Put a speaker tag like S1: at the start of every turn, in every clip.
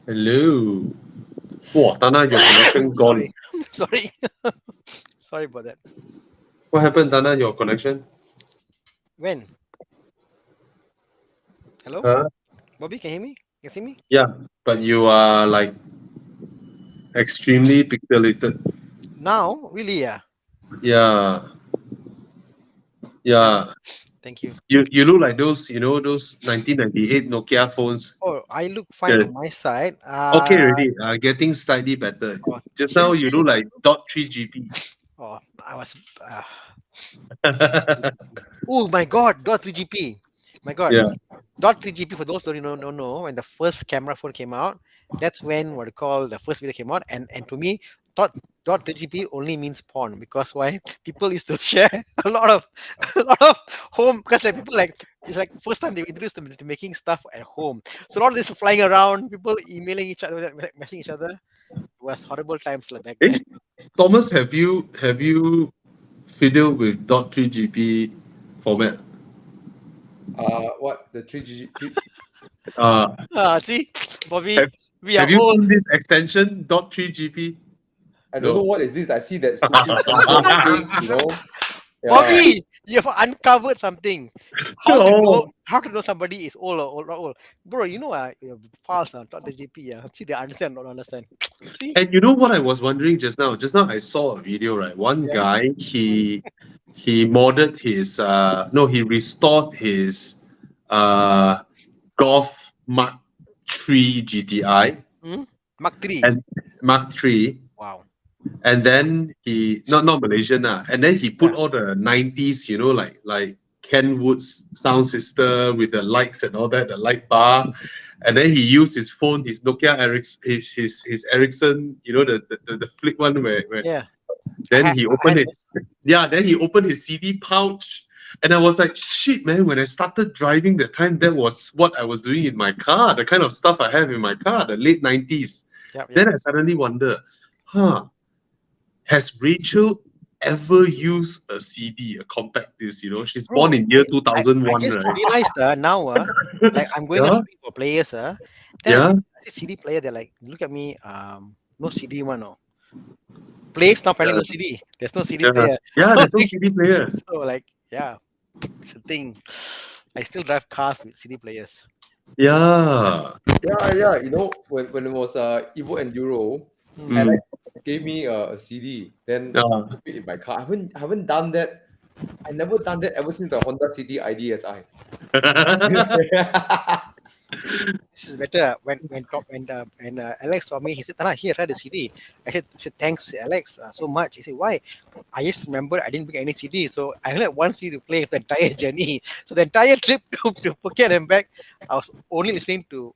S1: Hello. Wow, Tana, your connection gone.
S2: Sorry, sorry, sorry about that.
S1: What happened, Tana? Your connection?
S2: When? Hello,
S1: Huh?
S2: Bobby, can you hear me? Can you see me?
S1: Yeah, but you are like extremely pixelated.
S2: Now, really? Yeah.
S1: Yeah,
S2: Thank,
S1: yeah.
S2: thank you.
S1: You look like those, those 1998 Nokia phones.
S2: Oh, I look fine
S1: The
S2: on my side.
S1: okay, already. Getting slightly better.
S2: Oh,
S1: Just now you
S2: seriously?
S1: look like dot three GP.
S2: Oh, I was. Oh my God, dot 3GP. My God,
S1: Yeah.
S2: dot 3GP. For those who don't know, when the first camera phone came out, that's when what you call the first video came out, and to me, dot 3GP only means porn because why? People used to share a lot of a lot of home because like people like it's like first time they introduced them to making stuff at home. So a lot of this flying around, people emailing each other, messaging each other. It was horrible times like back
S1: Eh,
S2: then.
S1: Thomas, have you fiddled with dot three GP format?
S3: What the 3G?
S1: Uh,
S2: See, Bobby,
S1: have
S2: we are
S1: have you
S2: old.
S1: seen this extension dot three GP?
S3: I don't know
S1: No.
S3: what is this. I see that stupid Android face. Yeah.
S2: Bobby, you have uncovered something.
S1: Oh,
S2: How to know somebody is old or old, not old, bro? Files on .jp. See, they understand, not understand. See,
S1: and you know what I was wondering just now? Just now I saw a video, right? One
S2: yeah,
S1: guy, he modded his no, he restored his uh Golf Mark 3 GTI
S2: hmm? Mark three.
S1: and Mark 3,
S2: Wow.
S1: and then he not Malaysian and then he put
S2: Yeah,
S1: all the 90s, like Ken Wood's sound system with the lights and all that, the light bar, and then he used his phone, his Nokia his Ericsson, the flip one where
S2: yeah.
S1: then he
S2: I
S1: opened
S2: had
S1: his yeah, then he opened his CD pouch. And I was like, shit, man, when I started driving that time, that was what I was doing in my car, the kind of stuff I have in my car, the late 90s.
S2: yep,
S1: Then
S2: yep.
S1: I suddenly wonder, huh, has Rachel ever used a CD, a compact disc? She's born
S2: Bro,
S1: in year
S2: I
S1: 2001,
S2: just
S1: right?
S2: realized now like I'm going on
S1: Yeah,
S2: shopping for players then
S1: yeah,
S2: I see CD player. They're like, look at me, no CD one, no. Players now apparently
S1: yeah,
S2: no CD. There's no CD
S1: yeah.
S2: player.
S1: Yeah,
S2: So
S1: there's no CD player.
S2: yeah, it's a thing. I still drive cars with CD players.
S1: Yeah.
S3: Yeah. When it was Evo Enduro,
S2: Hmm.
S1: Mm.
S3: Alex gave me a CD. Then I
S1: Yeah.
S3: keep it in my car. I haven't done that. I never done that ever since the Honda City IDSI.
S2: This is better. When Alex saw me, he said, "Tana, here, try the CD." I said, thanks, Alex, so much. He said, why? I just remember I didn't bring any CD, so I only had one CD to play the entire journey. So the entire trip to Phuket and back, I was only listening to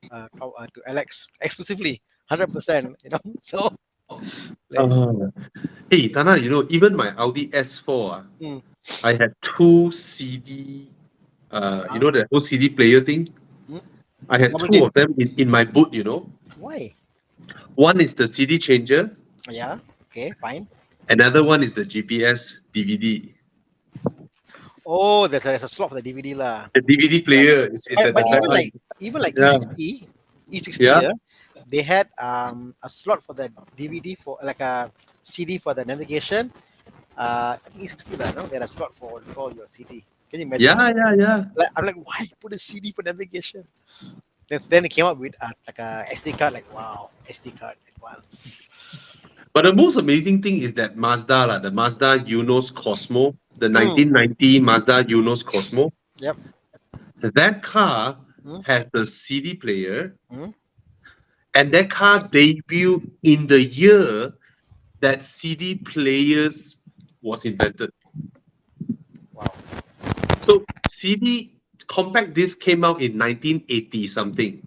S2: Alex exclusively, 100%. So like,
S1: Hey, Tana, even my Audi S4,
S2: mm,
S1: I had two CD,
S2: uh,
S1: the whole CD player thing.
S2: mm,
S1: I had
S2: double
S1: two
S2: dip.
S1: of them in my boot.
S2: Why?
S1: One is the CD changer,
S2: Yeah. Okay. Fine.
S1: another one is the GPS DVD.
S2: Oh, there's a slot for the DVD lah.
S1: The DVD
S2: Yeah.
S1: player is at
S2: But
S1: the back
S2: even
S1: one.
S2: like
S1: Yeah,
S2: E60
S1: yeah,
S2: here, they had a slot for the DVD for like a CD for the navigation. I think E60 lah, no, they had a slot for all your CD. Can you imagine?
S1: yeah, yeah, yeah.
S2: Like I'm like, why put a CD for navigation? Then they came up with like a SD card. Like wow, SD card at once.
S1: But the most amazing thing is that Mazda, the Mazda Yunos Cosmo, the
S2: Mm,
S1: 1990 Mazda Yunos Cosmo.
S2: yep.
S1: That car
S2: Mm,
S1: has a CD player,
S2: mm,
S1: and that car debuted in the year that CD players was invented.
S2: wow.
S1: So CD compact disc came out in 1980 something,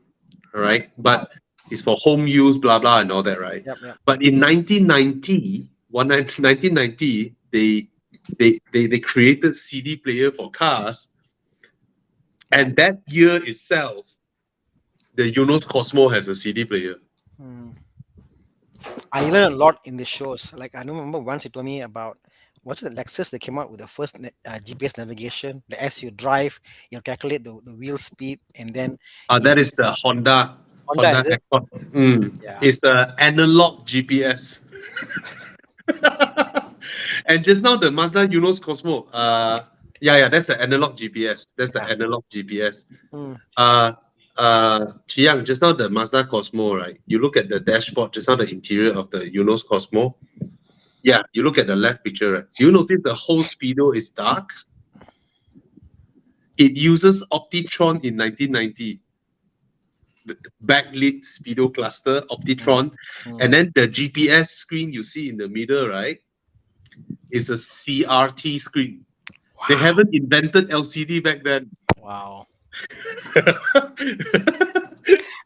S1: all right?
S2: Wow.
S1: But it's for home use, blah blah, and all that, right?
S2: Yep. Yep.
S1: But in 1990, they created CD player for cars,
S2: Yeah.
S1: and that year itself, the Yunos Cosmo has a CD player.
S2: Mm. I learned a lot in the shows. Like I remember once you told me about what's it, the Lexus that came out with the first GPS navigation. The as you drive, you calculate the wheel speed, and then it
S1: That is the Honda.
S2: Honda, is it?
S1: Accord.
S2: Yeah.
S1: It's an analog GPS. And just now the Mazda Yunos Cosmo. Yeah, that's the analog GPS. That's the
S2: Yeah.
S1: analog GPS.
S2: Mm.
S1: Chiang, just now the Mazda Cosmo, right? You look at the dashboard, just now the interior of the Yunos Cosmo. Yeah, you look at the left picture, right? Do you notice the whole speedo is dark? It uses Optitron in 1990. The backlit speedo cluster, Optitron, and then the GPS screen you see in the middle, right, is a CRT screen. They haven't invented LCD back then.
S2: Wow.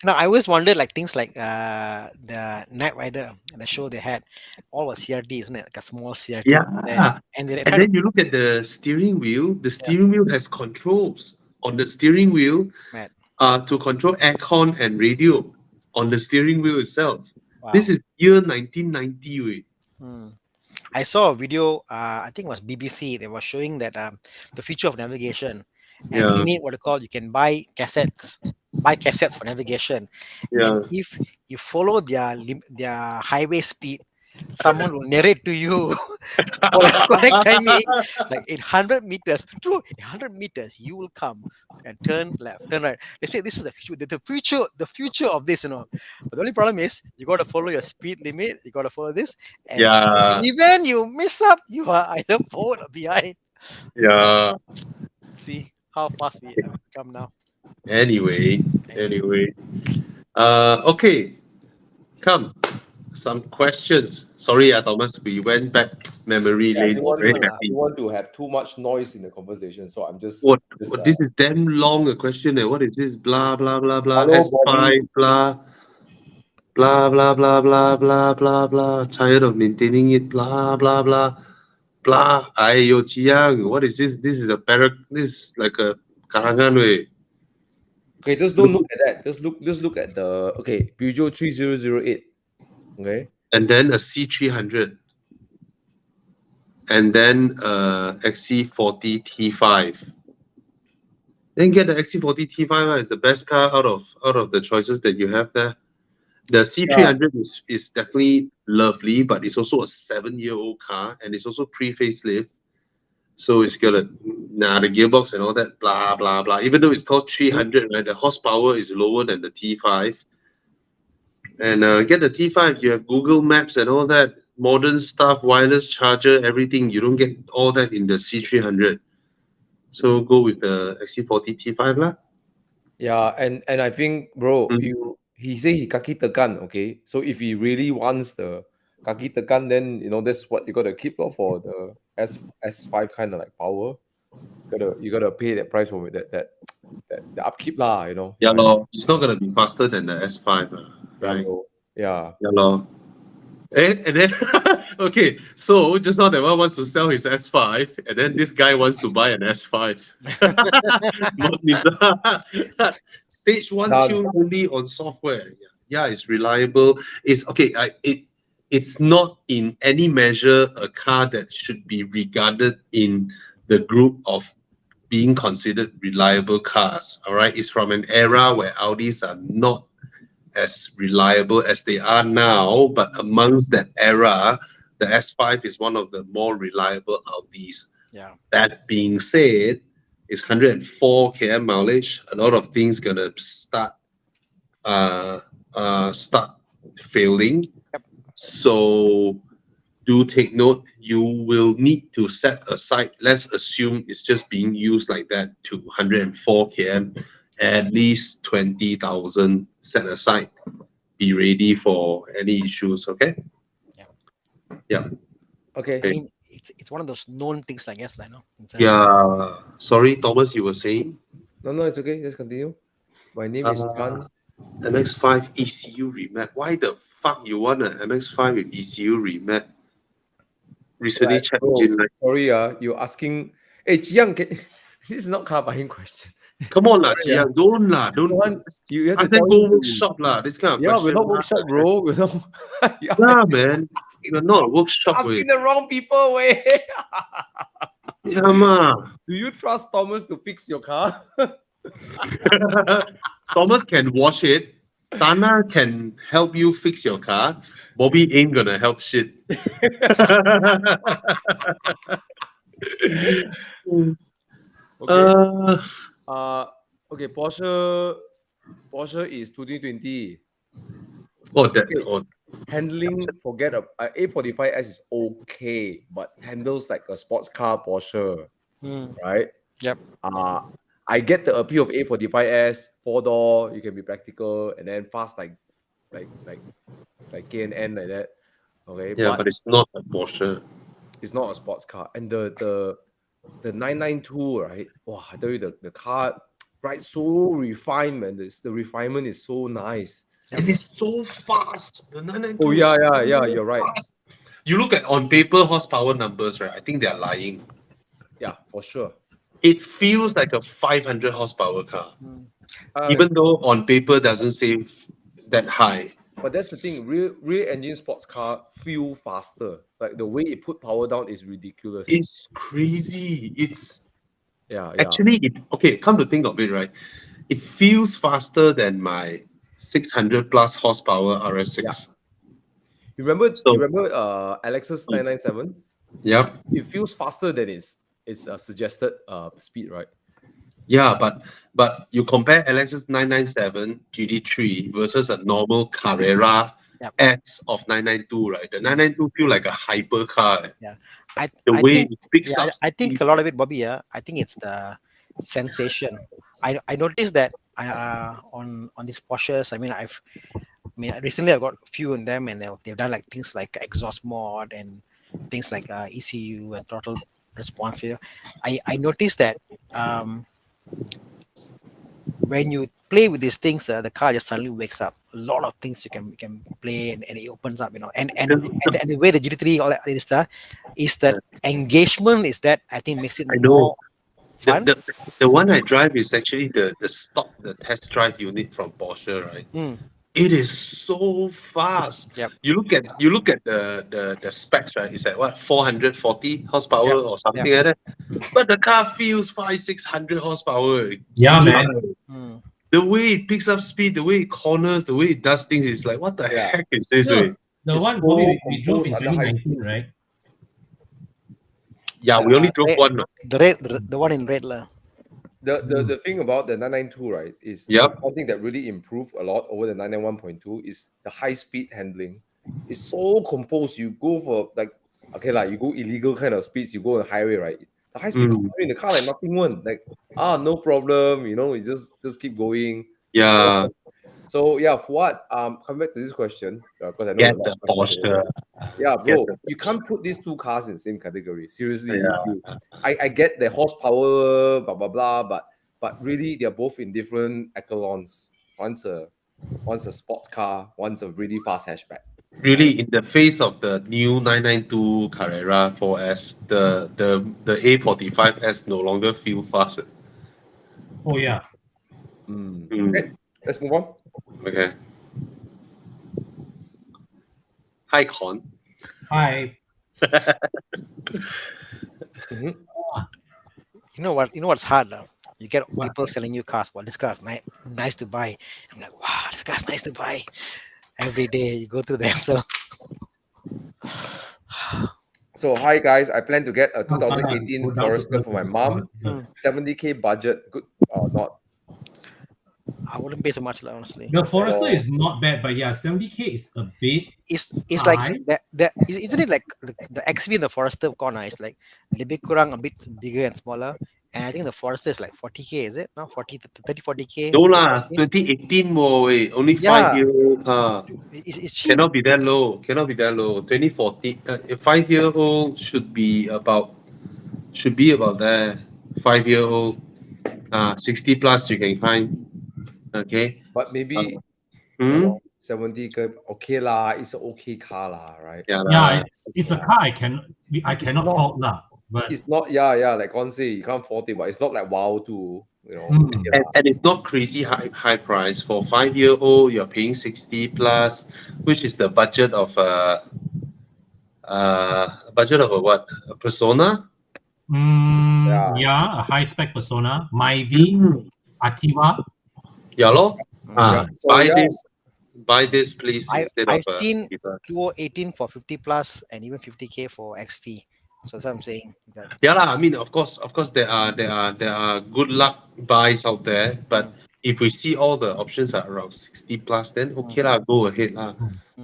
S2: Now I always wondered like things like the Knight Rider, the show they had, all was CRT, isn't it? Like a small CRT there.
S1: Yeah.
S2: And they
S1: And
S2: tried to
S1: then you look at the steering wheel. The steering wheel has controls on the steering wheel
S2: it's mad.
S1: to control aircon and radio on the steering wheel itself.
S2: Wow.
S1: This is year 1990. Wait.
S2: I saw a video, I think it was BBC, they were showing that the future of navigation. And
S1: Yeah.
S2: in it, what they call, you can buy cassettes for navigation.
S1: Yeah.
S2: And if you follow their highway speed, someone will narrate to you for the correct timing, like 800 meters. True, 800 meters, you will come and turn left, turn right. They say this is the future of this, But the only problem is you got to follow your speed limit. You got to follow this. And
S1: Yeah.
S2: in event you miss up, you are either forward or behind.
S1: Yeah.
S2: See how fast we have come now.
S1: Anyway. Okay. Come. Some questions. Sorry, Thomas. We went back memory
S3: I
S1: lane.
S3: don't want,
S1: Very
S3: to, I
S1: happy.
S3: don't want to have too much noise in the conversation, so I'm just.
S1: What? This is damn long a question. What is this? Blah blah blah blah.
S3: Hello,
S1: S5
S3: Bobby.
S1: blah. Blah blah blah blah blah blah blah. Tired of maintaining it. Blah blah blah blah. Ayo, Chiang. What is this? This is a This is like a karangan way.
S3: Okay, just don't look at that. Just look at the Peugeot 3008. Okay.
S1: And then a C300. And then XC40 T5. Then get the XC40 T5. It's the best car out of the choices that you have there. The C300 is definitely lovely, but it's also a 7-year-old car, and it's also pre-facelift. So it's got the gearbox and all that, blah blah blah. Even though it's called 300, right, the horsepower is lower than the T5. And get the T5. You have Google Maps and all that, modern stuff, wireless charger, everything. You don't get all that in the C300. So go with the XC40 T5 lah.
S3: Yeah, and I think, bro, he say he kaki tekan, okay? So if he really wants the kaki tekan, then that's what you gotta keep for the S5 kind of like power. You gotta pay that price for it, that the upkeep lah,
S1: Yeah, lor. It's not gonna be faster than the S5, right?
S3: Yeah.
S1: Yeah, lor. And then okay, so just now that one wants to sell his S5, and then this guy wants to buy an S5. Not neither. Stage 1 tune only on software. Yeah, it's reliable. It's okay. It's not in any measure a car that should be regarded in the group of being considered reliable cars. All right, it's from an era where Audis are not as reliable as they are now, but amongst that era, the S5 is one of the more reliable Audis.
S2: Yeah.
S1: That being said, it's 104 km mileage. A lot of things gonna start failing.
S2: Yep.
S1: So do take note. You will need to set aside. Let's assume it's just being used like that to 104 km. At least 20,000 set aside. Be ready for any issues. Okay. Yeah.
S3: Okay.
S2: I mean, it's one of those known things, I guess, like, no.
S1: Yeah. Sorry, Thomas, you were saying?
S3: No, it's okay. Let's continue. My name is Chan.
S1: MX5 ECU remap. Why the fuck you want an MX5 with ECU remap? Recently checked engine light.
S3: Sorry, you're asking. Hey, Chiang, this is not car buying question.
S1: Come on, lah, Chiang. Don't lah. Don't.
S3: You have
S1: Ask
S3: to
S1: them go workshop lah. This kind of question.
S3: we're not workshop, bro. We're not.
S1: Yeah, man. We're not a workshop.
S3: Asking the wrong people, way.
S1: Yeah, ma.
S3: Do you trust Thomas to fix your car?
S1: Thomas can wash it. Thana can help you fix your car. Bobby ain't gonna help shit.
S3: Okay.
S1: Uh,
S3: Okay. Porsche is 2020.
S1: oh, that.
S3: Okay.
S1: Oh,
S3: Handling, forget A45S is okay, but handles like a sports car Porsche, right?
S2: Yep.
S3: I get the appeal of A45S, 4-door, you can be practical, and then fast like K&N like that. Okay,
S1: yeah,
S3: but
S1: but it's not a Porsche.
S3: it's not a sports car. And the 992, right? Wow, I tell you the car, right? So refined, man. The refinement is so nice.
S1: It is so fast. The 992
S3: Oh
S1: is
S3: yeah,
S1: so
S3: you're right.
S1: fast. You look at on paper horsepower numbers, right? I think they're lying.
S3: Yeah, for sure.
S1: It feels like a 500 horsepower car,
S3: Uh,
S1: even though on paper doesn't say that high.
S3: But that's the thing. Real engine sports car feel faster. Like the way it put power down is ridiculous.
S1: It's crazy. It's
S3: Yeah.
S1: actually okay. Come to think of it, right? It feels faster than my 600 plus horsepower RS6.
S3: You remember
S1: So,
S3: Alex's 997?
S1: yep.
S3: It feels faster than its suggested speed, right?
S1: Yeah, but you compare Alex's 997 GD3 versus a normal Carrera
S2: Yep.
S1: S of 992, right? The 992 feel like a hyper car.
S2: Yeah.
S1: The
S2: I
S1: way
S2: think
S1: it picks
S2: yeah,
S1: up
S2: I think
S1: speed.
S2: a lot of it, Bobby. I think it's the sensation. I noticed that on these Porsches. I mean recently I got a few in them, and they've done like things like exhaust mod and things like ECU and throttle response. I noticed that when you play with these things, the car just suddenly wakes up. A lot of things you can play, and it opens up, and the way the GT3 all that is stuff is that engagement is that I think makes it
S1: I know.
S2: more fun.
S1: The one I drive is actually the test drive unit from Porsche, right? It is so fast.
S2: Yep.
S1: You look at the specs, right? It's like what 440 horsepower or something like that. But the car feels 500-600 horsepower.
S4: Yeah,
S1: You
S4: man.
S1: know, the way it picks up speed, the way it corners, the way it does things, is like what the heck is this?
S4: Sure.
S1: Way?
S4: The
S3: It's
S4: one
S3: so
S4: Bobby we drove in
S3: composed under high
S4: 2019, right?
S1: Yeah, we only drove one.
S2: The one in red lah.
S3: The thing about the 992, right, is
S1: Yep.
S3: one thing that really improved a lot over the 991.2 is the high speed handling. It's so composed. You go for you go illegal kind of speeds, you go on the highway, right? The high speed in the car like nothing one. Like, no problem, you just keep going.
S1: Yeah.
S3: So yeah, Fuad, come back to this question, because I know
S1: Get
S3: a lot
S1: the
S3: of questions.
S1: Porsche.
S3: Yeah, bro,
S1: Get
S3: you can't put these two cars in the same category. Seriously,
S1: Yeah.
S3: I get the horsepower, blah blah blah, but really they're both in different echelons. One's a sports car, one's a really fast hatchback.
S1: Really, in the face of the new 992 Carrera 4S, the A45S no longer feel fast.
S4: Oh yeah.
S3: Okay, let's move on.
S1: Okay. Hi, Con.
S4: Hi.
S2: You know what's hard now? You get people selling you cars. Well, this car's nice to buy. I'm like, wow, this car's nice to buy. Every day you go through them.
S3: So hi guys, I plan to get a 2018 Forester for my mom. 70K budget, good or not?
S2: I wouldn't pay so much, honestly.
S4: The Forester is not bad, but yeah, 70K is a bit.
S2: It's
S4: high.
S2: like that. Isn't it like the XV and the Forester corner is like lebih kurang a bit bigger and smaller, and I think the Forester is like 40K. Is it now 40K?
S1: No lah, 2018 more. Wait, only 5-year-old car.
S2: It's cheap.
S1: Cannot be that low. 2014. 5-year-old should be about there. 5-year-old, 60 plus you can find. Okay.
S3: But maybe 70K, okay lah. It's an okay car lah, right?
S4: Yeah, it's a car I cannot fault lah. But
S3: it's not, like Con say, you can't fault it, but it's not like wow too,
S1: And it's not crazy high price. For 5-year-old, you're paying 60 plus, which is the budget of a what? A Persona?
S4: Yeah, a high spec Persona, Myvi, Activa.
S1: Yeah, lor. Buy this. buy this, please, instead of
S2: I've seen
S1: 50 plus.
S2: 2018 for 50 plus and even 50K for XV. So that's what I'm saying. That
S1: Yeah, lah. I mean, of course, there are good luck buys out there, but if we see all the options are around 60 plus, then okay lah, go ahead lah.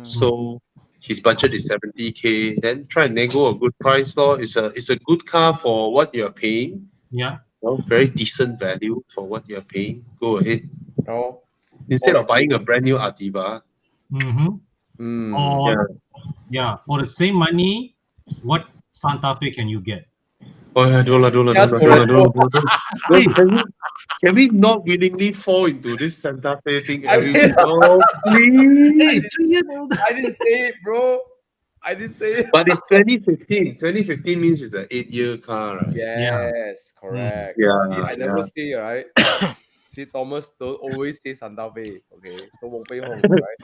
S1: So his budget is 70K, then try and nego a good price, lor. It's a good car for what you're paying.
S4: Yeah.
S1: Well, very decent value for what you're paying. Go ahead.
S3: Oh.
S1: Instead of buying a brand new Ativa.
S4: Or for the same money, what Santa Fe can you get?
S1: Oh yeah, don't. Can we not willingly fall into this Santa Fe thing every week? Oh, please.
S3: I didn't say it, bro. I didn't say it.
S1: But it's 2015. 2015 means it's an 8-year car, right?
S3: Yes, correct.
S1: Yeah,
S3: See, I never
S1: yeah.
S3: say, right? See, Thomas don't always say Santa Fe. Okay, so Wong Fei Hong, right?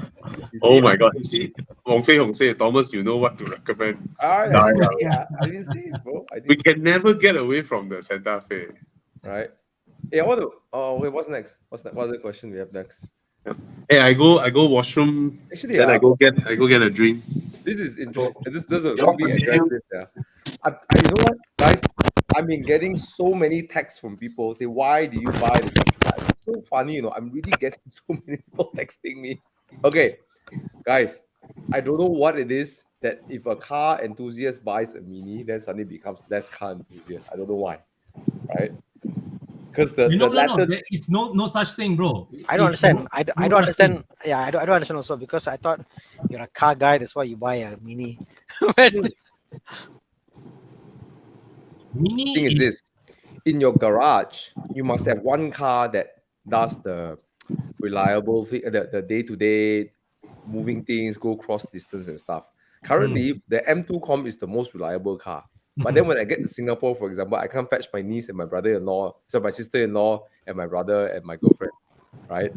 S3: You
S1: Oh
S3: see,
S1: my God! You see, Wong Fei Hong said, Thomas, you know what to recommend.
S3: I didn't say it, bro. I
S1: We
S3: didn't say
S1: can never get away from the Santa Fe.
S3: it, right? Hey, I want to. Oh wait, what's next? What's the question we have next?
S1: Hey, I go washroom.
S3: Actually,
S1: Then I go get a drink.
S3: This is interesting. This doesn't quickly address this. Yeah. You know what, guys? I've been getting so many texts from people say, "Why do you buy the Countryman?" It's so funny, I'm really getting so many people texting me. Okay, guys, I don't know what it is that if a car enthusiast buys a Mini, then suddenly becomes less car enthusiast. I don't know why, right? Because the latter.
S4: It's no such thing, bro.
S2: I don't understand. I don't understand. Yeah, I don't understand also because I thought you're a car guy. That's why you buy a Mini.
S4: Mini
S3: Thing is this: in your garage, you must have one car that does the reliable thing, the day-to-day moving things, go cross distance and stuff. Currently, the M2 Com is the most reliable car. But then when I get to Singapore, for example, I can't fetch my niece and my brother-in-law, so my sister-in-law and my brother and my girlfriend, right?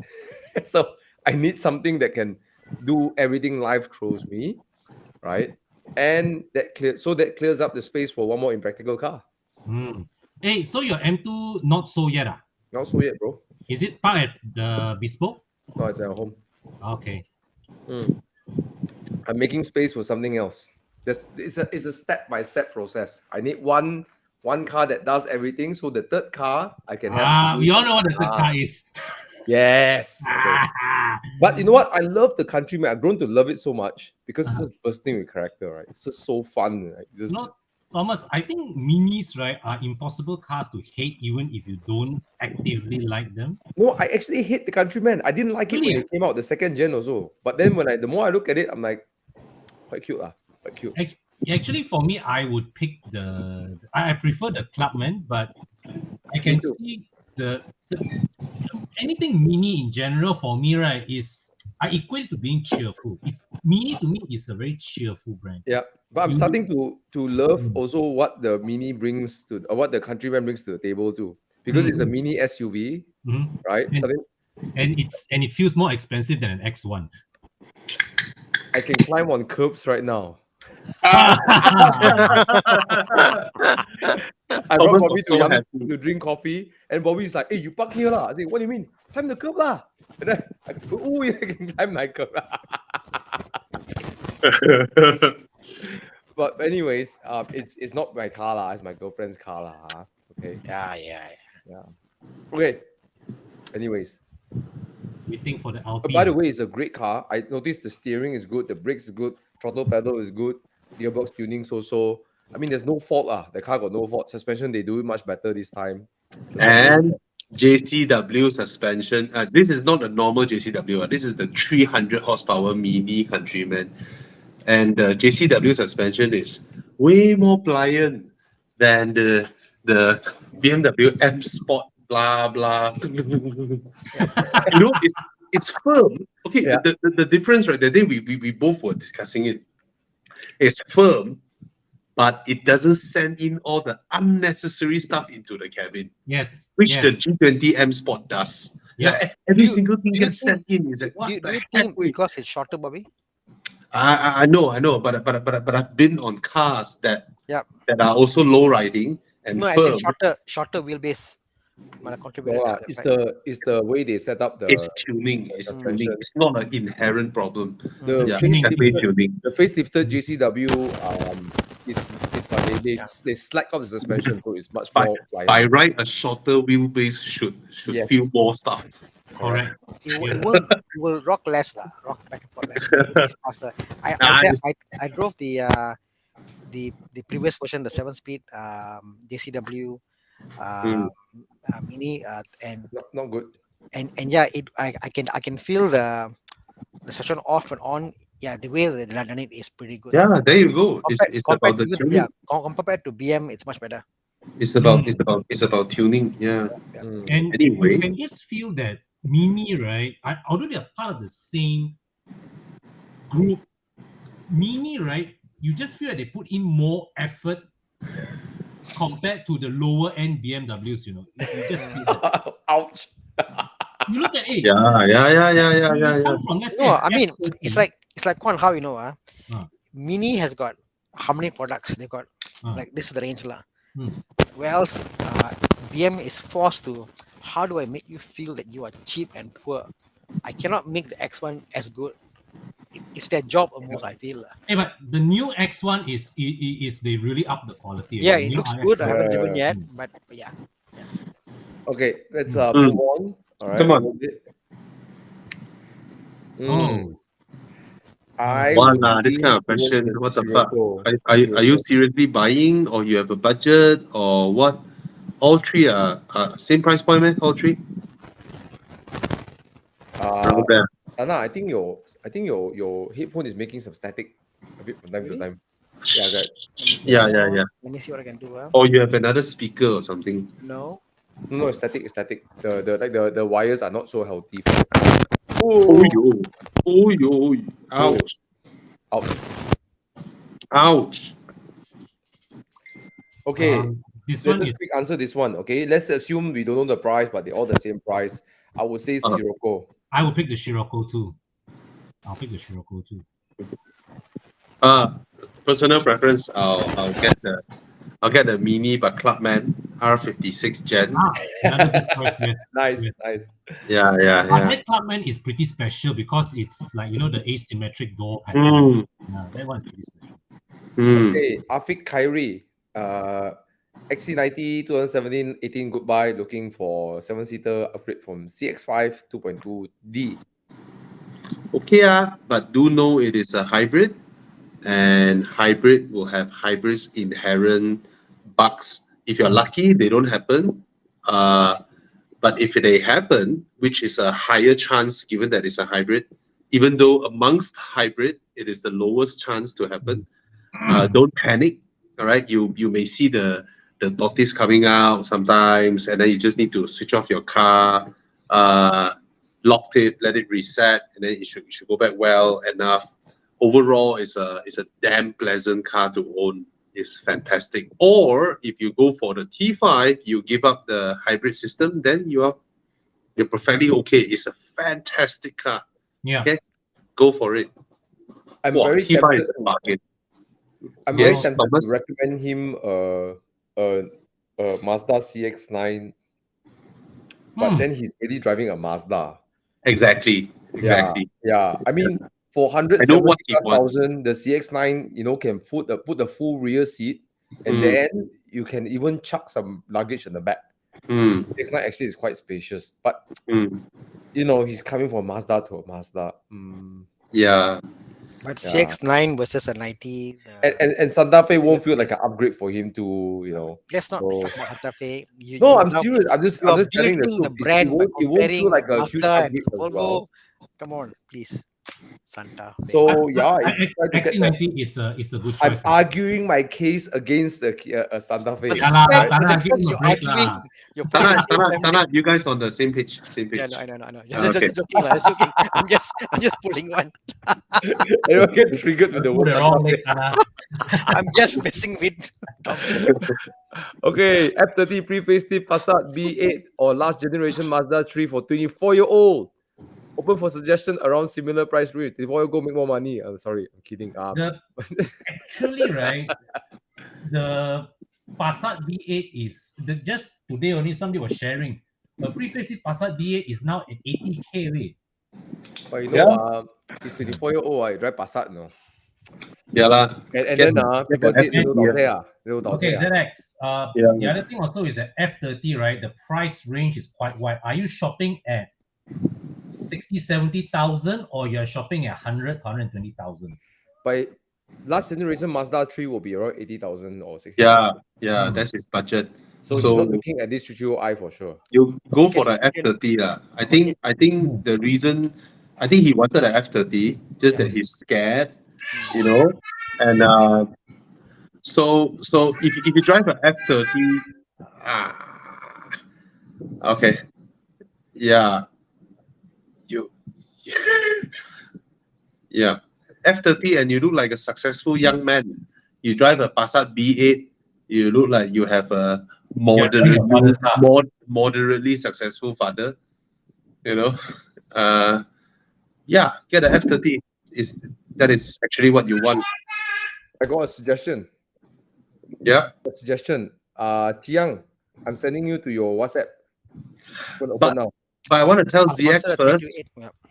S3: So I need something that can do everything life throws me, right? And that clears up the space for one more impractical car.
S4: Hey, so your M2 not so yet?
S3: Not so yet, bro.
S4: Is it parked at the Bespoke?
S3: No, it's at home.
S4: Okay.
S3: I'm making space for something else. It's a step-by-step process. I need one car that does everything, so the third car I can have.
S4: We all know what the third car is.
S3: Yes. Okay. But you know what? I love the Countryman. I've grown to love it so much because it's just bursting with character, right? It's just so fun. Right?
S4: Thomas, I think Minis, right, are impossible cars to hate even if you don't actively like them.
S3: No, I actually hate the Countryman. I didn't like it when it came out, the second gen also. But then the more I look at it, I'm like, quite cute. Quite cute.
S4: Actually, for me, I would pick I prefer the Clubman, but I can see the anything Mini in general for me, right, is I equate to being cheerful. Mini to me is a very cheerful brand.
S3: Yeah, but I'm starting to love also what the Mini brings what the Countryman brings to the table too, because it's a mini SUV, right?
S4: And it feels more expensive than an X1.
S3: I can climb on curbs right now. I brought Bobby to drink coffee, and Bobby's like, "Hey, you park here lah." I say, "What do you mean? Climb the curb lah." And then I go, "Oh, yeah, I can climb my curb." But anyways, it's not my car lah. It's my girlfriend's car lah. Okay.
S2: Yeah.
S3: Okay. Anyways,
S4: waiting for the Alpine.
S3: By the way, it's a great car. I noticed the steering is good, the brakes is good, throttle pedal is good, gearbox tuning so. I mean, there's no fault lah. The car got no fault. Suspension, they do it much better this time.
S1: And JCW suspension. This is not a normal JCW. This is the 300 horsepower mini Countryman. And the JCW suspension is way more pliant than the BMW M Sport, blah, blah. It's firm. Okay, yeah. The difference, right? The day we both were discussing it. It's firm, but it doesn't send in all the unnecessary stuff into the cabin.
S4: Yes.
S1: Which the G20 M Sport does.
S4: Yeah.
S1: Like, every single thing gets sent in. Is like, what
S2: do
S1: the
S2: you
S1: heck?
S2: think because it's shorter, Bobby?
S1: I know, but I've been on cars that
S2: are
S1: also low riding and
S2: no,
S1: firm.
S2: I said shorter wheelbase. Mana
S3: No,
S2: contributed to
S3: it's
S2: that,
S3: the way they set up the
S1: It's tuning. It's tuning.
S3: suspension.
S1: It's not an inherent problem.
S3: The
S1: Yeah,
S4: tuning
S1: it's definitely
S3: facelifted,
S1: tuning.
S3: the facelifted JCW is they
S2: Yeah.
S3: they slack off the suspension, so it's much
S1: By
S3: more
S1: by
S3: pliable.
S1: right, a shorter wheelbase should
S3: Yes.
S1: feel more stuff.
S4: Correct.
S2: It
S4: Yeah.
S2: will rock less lah, rock back and forth less. It is faster.
S1: Ah, it's-
S2: I drove the previous version, the 7-speed JCW Mini, and
S3: Not good.
S2: yeah, I can feel the session off and on. Yeah, the way they done it is pretty good.
S1: Yeah, there you go. It's about the
S2: with,
S1: tuning.
S2: yeah, compared to BM, it's much better.
S1: It's about tuning. Yeah.
S3: Mm.
S4: And
S1: Anyway.
S4: you can just feel that Mini, right? Although they are part of the same group, Mini, right? You just feel that they put in more effort compared to the lower end BMWs. You know, you just feel that.
S3: Ouch.
S4: You look at it.
S1: Yeah.
S4: You come from, let's say,
S2: No,
S4: an
S2: I mean,
S4: F30.
S2: it's like Quan, how you know,
S4: Ah.
S2: Mini has got how many products? They've got like this is the range lah.
S4: Hmm.
S2: Where else BM is forced to, how do I make you feel that you are cheap and poor? I cannot make the X1 as good. It's their job almost, I feel.
S4: Hey, but the new X1 is they really up the quality.
S2: Yeah,
S4: The
S2: it
S4: new
S2: looks good. I
S4: RX1.
S2: haven't driven
S3: Yeah.
S2: yet, but yeah.
S3: Okay, let's
S4: Mm.
S3: move on. All right.
S1: Come on.
S3: Mm.
S4: Oh,
S3: I
S1: One,
S3: would
S1: this kind of
S3: lean towards
S1: question.
S3: the
S1: What the fuck?
S3: Sirocco.
S1: Are you seriously buying, or you have a budget, or what? All three are same price point, man. All three. Around there.
S3: Thana, I think your headphone is making some static a bit from time to
S2: Really?
S3: time. Yeah, that.
S1: Yeah.
S2: Let me see what I can do.
S1: Or you have another speaker or something.
S2: No.
S3: No, it's static. It's static. The wires are not so healthy.
S1: Oh yo. Ouch.
S3: Ouch.
S1: Ouch.
S3: Okay,
S4: this one
S3: let's
S4: is.
S3: quick answer this one. Okay, let's assume we don't know the price, but they're all the same price. I would say Sirocco.
S4: I would pick the Scirocco too. I'll pick the Scirocco too.
S1: Personal preference. I'll get the Mini but Clubman R56 Gen.
S4: Another good choice. Yes.
S3: Nice,
S4: Yes.
S3: nice.
S1: Yeah.
S4: That Clubman is pretty special because it's like the asymmetric door pattern. Yeah, that one is pretty special.
S3: Okay, Afiq Khairi, XC90 2017 18 goodbye, looking for 7-seater upgrade from CX5 2.2D.
S1: Okay, but do know it is a hybrid, and hybrid will have hybrids inherent bugs. If you're lucky, they don't happen. But if they happen, which is a higher chance given that it's a hybrid, even though amongst hybrid it is the lowest chance to happen, don't panic. All right, you may see the tortoise coming out sometimes, and then you just need to switch off your car, locked it, let it reset, and then it should go back well enough. Overall, it's a damn pleasant car to own. It's fantastic. Or if you go for the T5, you give up the hybrid system, then you're perfectly okay. It's a fantastic car.
S4: Yeah.
S1: Okay, go for it.
S3: I'm
S1: Wow,
S3: very
S1: T5
S3: tempted.
S1: is a bargain.
S3: I'm very
S1: Yes,
S3: tempted
S1: Thomas?
S3: to recommend him a Mazda CX-9, but then he's really driving a Mazda.
S1: Exactly.
S3: Yeah. I mean, for
S1: I know what he wants.
S3: 170,000, the CX-9, can put the full rear seat, and
S1: Mm.
S3: then you can even chuck some luggage in the back. CX-9 actually is quite spacious, but he's coming from Mazda to a Mazda.
S1: Yeah.
S2: But
S3: Yeah.
S2: CX9 versus a 90.
S3: And Santa Fe won't feel like an upgrade for him to.
S2: Let's not
S3: go.
S2: talk about Santa Fe.
S3: No, I'm serious. I'm just
S2: You are
S3: telling the
S2: building the
S3: truth.
S2: brand by
S3: It won't feel
S2: comparing
S3: like a huge
S2: Mazda and
S3: upgrade as
S2: Volvo.
S3: well.
S2: Come on, please. Santa Fe.
S3: So yeah, if you try to get that-
S4: XC90 is a good
S3: I'm
S4: choice.
S3: arguing my case against the Santa Fe.
S2: But
S4: Yeah lah,
S2: the fact
S4: Tana,
S2: that
S4: give him a
S2: you're
S4: break
S2: arguing,
S4: lah.
S2: you're putting the same
S1: Tana,
S2: family-
S1: you guys on the same page.
S2: Yeah, no, I know.
S1: Ah, okay.
S2: Just joking, lah. Just joking. I'm just pulling one.
S3: I don't get triggered with the
S4: Put
S3: word
S4: the wrong
S3: Santa Fe.
S4: leg, Tana.
S2: I'm just messing with Tommy.
S3: Okay, F30 pre-facelift Passat B8 or last generation Mazda 3 for 24-year-old. Open for suggestion around similar price range. 24-year-old make more money. Sorry, I'm kidding.
S4: Actually, right, the Passat B8 is just today only somebody was sharing. A pre-facelift Passat B8 is now at 80K rate.
S3: But you know,
S1: Yeah.
S3: he's 24-year-old. I drive Passat, no.
S1: Yeah lah.
S3: And
S1: Get
S3: then people
S1: the
S3: say
S1: FTD.
S4: Okay, ZX.
S1: Yeah.
S4: The other thing also is that F30, right? The price range is quite wide. Are you shopping at 60, 70,000 or you're shopping at 100, 120,000?
S3: But last generation Mazda 3 will be around 80,000 or 60,000.
S1: Yeah, that's his budget.
S3: So he's not looking at this 330i for sure.
S1: You go for the F30 lah. I think the reason, I think he wanted the F30, just that he's scared, you know. And so if you drive an F30, okay, yeah, you yeah, F30, and you look like a successful young man. You drive a Passat B8, you look like you have a moderately successful father. You know, yeah, get an F30. That is actually what you want.
S3: I got a suggestion.
S1: Yeah.
S3: Chiang, I'm sending you to your WhatsApp.
S1: But I want to tell ZX first.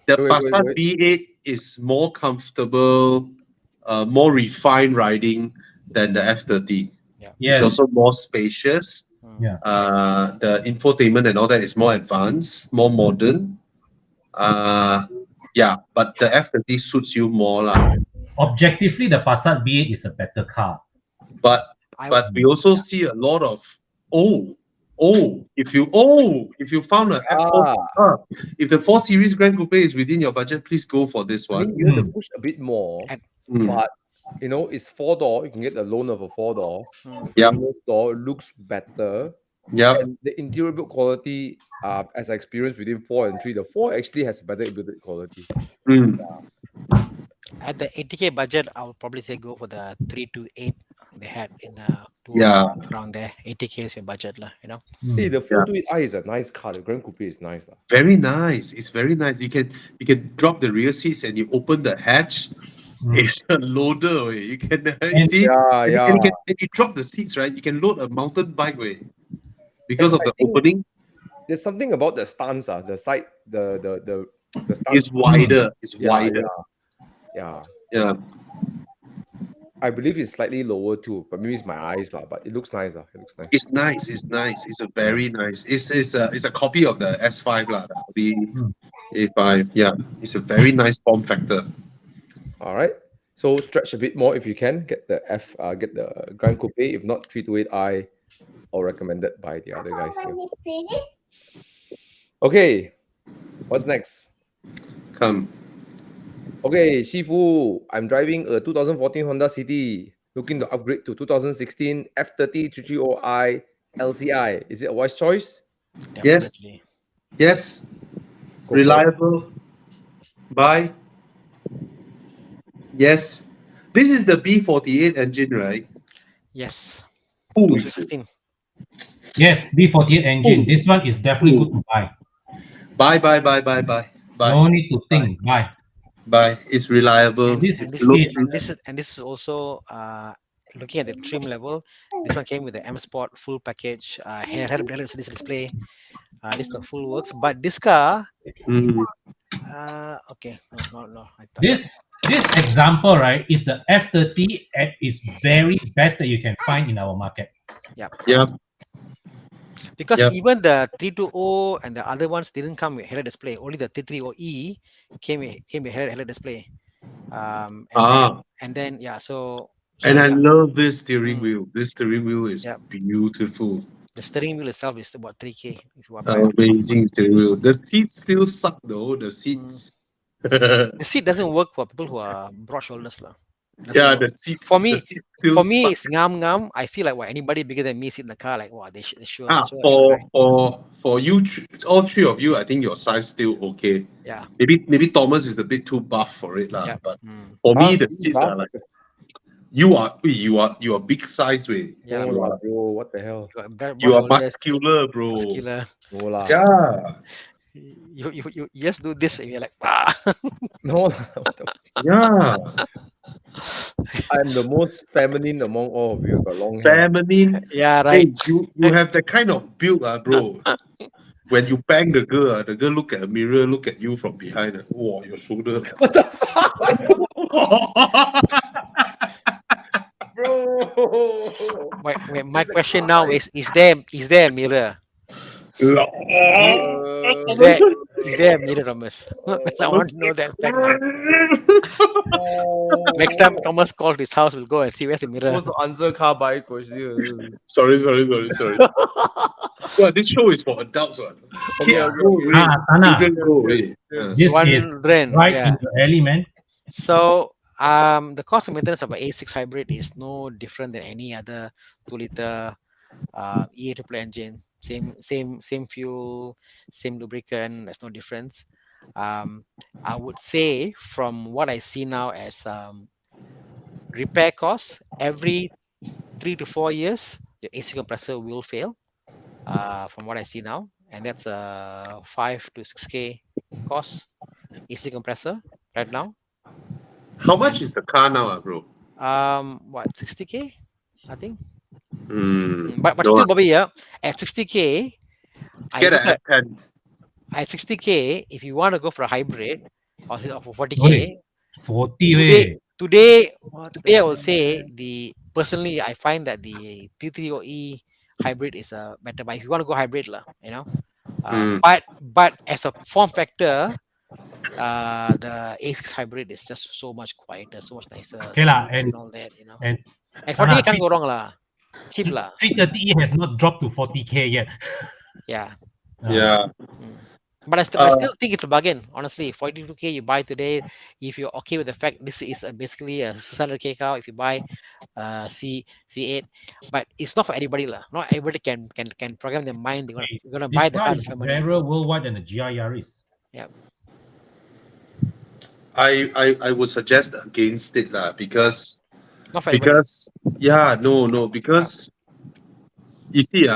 S1: The
S3: Wait.
S1: Passat B8 is more comfortable, more refined riding than the F30.
S4: Yes.
S1: It's also more spacious.
S4: Yeah.
S1: The infotainment and all that is more advanced, more modern. Yeah, but the F30 suits you more lah.
S4: Objectively, the Passat B8 is a better car.
S1: But we also see a lot of if you found a if the 4 Series Grand Coupe is within your budget, please go for this one.
S3: I mean, you have to push a bit more, but you know, it's 4-door. You can get a loan of a 4-door.
S1: Yeah.
S3: Door looks better.
S1: Yeah.
S3: And the interior build quality, as I experienced within 4 and 3, the 4 actually has better build quality.
S2: At the 80K budget, I would probably say go for the 328 they had in around there. 80K is your budget, you know.
S3: Hey, the 428i is a nice car. The Grand Coupe is nice.
S1: Very nice. It's very nice. You can drop the rear seats and you open the hatch. It's a loader. You can see. And you drop the seats, right? You can load a mountain bike because of the opening.
S3: There's something about the stance, the side, the stance.
S1: It's wider. It's wider.
S3: Yeah.
S1: I
S3: believe it's slightly lower too, but maybe it's my eyes but it looks nice. It looks nice.
S1: It's nice. It's a very nice. It's a copy of the S5 the A5. Yeah, it's a very nice form factor.
S3: All right. So stretch a bit more if you can. Get the Grand Coupe. If not, 328i, or recommended by the other guys here. Okay. What's next?
S1: Come.
S3: Okay, Shifu, I'm driving a 2014 Honda City, looking to upgrade to 2016 F30 330i LCI. Is it a wise choice?
S2: Definitely.
S1: Yes. Reliable. Buy. Yes. This is the B48 engine, right?
S2: Yes.
S1: 2016.
S4: Yes, B48 engine. This one is definitely good to buy.
S1: Buy.
S4: No need to think. Buy.
S1: It's reliable.
S2: And this is also looking at the trim level. This one came with the M Sport full package. Had a this display. This the full works. But this car, okay, no.
S4: This example, right, is the F30 at its very best that you can find in our market.
S2: Yeah.
S1: Because
S2: even the 320 and the other ones didn't come with head-up display. Only the 330e came with head-up display. And then I
S1: love this steering wheel. This steering wheel is beautiful.
S2: The steering wheel itself is about 3K. If you want
S1: amazing steering wheel. The seats still suck though. The seats.
S2: The seat doesn't work for people who are broad shoulders.
S1: The seats.
S2: For me, it's ngam. I feel like anybody bigger than me sit in the car, they sure.
S1: For you, all three of you, I think your size still okay.
S2: Yeah.
S1: Maybe Thomas is a bit too buff for it lah.
S2: Yeah.
S1: But for me, the seats are like. You are big size, way.
S2: Yeah,
S3: bro. What the hell?
S1: You are muscular, bro.
S2: Muscular.
S1: Yeah.
S2: You just do this and you're like,
S3: No.
S1: Yeah.
S3: I'm the most feminine among all of you. I got long hair.
S1: Feminine.
S2: Yeah,
S1: Hey,
S2: right.
S1: you have that kind of build, bro. When you bang the girl look at a mirror, look at you from behind. Wow, your shoulder.
S3: What the fuck, bro?
S2: My question now is there a mirror? Is there a mirror, Thomas? I want to know that fact now. Next time Thomas calls his house, we'll go and see where's the mirror.
S3: Supposed to answer car by question.
S1: Sorry. Well, this show is for adults, one. Kids
S3: Okay.
S1: go away.
S4: Thana,
S1: Children go away.
S4: this is
S2: Wondering,
S4: right
S2: yeah.
S4: in the alley, man.
S2: So the cost of maintenance of an A6 hybrid is no different than any other 2-liter E8 triple engine. Same fuel, same lubricant. There's no difference. I would say from what I see now as repair costs, every 3 to 4 years, your AC compressor will fail. From what I see now, and that's a 5 to 6K cost AC compressor right now.
S1: How much is the car now, bro?
S2: What 60K? I think.
S1: Mm,
S2: But
S1: no,
S2: still, Bobby, yeah, at 60K, I
S1: get
S2: look
S1: an
S2: at
S1: F10.
S2: 60K. If you want to go for a hybrid or for 40K,
S4: Only 40
S2: today I will say personally I find that the T30E hybrid is a better. But if you want to go hybrid, you know,
S1: Mm.
S2: but as a form factor, the A6 hybrid is just so much quieter, so much nicer,
S4: Okay lah,
S2: sleek and all that, you know.
S4: and
S2: And 40K can't go wrong lah. Cheap lah.
S4: 330E has not dropped to 40K yet.
S2: Yeah.
S1: Yeah.
S2: But I still think it's a bargain, honestly. 42K you buy today, if you're okay with the fact this is basically a 600K car, if you buy C8, but it's not for anybody lah. Not everybody can program their mind. They're gonna buy
S4: This
S2: the
S4: car
S2: car to
S4: is
S2: spend money.
S4: rarer worldwide than the GR Yaris.
S2: Yeah.
S1: I would suggest against it lah, because
S2: Not for everybody.
S1: because you see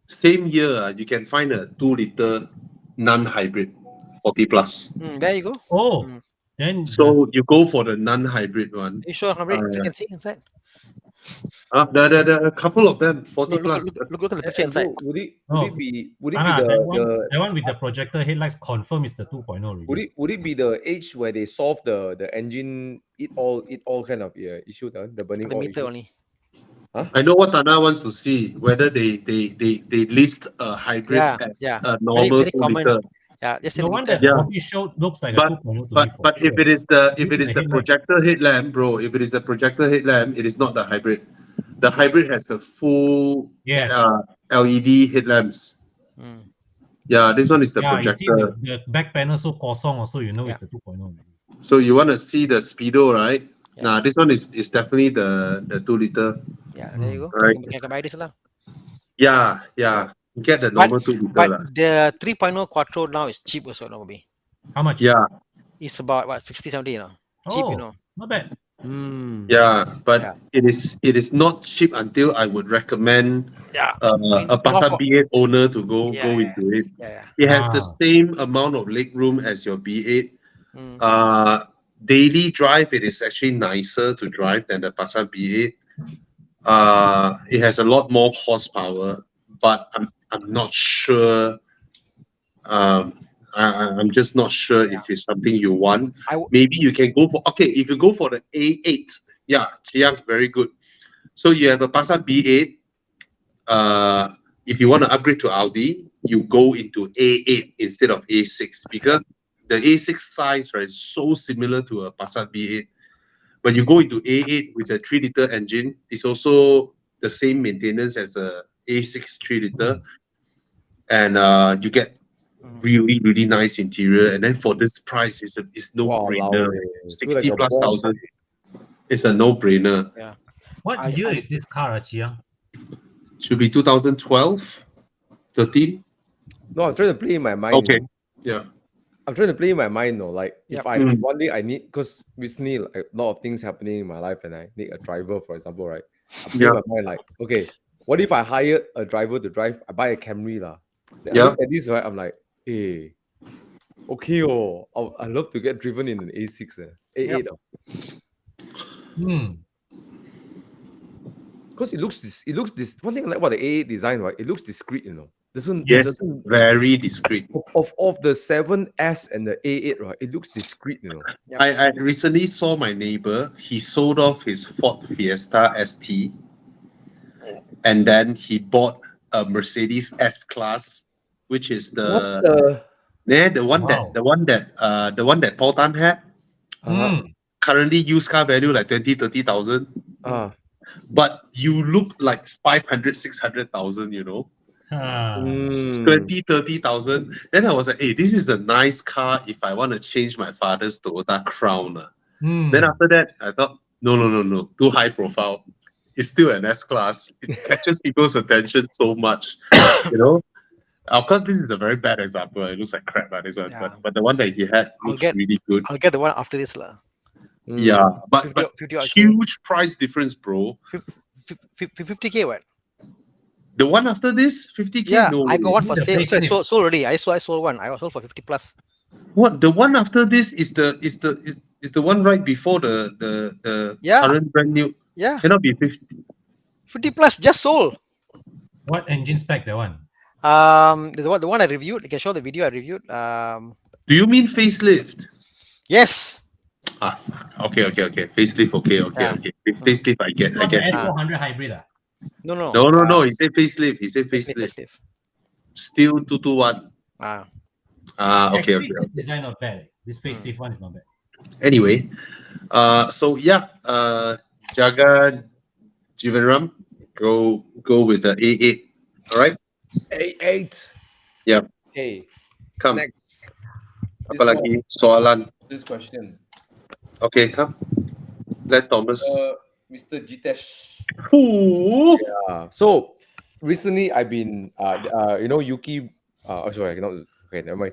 S1: same year you can find a 2-liter non-hybrid 40 plus.
S2: There you go.
S4: Oh, then
S1: So you go for the non-hybrid one.
S2: You sure hybrid? You can see inside.
S1: The couple of them 40 plus.
S2: Look at the picture inside.
S3: Bro, would it
S4: Oh.
S3: be
S4: that one with the projector headlights confirm is the 2.0 already.
S3: would it be the age where they solve the engine it all kind of issue, the burning
S2: The
S3: oil
S2: meter
S3: issue?
S2: only.
S1: I know what Thana wants to see, whether they list a hybrid
S2: Yeah,
S1: as
S2: yeah.
S1: a normal
S2: Very common.
S1: 2-liter.
S2: Yeah, just
S4: The
S2: the
S4: one
S2: meter.
S4: that
S1: Yeah.
S4: Bobby showed looks like a 2.0 to me for
S1: But
S4: sure.
S1: if it is the
S4: headlight.
S1: projector headlamp, bro, if it is the projector headlamp, it is not the hybrid. The hybrid has the full
S4: Yes.
S1: LED headlamps.
S2: Mm.
S1: Yeah, this one is the
S4: Yeah, you see
S1: projector.
S4: the back panel so kosong also, you know
S2: Yeah.
S4: it's the 2.0.
S1: So you want to see the speedo, right?
S2: Yeah.
S1: Nah, this one is definitely the 2-liter.
S2: Yeah, there you go.
S1: Right.
S2: You can buy this lah.
S1: Yeah. Get the normal 2-liter.
S2: But the 3.0 Quattro now is cheap also, no, Bobby.
S4: How much?
S1: Yeah,
S2: It's about what 60, 70, you know. Cheap, you know.
S4: Not bad.
S1: yeah, but
S2: Yeah.
S1: it is not cheap until I would recommend
S2: Yeah.
S1: a
S2: Not
S1: Passat
S2: for-
S1: B8 owner to go
S2: Yeah.
S1: into it.
S2: Yeah.
S1: It has the
S4: Ah.
S1: same amount of leg room as your B8.
S2: Mm.
S1: Daily drive, it is actually nicer to drive than the Passat B8. It has a lot more horsepower, but I'm not sure. I'm just not sure if it's something you want. Maybe you can go for if you go for the A8, yeah, Chiang, very good. So you have a Passat B8. If you want to upgrade to Audi, you go into A8 instead of A6 because the A6 size, right, is so similar to a Passat B8. When you go into A8 with a 3-liter engine, it's also the same maintenance as a A6 3-liter, and you get really, really nice interior. And then for this price, it's no brainer. 60 plus thousand. It's a no brainer.
S2: Yeah.
S4: What year is this car, Chiang?
S1: Should be 2012, 13.
S3: No, I'm trying to play in my mind.
S1: Okay. Yeah.
S3: I'm trying to play in my mind, though. Like, if
S1: Mm.
S3: one day I need, because recently like, a lot of things happening in my life, and I need a driver, for example, right? I play in my mind like, okay, what if I hired a driver to drive? I buy a Camry lah. Then I look at this, right? I'm like, hey, okay, I love to get driven in an A6, A8. because it looks this one thing I like about the A8 design, right? It looks discreet, Doesn't
S1: Yes,
S3: doesn't
S1: very discreet.
S3: of the 7S and the A8, right? It looks discreet,
S2: Yep.
S1: I recently saw my neighbor. He sold off his Ford Fiesta ST, and then he bought a Mercedes S Class, which is
S3: What
S1: the
S3: the?
S1: the one
S4: Wow.
S1: the one that Paul Tan had.
S4: Mm.
S1: Currently used car value like 20,000-30,000, but you look like 500,000-600,000,
S4: Ah.
S1: 20,000-30,000. Then I was like, hey, this is a nice car if I want to change my father's Toyota Crown.
S4: Mm.
S1: Then after that, I thought, no, too high profile. It's still an S Class. It catches people's attention so much, Of course, this is a very bad example. It looks like crap, this one.
S2: Yeah.
S1: But the one that he had
S2: I'll
S1: looks
S2: get-
S1: really good.
S2: I'll get the one after this lah.
S1: Yeah, but
S2: 50 odd K.
S1: huge price difference, bro.
S2: 50K what?
S1: The one after this, 50K.
S2: Yeah,
S1: No
S2: I got
S1: way.
S2: one for
S4: The
S2: sale. So I
S4: facelift.
S2: sold already. I sold one. I sold for 50 plus.
S1: What? The one after this is the one right before the
S2: Yeah.
S1: current brand new.
S2: Yeah,
S1: Cannot be 50.
S2: 50 plus just sold.
S4: What engine spec that one?
S2: The one I reviewed. You can show the video I reviewed.
S1: Do you mean facelift?
S2: Yes.
S1: Ah, okay. Facelift, okay.
S2: Yeah.
S1: Facelift, I get.
S4: Not the
S2: Ah.
S4: S400 hybrid.
S2: No.
S1: No. He said facelift.
S2: Facelift.
S1: Still 221.
S2: Ah.
S1: Okay.
S4: Actually, this design not bad. This facelift one is not bad.
S1: Anyway, so yeah, Jaga Jivanram, go with the A8. All right,
S3: A8.
S1: Yep.
S3: Hey,
S1: come.
S3: next.
S1: Apa lagi? Soalan.
S3: This question.
S1: Okay, come. Let Thomas.
S3: Mr. Jitesh.
S1: Ooh.
S3: So recently I've been Yuki sorry, I cannot. Okay, never mind.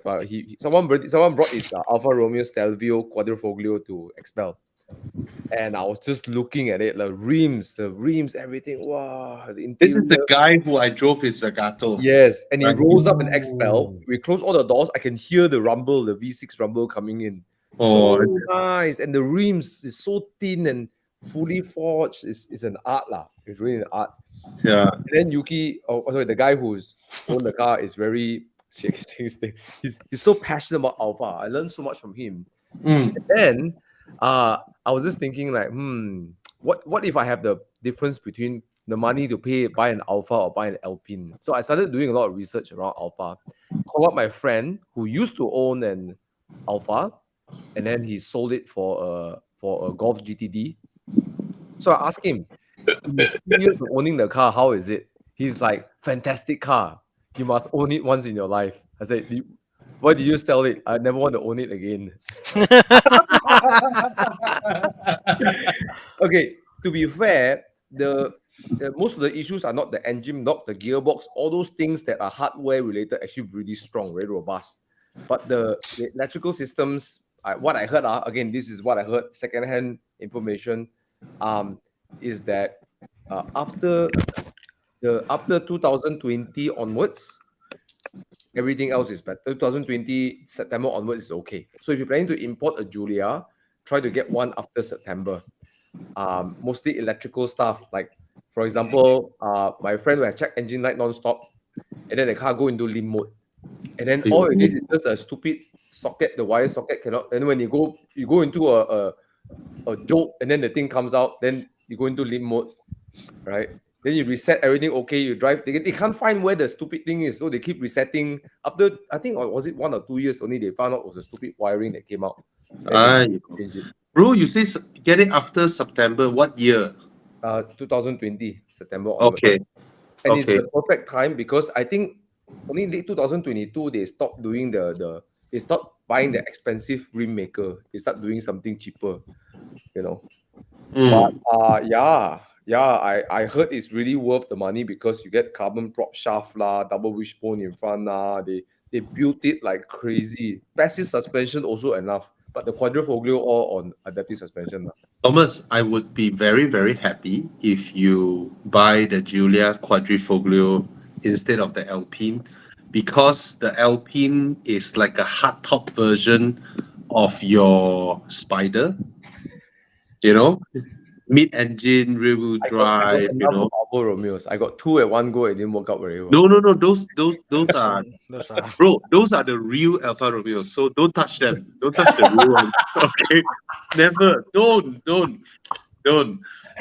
S3: Someone brought his Alfa Romeo Stelvio Quadrifoglio to Expel, and I was just looking at it, the rims, everything. Wow, the interior.
S1: This is the guy who I drove his Zagato.
S3: Yes, and he
S1: Right.
S3: rolls up an Expel.
S4: Ooh.
S3: We close all the doors. I can hear the rumble, the V6 rumble coming in.
S1: Oh.
S3: So nice, and the rims is so thin and fully forged. It's an art lah. It's really an art.
S1: Yeah.
S3: And then Yuki, the guy who's owned the car is very he's so passionate about Alpha. I learned so much from him.
S1: Mm.
S3: And then I was just thinking like, what if I have the difference between the money to buy an Alpha or buy an Alpine? So I started doing a lot of research around Alpha. Called up my friend who used to own an Alpha, and then he sold it for a Golf GTD. So I asked him, in his 2 years of owning the car, how is it? He's like, fantastic car. You must own it once in your life. I said, why did you sell it? I never want to own it again. Okay, to be fair, the most of the issues are not the engine block, the gearbox, all those things that are hardware related, actually really strong, very robust. But the electrical systems, what I heard, again, this is what I heard, secondhand information, is that after 2020 onwards, everything else is better. 2020 September onwards is okay. So if you're planning to import a Giulia, try to get one after September. Mostly electrical stuff, like for example, my friend will have check engine light non-stop, and then the car go into limp mode, and then all it is just a stupid socket. The wire socket cannot. And when you go into a jolt, and then the thing comes out, then you go into limp mode, right? Then you reset everything. Okay, you drive. They can't find where the stupid thing is, so they keep resetting. After I think was it 1 or 2 years only, they found out it was a stupid wiring that came out. Change it.
S1: Bro, you say get it after September. What year?
S3: 2020 September onwards.
S1: Okay.
S3: And it's the perfect time because I think only late 2022 they stopped doing they stopped buying the expensive rim maker. They start doing something cheaper, But I heard it's really worth the money because you get carbon prop shaft lah, double wishbone in front lah. They built it like crazy. Passive suspension also enough, but the quadrifoglio all on adaptive suspension lah.
S1: Thomas, I would be very, very happy if you buy the Giulia Quadrifoglio instead of the Alpine, because the Alpine is like a hardtop version of your Spider. mid-engine, rear-wheel
S3: I got
S1: drive, you
S3: enough
S1: know.
S3: of Alfa Romeos. I got 2 at one go. It didn't work out very well.
S1: No. Those are
S2: Those are
S1: bro. Those are the real Alfa Romeos. So don't touch them. Don't touch the real ones. Okay. Never. Don't.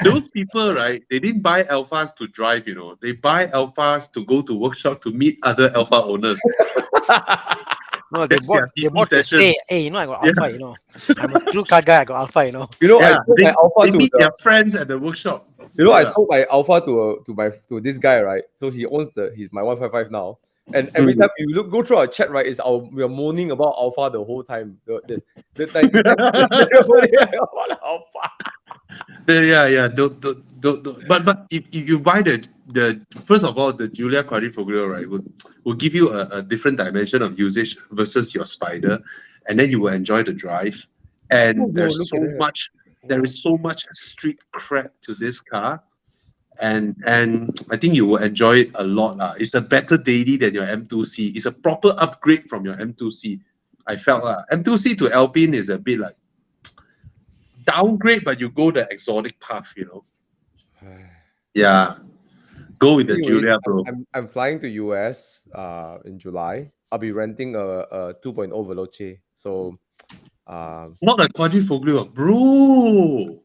S1: Those people, right? They didn't buy Alphas to drive. You know. They buy Alphas to go to workshop to meet other Alpha owners.
S2: no, they
S1: That's their
S2: bought
S1: TT
S2: to
S1: session.
S2: say, hey, you know, I got Alpha, you know. I'm a true car guy, I got Alpha, you know.
S3: You know, I
S1: Yeah,
S3: sold my Alpha
S1: they
S3: to
S1: meet
S3: the,
S1: their friends at the workshop.
S3: I
S1: Yeah.
S3: sold my Alpha to this guy, right? So he owns he's my 155 now. And every time you go through our chat, right, we are moaning about Alpha the whole time. The 97 about Alpha.
S1: Yeah. Don't. But if you buy the first of all, the Giulia Quadrifoglio, right, will give you a different dimension of usage versus your Spider, and then you will enjoy the drive. And
S3: Oh, bro,
S1: there's
S3: look
S1: so
S3: at that.
S1: much. There is so much street cred to this car, and I think you will enjoy it a lot. It's a better daily than your M2C. It's a proper upgrade from your M2C. I felt M2C to Alpine is a bit like downgrade, but you go the exotic path, you know. Yeah, go with the
S3: Anyways,
S1: Giulia, bro.
S3: I'm flying to US in July. I'll be renting a 2.0 Veloce. So
S1: Not a Quadrifoglio, bro.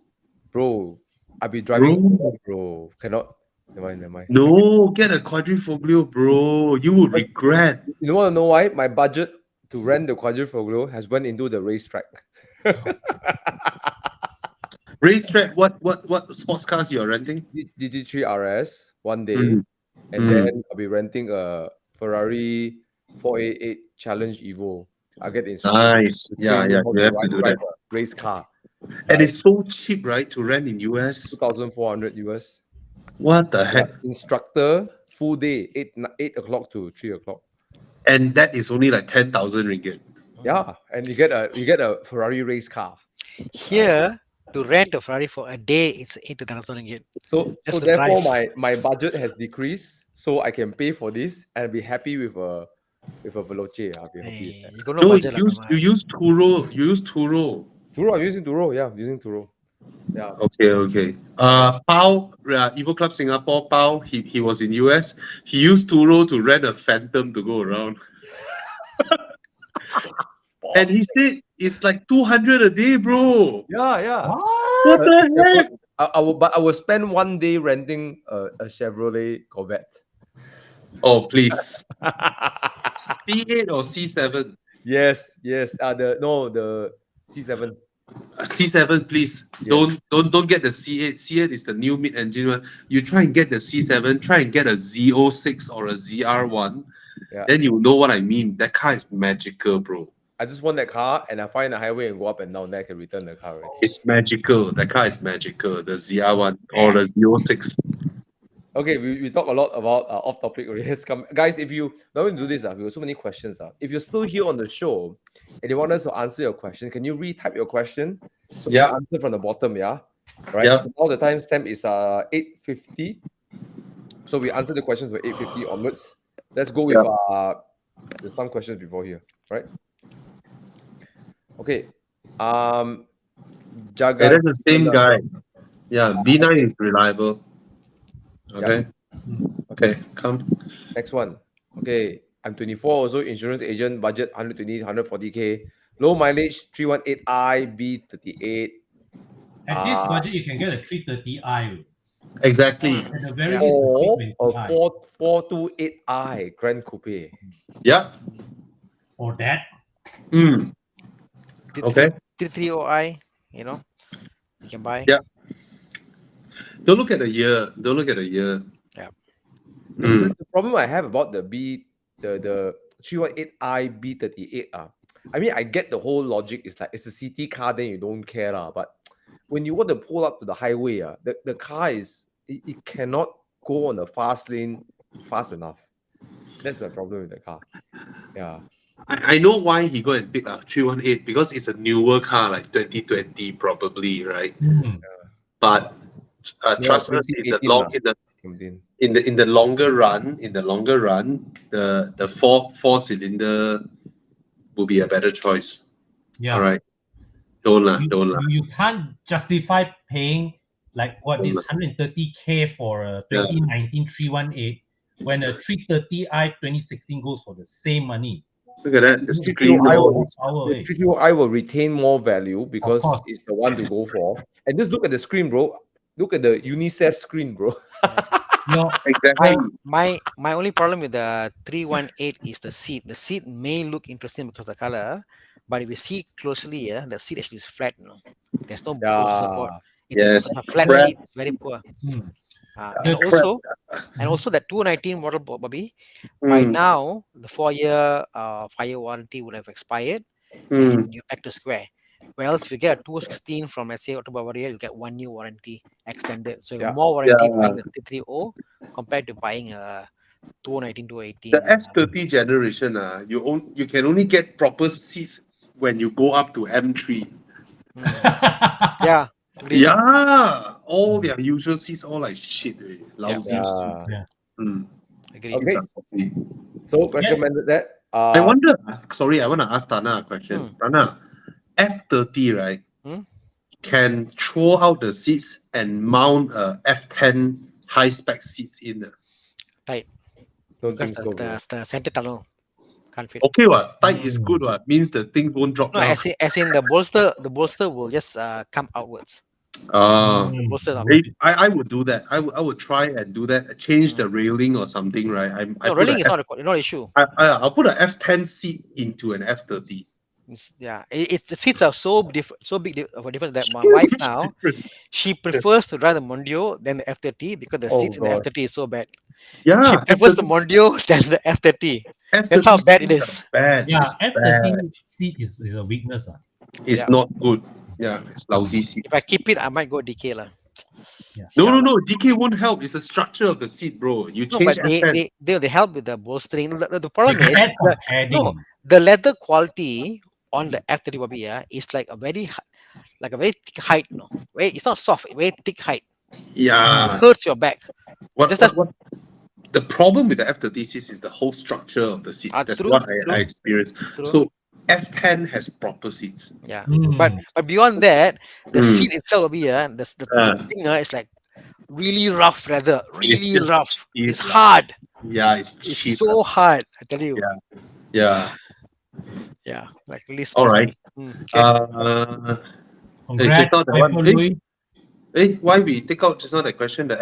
S3: bro, I'll be driving
S1: Bro.
S3: bro. Cannot. Never mind.
S1: No, get a Quadrifoglio, bro. You will regret.
S3: You want to know why? My budget to rent the Quadrifoglio has went into the racetrack.
S1: Racetrack, what sports cars you're renting?
S3: DD3 RS one day,
S1: Mhm.
S3: and then I'll be renting a Ferrari 488 Challenge Evo. I get the instructor.
S1: Nice. Yeah, you have to do that.
S3: A race car.
S1: And it's so cheap, right, to rent in US?
S3: 2,400 US.
S1: What the heck?
S3: Instructor full day, 8 o'clock to 3 o'clock.
S1: And that is only like 10,000 ringgit.
S3: Yeah, and you get a Ferrari race car.
S2: Here, to rent a Ferrari for a day, it's 8 to 10,000 ringgit.
S3: So
S2: Just to
S3: therefore
S2: drive.
S3: my budget has decreased, so I can pay for this and be happy with a Veloce. I'll be happy with
S2: Hey,
S3: that.
S2: you got no
S1: No,
S2: budget.
S1: you use Turo. You use Turo.
S3: Turo, I'm using Turo. Yeah, I'm using Turo. Yeah.
S1: Okay. Pao, Evo Club Singapore, Pao, he was in US. He used Turo to rent a Phantom to go around. And he said it's like 200 a day, bro.
S3: Yeah.
S1: What the heck?
S3: I will spend one day renting a Chevrolet Corvette.
S1: Oh, please. C8 or C7?
S3: Yes. The C7.
S1: C7, please.
S3: Yes.
S1: Don't get the C8. C8 is the new mid-engine one. You try and get the C7. Try and get a Z06 or a ZR1.
S3: Yeah.
S1: Then you know what I mean. That car is magical, bro.
S3: I just want that car, and I find a highway and go up and down. Then I can return the car already.
S1: It's magical. That car is magical. The ZR1 or the Z06.
S3: Okay, we talk a lot about off topic already. Guys, if you now we do this, we got so many questions. If you're still here on the show and you want us to answer your question, can you retype your question? So we answer from the bottom, yeah? Right.
S1: Yeah.
S3: So all the timestamp is 8:50. So we answer the questions from 8:50 onwards. Let's go with there's some questions before here, right? Okay. Jagan.
S1: That's the same guy. Yeah, B9 is reliable. Okay. Okay, come.
S3: Next one. Okay. I'm 24, also insurance agent, budget 120, 140K. Low mileage, 318i, B38.
S4: At this budget, you can get a 330i.
S1: Exactly.
S4: At the very least,
S3: Or
S4: a
S3: a
S4: 320i.
S3: 428i Grand Coupe.
S1: Yeah.
S4: Or that.
S1: Okay.
S2: 330i, you know, you can buy.
S1: Yeah. Don't look at the year.
S2: Yeah.
S3: The problem I have about the 318i B38 I mean, I get the whole logic. It's like it's a city car, then you don't care but when you want to pull up to the highway the car it cannot go on the fast lane fast enough. That's my problem with the car. Yeah.
S1: I know why he go and pick a 318 because it's a newer car, like 2020 probably, right? But trust us, in the longer run, the four cylinder will be a better choice.
S4: Yeah.
S1: All right. Don't
S4: You can't justify paying like what this 130K for a 2019 318, when a 330i 2016 goes for the same money.
S1: Look at that. The
S3: GPU
S1: screen.
S3: I
S1: all
S3: will,
S1: this.
S4: Power,
S3: the GPU I will retain more value because
S4: course.
S3: it's the one to go for. And just look at the screen, bro. Look at the UNICEF screen, bro.
S4: No,
S1: Exactly.
S2: My only problem with the 318 is the seat. The seat may look interesting because of the color, but if you see closely, the seat actually is flat. There's no Bluetooth support.
S1: Yes.
S2: It's a flat
S1: Crap.
S2: seat. It's very poor.
S4: hmm.
S2: And
S1: Crap.
S2: also that 219 model, Bobby, by
S1: Mm,
S2: now the 4-year fire warranty would have expired,
S1: mm.
S2: and you're back to square. Whereas if you get a 216 from, let's say, October Warrior, you get 1 year warranty extended. So you have more warranty buying the 330 compared to buying a 219, 218.
S1: The F30 generation, you can only get proper seats when you go up to M3.
S2: Yeah. Agreed.
S1: Yeah, all their usual seats all like shit, lousy
S3: Yeah.
S1: seats.
S4: Yeah.
S1: Mm.
S2: Agreed.
S1: Seats
S3: Okay.
S1: are lousy.
S3: So recommended that.
S1: I wonder. Sorry, I want to ask Thana a question. Thana, F30, right? Can throw out the seats and mount a F10 high spec seats in.
S2: Right.
S3: Don't
S2: Because
S3: think so, bro.
S2: the center tunnel can't fit.
S1: Okay, what? Tight is good, what? Means the thing won't drop
S2: No,
S1: down.
S2: as in the bolster will just come outwards. The bolsters are
S1: I would do that. I would try and do that. Change the railing or something, right? I
S2: no,
S1: put
S2: railing
S1: a
S2: is not an issue.
S1: I'll put an F10 seat into an F30.
S2: The seats are so big of a difference that my wife now, she prefers to drive the Mondio than the F30 because the seats in the F30 is so bad.
S1: Yeah,
S2: she prefers the Mondio than the F30. That's how bad it is.
S1: Bad.
S4: Yeah,
S1: It's
S4: F30 seat is a weakness.
S1: It's not good. Yeah, it's lousy seats.
S2: If I keep it, I might go DK lah.
S4: Yeah.
S1: No. DK won't help. It's the structure of the seat, bro. You
S2: No,
S1: change
S2: but
S1: F10.
S2: they help with the bolstering. The problem is
S4: That's some padding.
S2: the leather quality on the F30 Bobby is like a very thick height. It's not soft, very thick height.
S1: Yeah.
S2: It hurts your back.
S1: What? The problem with the F30 seats is the whole structure of the seats. That's
S2: True,
S1: what
S2: true.
S1: I experienced.
S2: True.
S1: So F10 has proper seats.
S2: Yeah,
S4: Mm.
S2: but beyond that, the seat itself will be the thing is like really rough leather, really
S1: just
S2: rough.
S1: cheap,
S2: It's hard.
S1: Yeah, it's
S2: It's
S1: cheap.
S2: so hard. I tell you.
S1: Yeah.
S2: Like really.
S1: All right.
S2: Okay.
S4: Congrats,
S1: just now that one.
S4: Louis.
S1: Why we take out just now that question? The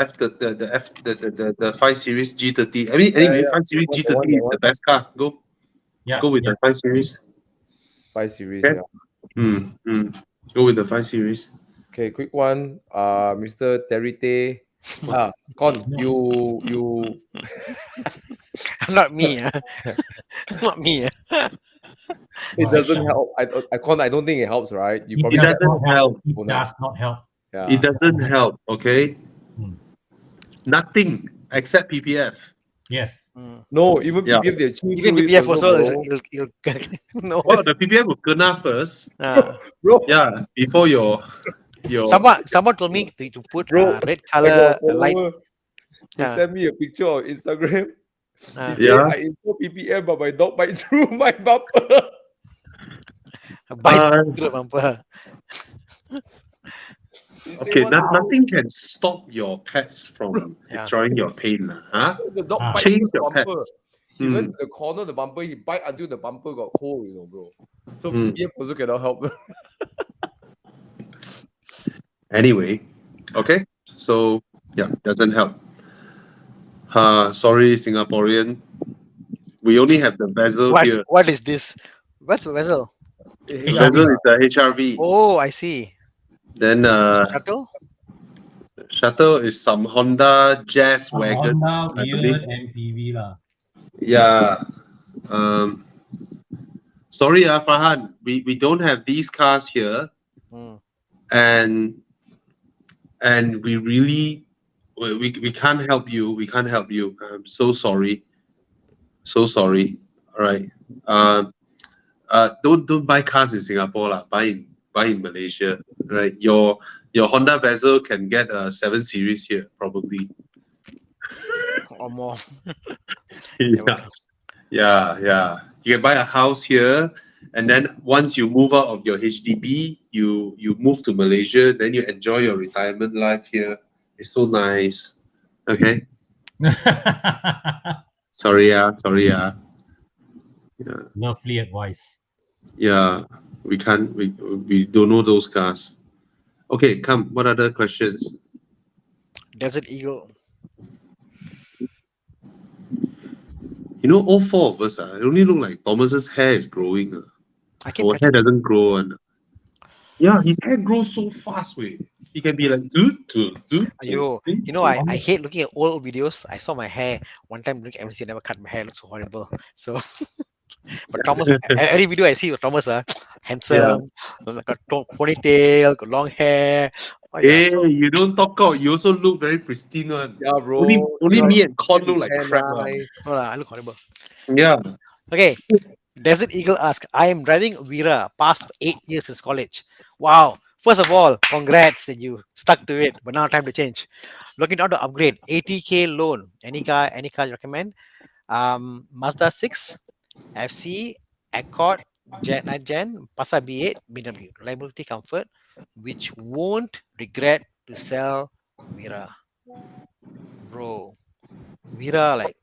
S1: 5 Series G30. I mean, anyway, 5 Series G30 is the best car. Go with the 5 Series.
S3: 5 Series.
S1: Okay.
S3: Yeah.
S1: Go with the 5 Series.
S3: Okay, quick one. Mr. Terry Tay. Con, you.
S2: Not me. Not me.
S3: It doesn't help. I don't think it helps, right? You
S4: It
S3: probably
S4: doesn't help. It
S3: Oh, no.
S4: does not help.
S3: Yeah.
S1: It doesn't help, okay? Nothing except PPF.
S4: Yes.
S3: No, even
S1: Yeah.
S3: PPF they change
S2: Even
S3: through it
S2: PPF also,
S3: bro.
S2: no.
S1: Well, the PPF will kena first.
S3: Bro,
S1: Yeah, before your
S2: Someone told me to put
S3: Bro,
S2: red
S3: I got
S2: color
S3: a
S2: light.
S3: follower. He sent me a picture on Instagram. He said,
S1: Yeah.
S3: I installed PPF, but my dog bite through my bumper.
S2: Bite through the bumper.
S1: Okay, nothing can stop your pets from destroying your paint. Huh?
S3: The dog bite
S1: Change
S3: through the
S1: your
S3: bumper.
S1: pets.
S3: He went to the corner of the bumper, he bite until the bumper got cold, bro. So PPF also cannot help.
S1: Anyway, okay, so doesn't help. Sorry, Singaporean. We only have the bezel here.
S2: What is this? What's the vessel?
S1: The bezel is a HRV.
S2: Oh, I see.
S1: Then shuttle is some Honda Jazz wagon.
S4: Honda
S1: I believe.
S4: weird MPV lah.
S1: Yeah. Sorry, Farhan. We don't have these cars here, and we really we can't help you. We can't help you. I'm so sorry. So sorry. All right. Don't buy cars in Singapore lah. Buy in Malaysia. Right. Your Honda Vezel can get a 7 Series here probably.
S2: Or more.
S1: Yeah. You can buy a house here And then once you move out of your HDB, you move to Malaysia, then you enjoy your retirement life here. It's so nice. Okay. Sorry, yeah.
S4: Lovely advice.
S1: Yeah, we can't. We don't know those cars. Okay, come. What other questions?
S2: Desert Eagle.
S1: You know, all four of us, it only look like Thomas's hair is growing.
S2: I keep
S1: Our hair
S2: practicing.
S1: doesn't grow. Yeah, his hair grows so fast, way. He can be like,
S2: Ayo, you know, I hate looking at old videos. I saw my hair one time during MC, I never cut my hair, it looks so horrible. So, but Thomas, every video I see of Thomas, handsome, like a ponytail, got long hair. Oh, yeah.
S1: Hey, you don't talk out. You also look very pristine one.
S3: Yeah, bro.
S1: Only
S3: Yeah,
S1: me and Con
S3: his
S1: look like
S3: hair
S1: crap. One.
S3: nice.
S2: No, I look horrible.
S1: Yeah.
S2: Okay. Desert Eagle asks, I am driving Vira past 8 years since college. Wow. First of all, congrats that you stuck to it, but now time to change. Looking out to upgrade. 80K loan. Any car you recommend? Mazda 6, FC, Accord, Gen, Passat B8, BMW. Reliability, comfort, which won't regret to sell Vira. Bro, Vira, like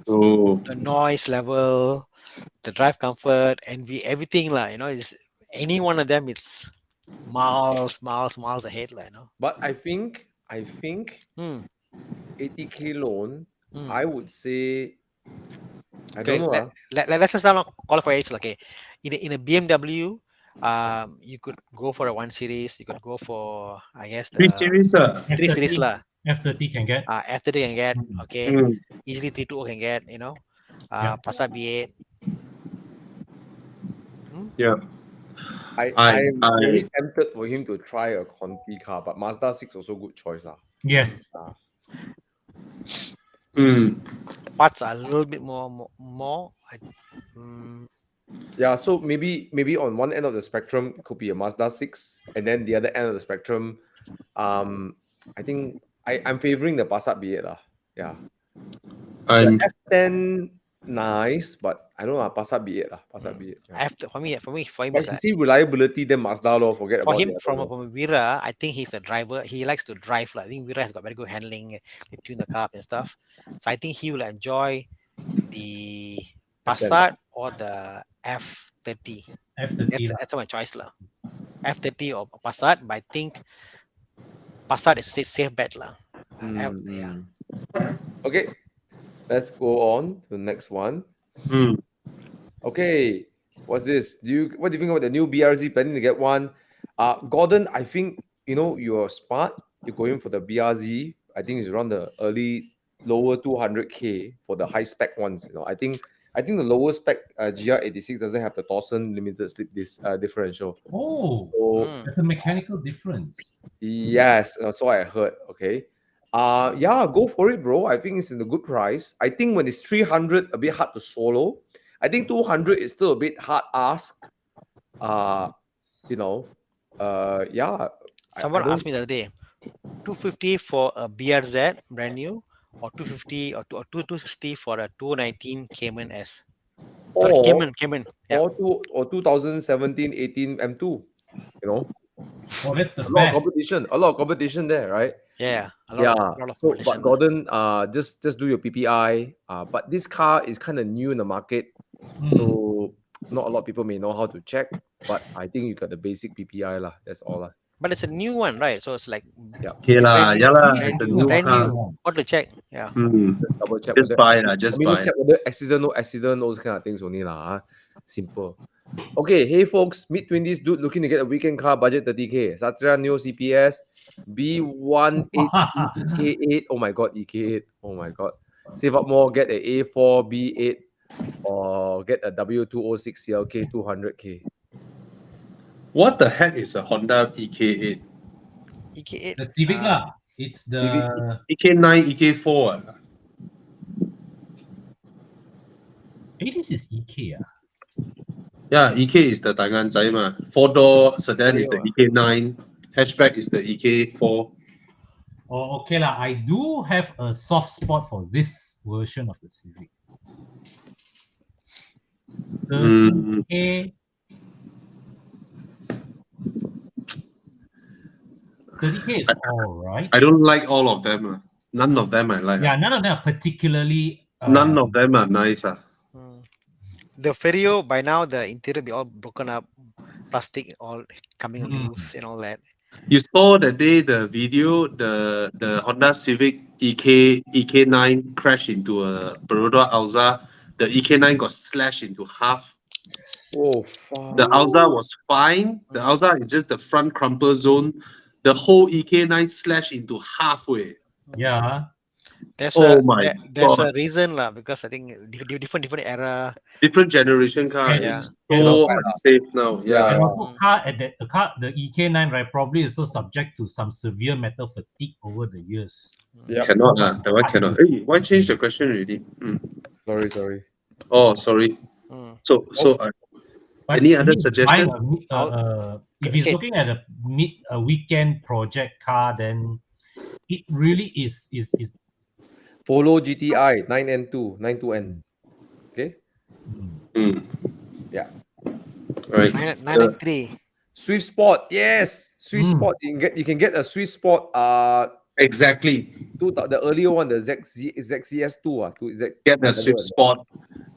S1: Oh.
S2: the noise level, the drive comfort, everything lah. Is any one of them, it's miles ahead lah.
S3: But I think
S2: Hmm.
S3: 80K loan,
S2: Hmm.
S3: I would say, I
S2: Okay,
S3: don't know.
S2: let's just not qualify it. Okay, in a BMW, you could go for a 1 Series. You could go for, I guess, the
S1: 3 Series.
S2: 3 Series
S4: F30,
S2: lah.
S4: F30 can get.
S2: F30 can get. Okay,
S1: Mm.
S2: easily 320 can get.
S4: Yeah.
S2: Passat B8.
S1: Yeah.
S3: I'm very tempted for him to try a Conti car, but Mazda 6 also good choice lah.
S4: Yes.
S2: Parts are a little bit more.
S3: Yeah, so maybe on one end of the spectrum it could be a Mazda 6, and then the other end of the spectrum, I think I'm favoring the Passat B8 lah. Yeah.
S1: I'm
S3: The F10 nice, but I don't know Passat B8 lah. Passat B8. Yeah.
S2: For me,
S3: But you see reliability, then Mazda lor. Forget
S2: for
S3: about
S2: him
S3: the
S2: from
S3: others lor.
S2: Vira, I think he's a driver. He likes to drive. I think Vira has got very good handling. They tune the car up and stuff. So I think he will enjoy the Passat or the F30.
S4: F30.
S2: That's my choice lah. F30 or Passat, but I think Passat is a safe bet lah. Yeah.
S3: Okay, let's go on to the next one. Okay, what's this? What do you think about the new BRZ? Planning to get one? Gordon, I think you're smart. You're going for the BRZ. I think it's around the lower 200K for the high spec ones. I think the lower spec GR86 doesn't have the Torsen limited slip differential.
S4: Oh,
S3: So
S4: that's a mechanical difference.
S3: yes, that's what I heard. Okay. Yeah, go for it, bro. I think it's in a good price. I think when it's 300, a bit hard to swallow. I think 200 is still a bit hard ask. Yeah.
S2: Someone asked me the other day, 250 for a BRZ brand new, or 250 or 260 for a 219 Cayman S. Sorry, Cayman. Yeah.
S3: Or 2017, 18 M2.
S4: Oh, that's the
S3: A lot of
S4: best.
S3: competition. A lot of competition there, right?
S2: Yeah. A
S3: Yeah.
S2: lot of
S3: So,
S2: competition.
S3: but Gordon, just do your PPI. But this car is kind of new in the market, so not a lot of people may know how to check. But I think you got the basic PPI lah. That's all lah.
S2: But it's a new one, right? So it's like
S1: okay lah. Yeah lah.
S4: brand
S1: It's a
S4: new,
S1: new
S2: brand
S1: car.
S2: new. What to check? Yeah.
S3: Just double check.
S1: Just buy lah. Just buy.
S3: Check whether accident, no accident, those kind of things only lah. Simple. Okay, hey folks, mid-20s dude looking to get a weekend car, budget 30K. Satria Neo CPS B18 EK8. Oh my god, EK8. Oh my god. Save up more, get a A4 B8 or get a W206 CLK 200K.
S1: What the heck is a Honda EK8?
S2: EK8.
S4: The Civic lah. It's the
S1: EK9, EK4.
S4: this is EK.
S1: Yeah, EK is the Tangan Zai ma. 4-door sedan is the EK9. Hatchback is the EK4.
S4: Oh, okay lah. I do have a soft spot for this version of the Civic. The 30K is all right.
S1: I don't like all of them. None of them I like.
S4: Yeah, none of them are particularly.
S1: None of them are nice.
S2: Mm. The Ferio, by now the interior be all broken up, plastic all coming loose and all that.
S1: You saw that day the video, the Honda Civic EK9 crashed into a Baroda Alza. The EK9 got slashed into half.
S3: Oh fuck.
S1: The Alza was fine. The Alza is just the front crumple zone. The whole EK9 slashed into halfway.
S4: Yeah.
S2: There's
S1: Oh my
S2: there's
S1: God.
S2: a reason lah, because I think different era.
S1: Different generation car
S4: And-
S1: is
S4: and
S1: so
S3: also-
S1: unsafe now. Yeah.
S4: And also car at the car, the EK9, right, probably is so subject to some severe metal fatigue over the years.
S3: Yeah.
S1: Cannot. That one cannot. Hey, why change the question already?
S3: Sorry.
S1: Oh, sorry.
S2: Mm.
S1: So
S4: But
S1: Any other
S4: he's buying
S1: suggestion?
S4: if he's
S2: Okay.
S4: looking at a weekend project car, then it really is
S3: Polo GTI 9N2 92N. Okay. Yeah.
S1: Right.
S2: 993.
S3: Swift Sport, yes. Swift
S4: Mm.
S3: Sport. You can get a Swift Sport.
S1: Exactly.
S3: The earlier one, the ZCS2.
S1: Get the Swift Sport.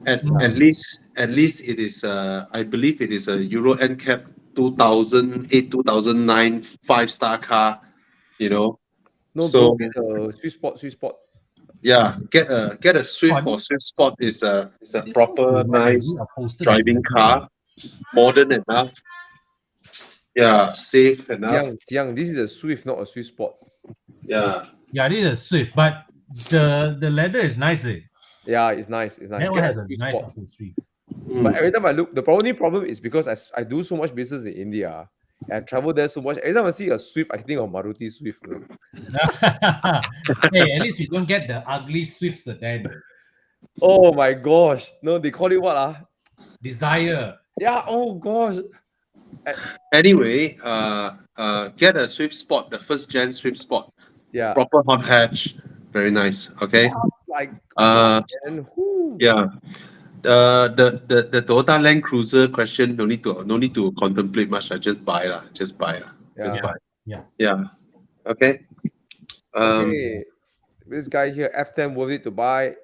S1: At
S4: Mm.
S1: least it is. I believe it is a Euro NCAP 2008 2009 5-star car. You know.
S3: No,
S1: So-
S3: bro, get a Swift Sport.
S1: Yeah. Get a Swift or Swift Sport is a proper nice driving car, modern enough. Yeah, safe enough.
S3: Jiang, this is a Swift, not a Swift Sport.
S1: Yeah.
S4: Yeah, this is a Swift, but the leather is nice.
S3: Yeah, it's nice.
S4: That one
S3: Get
S4: has a
S3: Swift
S4: nice
S3: Sport.
S4: upholstery.
S3: But every time I look, the only problem is because I do so much business in India. I travel there so much. Every time I see a Swift, I think of Maruti Swift. You know?
S4: Hey, at least you don't get the ugly Swift sedan.
S3: Oh my gosh. No, they call it what?
S4: Desire.
S3: Yeah, oh gosh.
S1: Anyway, get a Swift Sport, the first gen Swift Sport,
S3: Yeah.
S1: proper hot hatch, very nice. Okay.
S3: Like,
S1: And yeah. The Toyota Land Cruiser question, no need to contemplate much. I just buy lah. Just buy.
S3: Yeah.
S1: Yeah. Okay.
S3: Okay. This guy here, F10 worth it to buy.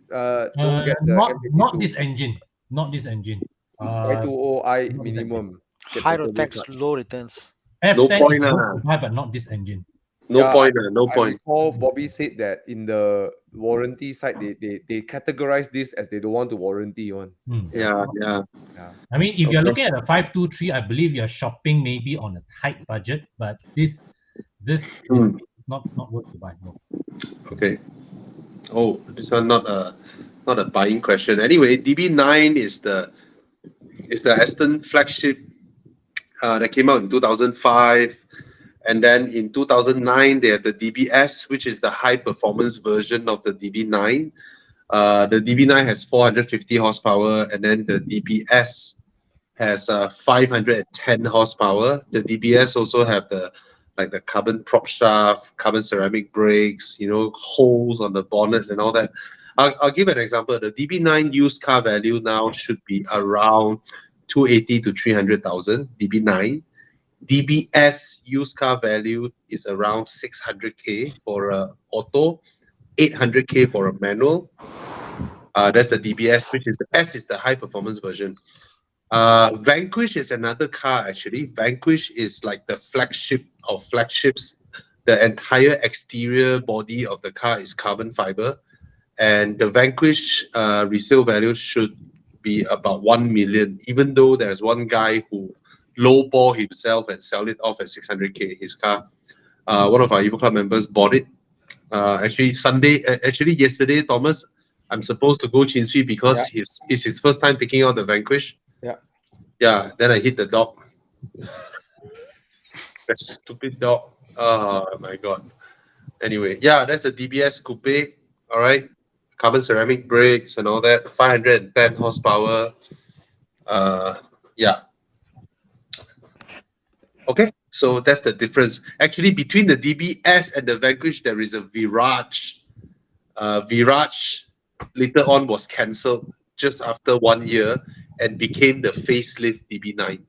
S3: Don't get the
S4: not
S3: MPP2.
S4: this engine. Not this engine.
S3: 520i
S4: not
S3: minimum. Get
S2: High
S3: the
S2: road
S3: turbo
S2: tax,
S3: clutch.
S2: low returns.
S1: No
S4: F10
S1: point
S4: is good
S1: lah.
S4: to buy, but not this engine.
S1: No
S3: Yeah,
S1: point. No
S3: I
S1: point.
S3: recall Bobby said that in the warranty side, they categorize this as they don't want to warranty one.
S4: Hmm.
S1: Yeah.
S4: I mean, if you're
S1: Okay.
S4: looking at a 523, I believe you're shopping maybe on a tight budget, but this is not worth to buy. No.
S1: Okay. Oh, this one not a buying question. Anyway, DB9 is the Aston flagship that came out in 2005. And then in 2009, they have the DBS, which is the high performance version of the DB9. The DB9 has 450 horsepower, and then the DBS has 510 horsepower. The DBS also have the carbon prop shaft, carbon ceramic brakes, holes on the bonnet and all that. I'll give an example. The DB9 used car value now should be around 280 to 300,000. DB9. DBS used car value is around 600K for a auto, 800K for a manual. That's the DBS, which is the S is the high performance version. Vanquish is another car actually. Vanquish is like the flagship of flagships. The entire exterior body of the car is carbon fiber, and the Vanquish resale value should be about 1 million. Even though there's one guy who lowball himself and sell it off at 600K. His car. One of our Evo Club members bought it. Yesterday, Thomas, I'm supposed to go Chin Swee because it's his first time taking out the Vanquish.
S3: Yeah.
S1: Yeah. Then I hit the dog. That stupid dog. Oh my god. Anyway, yeah, that's a DBS coupe. All right. Carbon ceramic brakes and all that. 510 horsepower. Yeah. Okay, so that's the difference. Actually, between the DBS and the Vanquish, there is a Virage. Virage later on was cancelled just after 1 year and became the facelift DB9.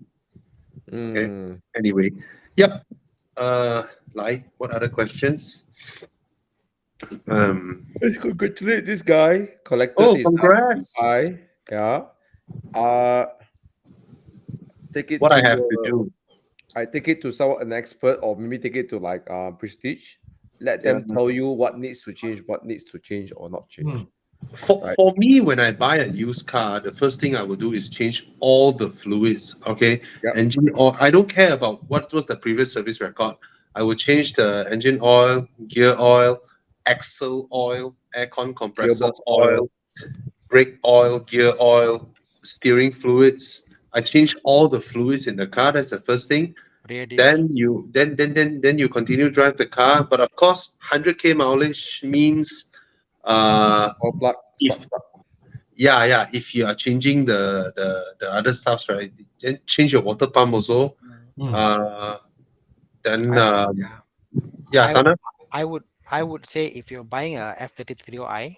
S1: Okay. Anyway, yep. Like, what other questions?
S3: Let's congratulate this guy. Collected
S1: Oh,
S3: his
S1: congrats!
S3: RPI. Yeah. Uh, take it
S1: What
S3: to
S1: I have to do?
S3: I take it to someone an expert, or maybe take it to like Prestige. Let
S1: Yeah.
S3: them tell you what needs to change, what needs to change or not change.
S4: Hmm.
S1: For,
S3: Right.
S1: for me, when I buy a used car, the first thing I will do is change all the fluids. Okay,
S3: Yep.
S1: engine oil. I don't care about what was the previous service record. I will change the engine oil, gear oil, axle oil, aircon compressor
S3: Gearbox
S1: oil, brake oil, gear oil, steering fluids. I change all the fluids in the car. That's the first thing.
S2: Rear diff.
S1: Then you continue drive the car. But of course, 100k mileage means
S3: oil plug,
S1: if
S3: spark plug.
S1: yeah, if you are changing the other stuffs, right, then change your water pump also.
S4: Hmm.
S1: Then
S2: I, yeah.
S1: yeah,
S2: I
S1: Thana.
S2: I would say if you're buying a F33i,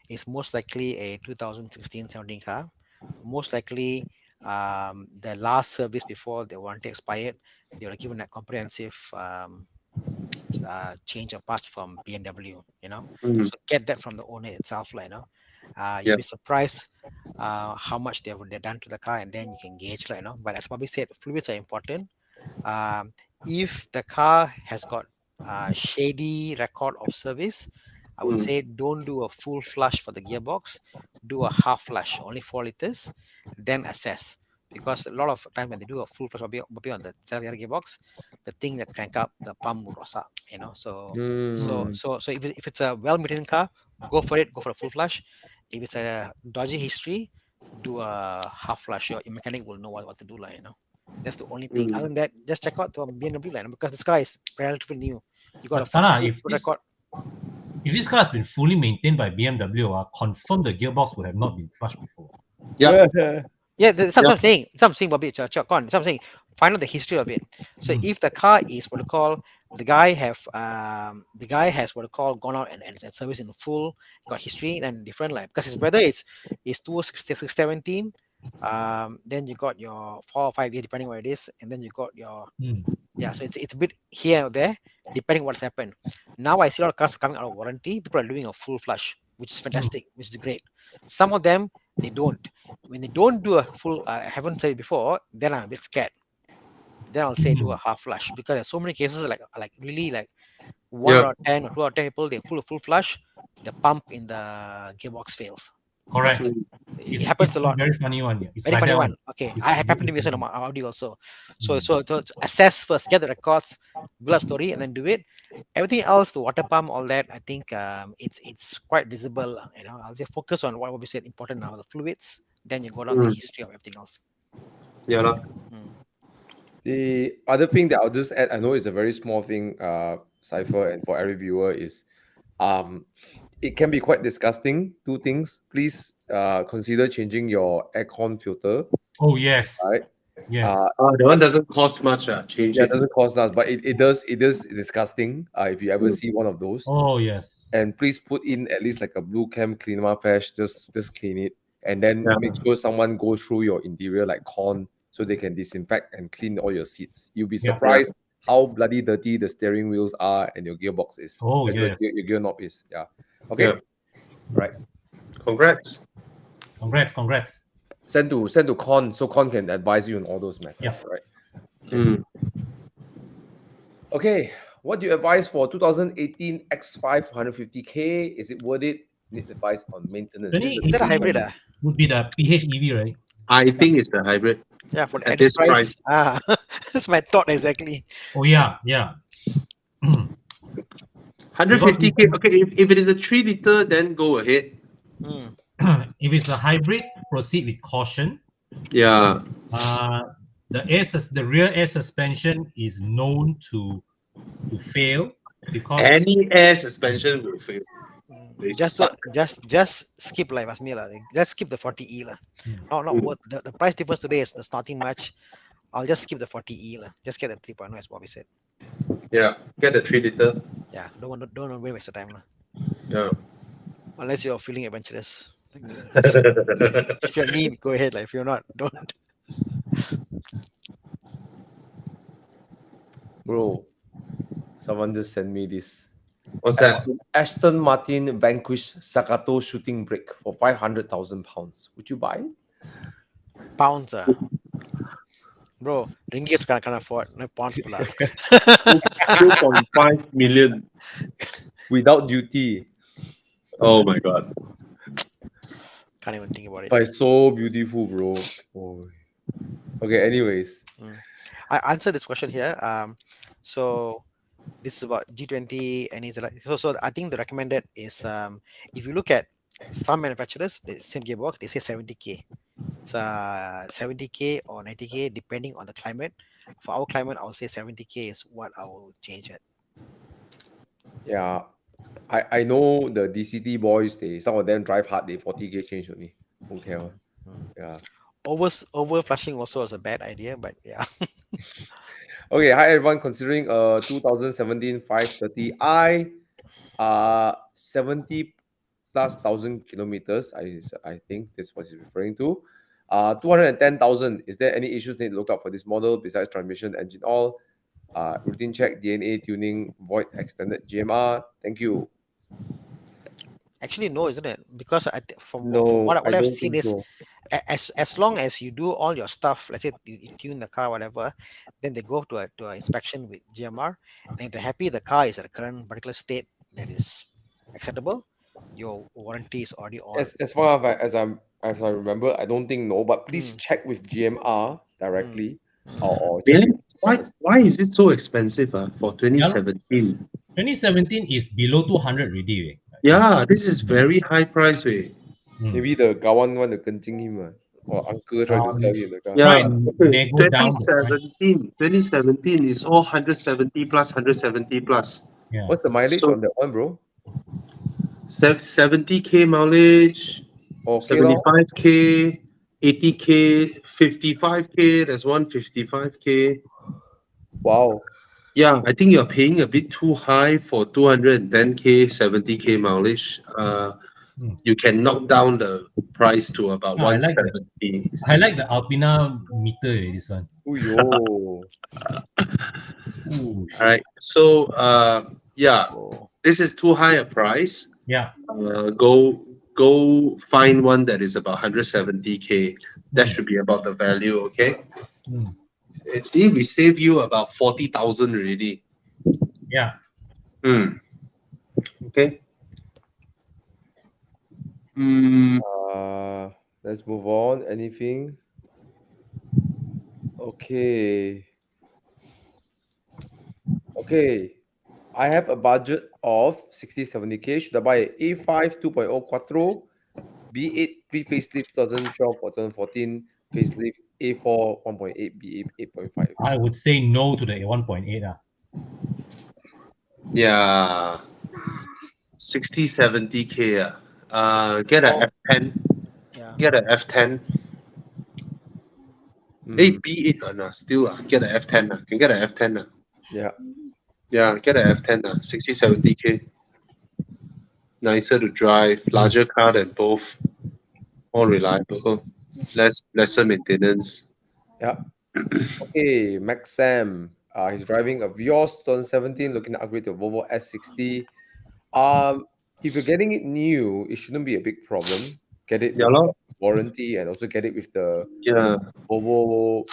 S2: it's most likely a 2016-17 car. Most likely, the last service before the warranty expired, they were given a comprehensive change of parts from BMW.
S1: Mm,
S2: So get that from the owner itself, like,
S1: yeah.
S2: you'll be surprised how much they've done to the car, and then you can gauge, like. But as Bobby said, fluids are important. um, if the car has got shady record of service, I would
S1: Mm,
S2: say don't do a full flush for the gearbox. Do a half flush, only 4 liters, then assess. Because a lot of time when they do a full flush, maybe on the 7 gearbox, the thing that crank up, the pump will rust up.
S3: Hmm.
S2: So if it's a well-maintained car, go for it. Go for a full flush. If it's a dodgy history, do a half flush. Your mechanic will know what to do, like. That's the only thing. Other
S1: mm.
S2: than that, just check out the BMW line, because this car is relatively new. You got a
S4: But Tana,
S2: full record.
S4: if this car has been fully maintained by BMW, confirm the gearbox would have not been flushed before.
S1: Yeah,
S2: Yeah, that's what
S1: yeah.
S2: I'm saying. That's what I'm saying, Bobby. That's what I'm saying. Find out the history of it. So
S4: Mm.
S2: if the car is what you call, the guy has what you call gone out and service in full, got history and different, like, because it's whether it's 2017, then you got your 4 or 5 years depending what it is, and then you got your,
S4: Mm.
S2: yeah. So it's a bit here or there depending what's happened. Now I see a lot of cars coming out of warranty. People are doing a full flush, which is fantastic, which is great. Some of them they don't. When they don't do a full, I haven't said it before, then I'm a bit scared. Then I'll say do a
S4: Mm.
S2: half flush, because there's so many cases, like really, like one
S1: Yeah.
S2: out of 10 or 2 out of 10 people, they full flush, the pump in the gearbox fails.
S4: Correct.
S1: Mm,
S2: It
S4: It's
S2: happens a
S4: a
S2: lot.
S4: very funny one. Yeah. It's
S2: Very
S4: like
S2: funny
S4: that
S2: one.
S4: one.
S2: Okay,
S4: It's
S2: I
S4: very
S2: happen to be a
S4: funny.
S2: son of Audi also. So
S4: Mm.
S2: so to assess first, get the records, blood story, and then do it. Everything else, the water pump, all that, I think it's quite visible. I'll just focus on what we said important now, the fluids. Then you go down the
S1: mm.
S2: history of everything else.
S1: Yeah, lah.
S2: Mm.
S3: The other thing that I'll just add, I know it's a very small thing, Cypher, and for every viewer is, it can be quite disgusting. Two things, please consider changing your aircon filter,
S4: Oh yes.
S3: right?
S4: Yes.
S1: The one doesn't cost much. Change
S3: Yeah, it
S1: it.
S3: doesn't cost us, but it is disgusting. If you ever
S1: Mm.
S3: see one of those,
S4: Oh yes.
S3: and please put in at least like a blue cam cleaner flash, just clean it, and then
S1: Yeah.
S3: make sure someone goes through your interior like con, so they can disinfect and clean all your seats. You'll be
S4: Yeah.
S3: surprised how bloody dirty the steering wheels are and your gearbox is.
S4: Oh
S3: Your,
S4: yes.
S3: your gear knob is. Yeah. Okay.
S1: Yeah.
S3: Right.
S1: Congrats.
S4: Congrats.
S3: Send to con, so con can advise you on all those matters.
S4: Yeah.
S3: Right.
S1: Mm.
S3: Okay. What do you advise for 2018 X5 150K? Is it worth it? Need advice on maintenance. This is
S2: Is that a hybrid?
S4: 2018 would be the PHEV, right?
S1: I think it's a hybrid
S2: Yeah, for
S1: at
S2: at this
S1: this price.
S2: price. That's my thought exactly.
S4: Oh yeah.
S1: 150k. Okay, if it is a 3 liter, then go ahead.
S2: Mm.
S4: If it's a hybrid, proceed with caution.
S1: Yeah.
S4: The rear air suspension is known to fail because
S1: Any air suspension will fail. They
S2: Just
S1: suck.
S2: skip like Asmi lah. Just skip the 40E lah.
S4: Mm.
S2: Not
S1: Mm.
S2: worth the price difference today is nothing much. I'll just skip the 40E lah. Just get the 3.0 as Bobby said.
S1: Yeah. Get the 3 liter.
S2: Yeah, don't waste your time lah.
S1: Yeah.
S2: Unless you're feeling adventurous like me. If you're me, go ahead. Like if you're not, don't.
S3: Bro, Someone just sent me this.
S1: What's that?
S3: Aston Martin Vanquish Sakato shooting brake for 500,000 pounds. Would you buy it?
S2: Pounds, bro. Ringgits can't afford. No pounds, pula.
S1: 2.5 million.
S3: Without duty.
S1: Oh my god.
S2: Can't even think about it.
S3: But it's so beautiful, bro. Oh. Okay, anyways.
S2: I answered this question here. So this is about G20, and it's like so. I think the recommended is if you look at some manufacturers, the same gearbox, they say 70K. It's 70K or 90K depending on the climate. For our climate, I would say 70K is what I will change it.
S3: Yeah. I know the DCT boys, some of them drive hard, they 40K change only. Don't care. Yeah.
S2: Over flushing also is a bad idea, but yeah.
S3: Okay, hi everyone. Considering 2017 530i, 70 plus 1,000 kilometers, I think that's what he's referring to. 210,000. Is there any issues need to look out for this model besides transmission, engine oil, routine check, DNA tuning, void extended GMR? Thank you.
S2: Actually, no, isn't it? Because from
S3: No,
S2: what
S3: I
S2: I've
S3: don't
S2: seen
S3: think
S2: is
S3: so.
S2: as long as you do all your stuff, let's say you tune the car, whatever, then they go to an inspection with GMR, and if they're happy the car is at a current particular state that is acceptable, your warranty is already on.
S3: As far as I remember, I don't think no, but please check with GMR directly or check
S1: Really?
S3: with
S1: Why is it so expensive for 2017?
S4: 2017 is below 200 already.
S1: Yeah, this is very high price way.
S3: maybe the Gawan want to continue him or uncle try to sell him the car.
S4: Try
S1: Yeah,
S4: and
S1: okay.
S4: nego down the price.
S1: 2017 is all 170 plus, 170 plus.
S4: Yeah.
S3: What's the mileage
S1: So-
S3: on that one, bro?
S1: 70K mileage,
S3: Okay, lor.
S1: 75K, 80K, 55K. There's one 55K.
S3: Wow.
S1: Yeah, I think you're paying a bit too high for 210K, 70K mileage. You can knock down the price to about
S4: No, I like
S1: 170.
S4: I like the Alpina meter, this one.
S3: Ooh-yo.
S4: Ooh,
S1: All right. So yeah,
S2: Oh.
S1: this is too high a price.
S4: yeah.
S1: Go find one that is about 170K. That should be about the value, okay?
S4: Mm.
S1: See, we save you about 40,000 already.
S4: Yeah.
S1: Okay.
S3: Let's move on. Anything? Okay. Okay. I have a budget of 60-70K. Should I buy a A5 2.0 Quattro, B8 pre-facelift 2012 or 2014 facelift, A4 1.8, B8 8.5?
S4: I would say no to the 1.8.
S1: Yeah. 60-70K. Get a F10.
S2: Yeah.
S1: Get a F10. B8 still get a F10. Can get a F10.
S3: Yeah.
S1: Yeah, get a F10. 60-70K. Nicer to drive, larger car than both. More reliable. Lesser maintenance.
S3: Yeah. Okay, Max Sam. He's driving a Vios 2017, looking to upgrade to a Volvo S60. If you're getting it new, it shouldn't be a big problem. Get it
S1: Yeah,
S3: with
S1: lor.
S3: warranty and also get it with the
S1: Yeah.
S3: Volvo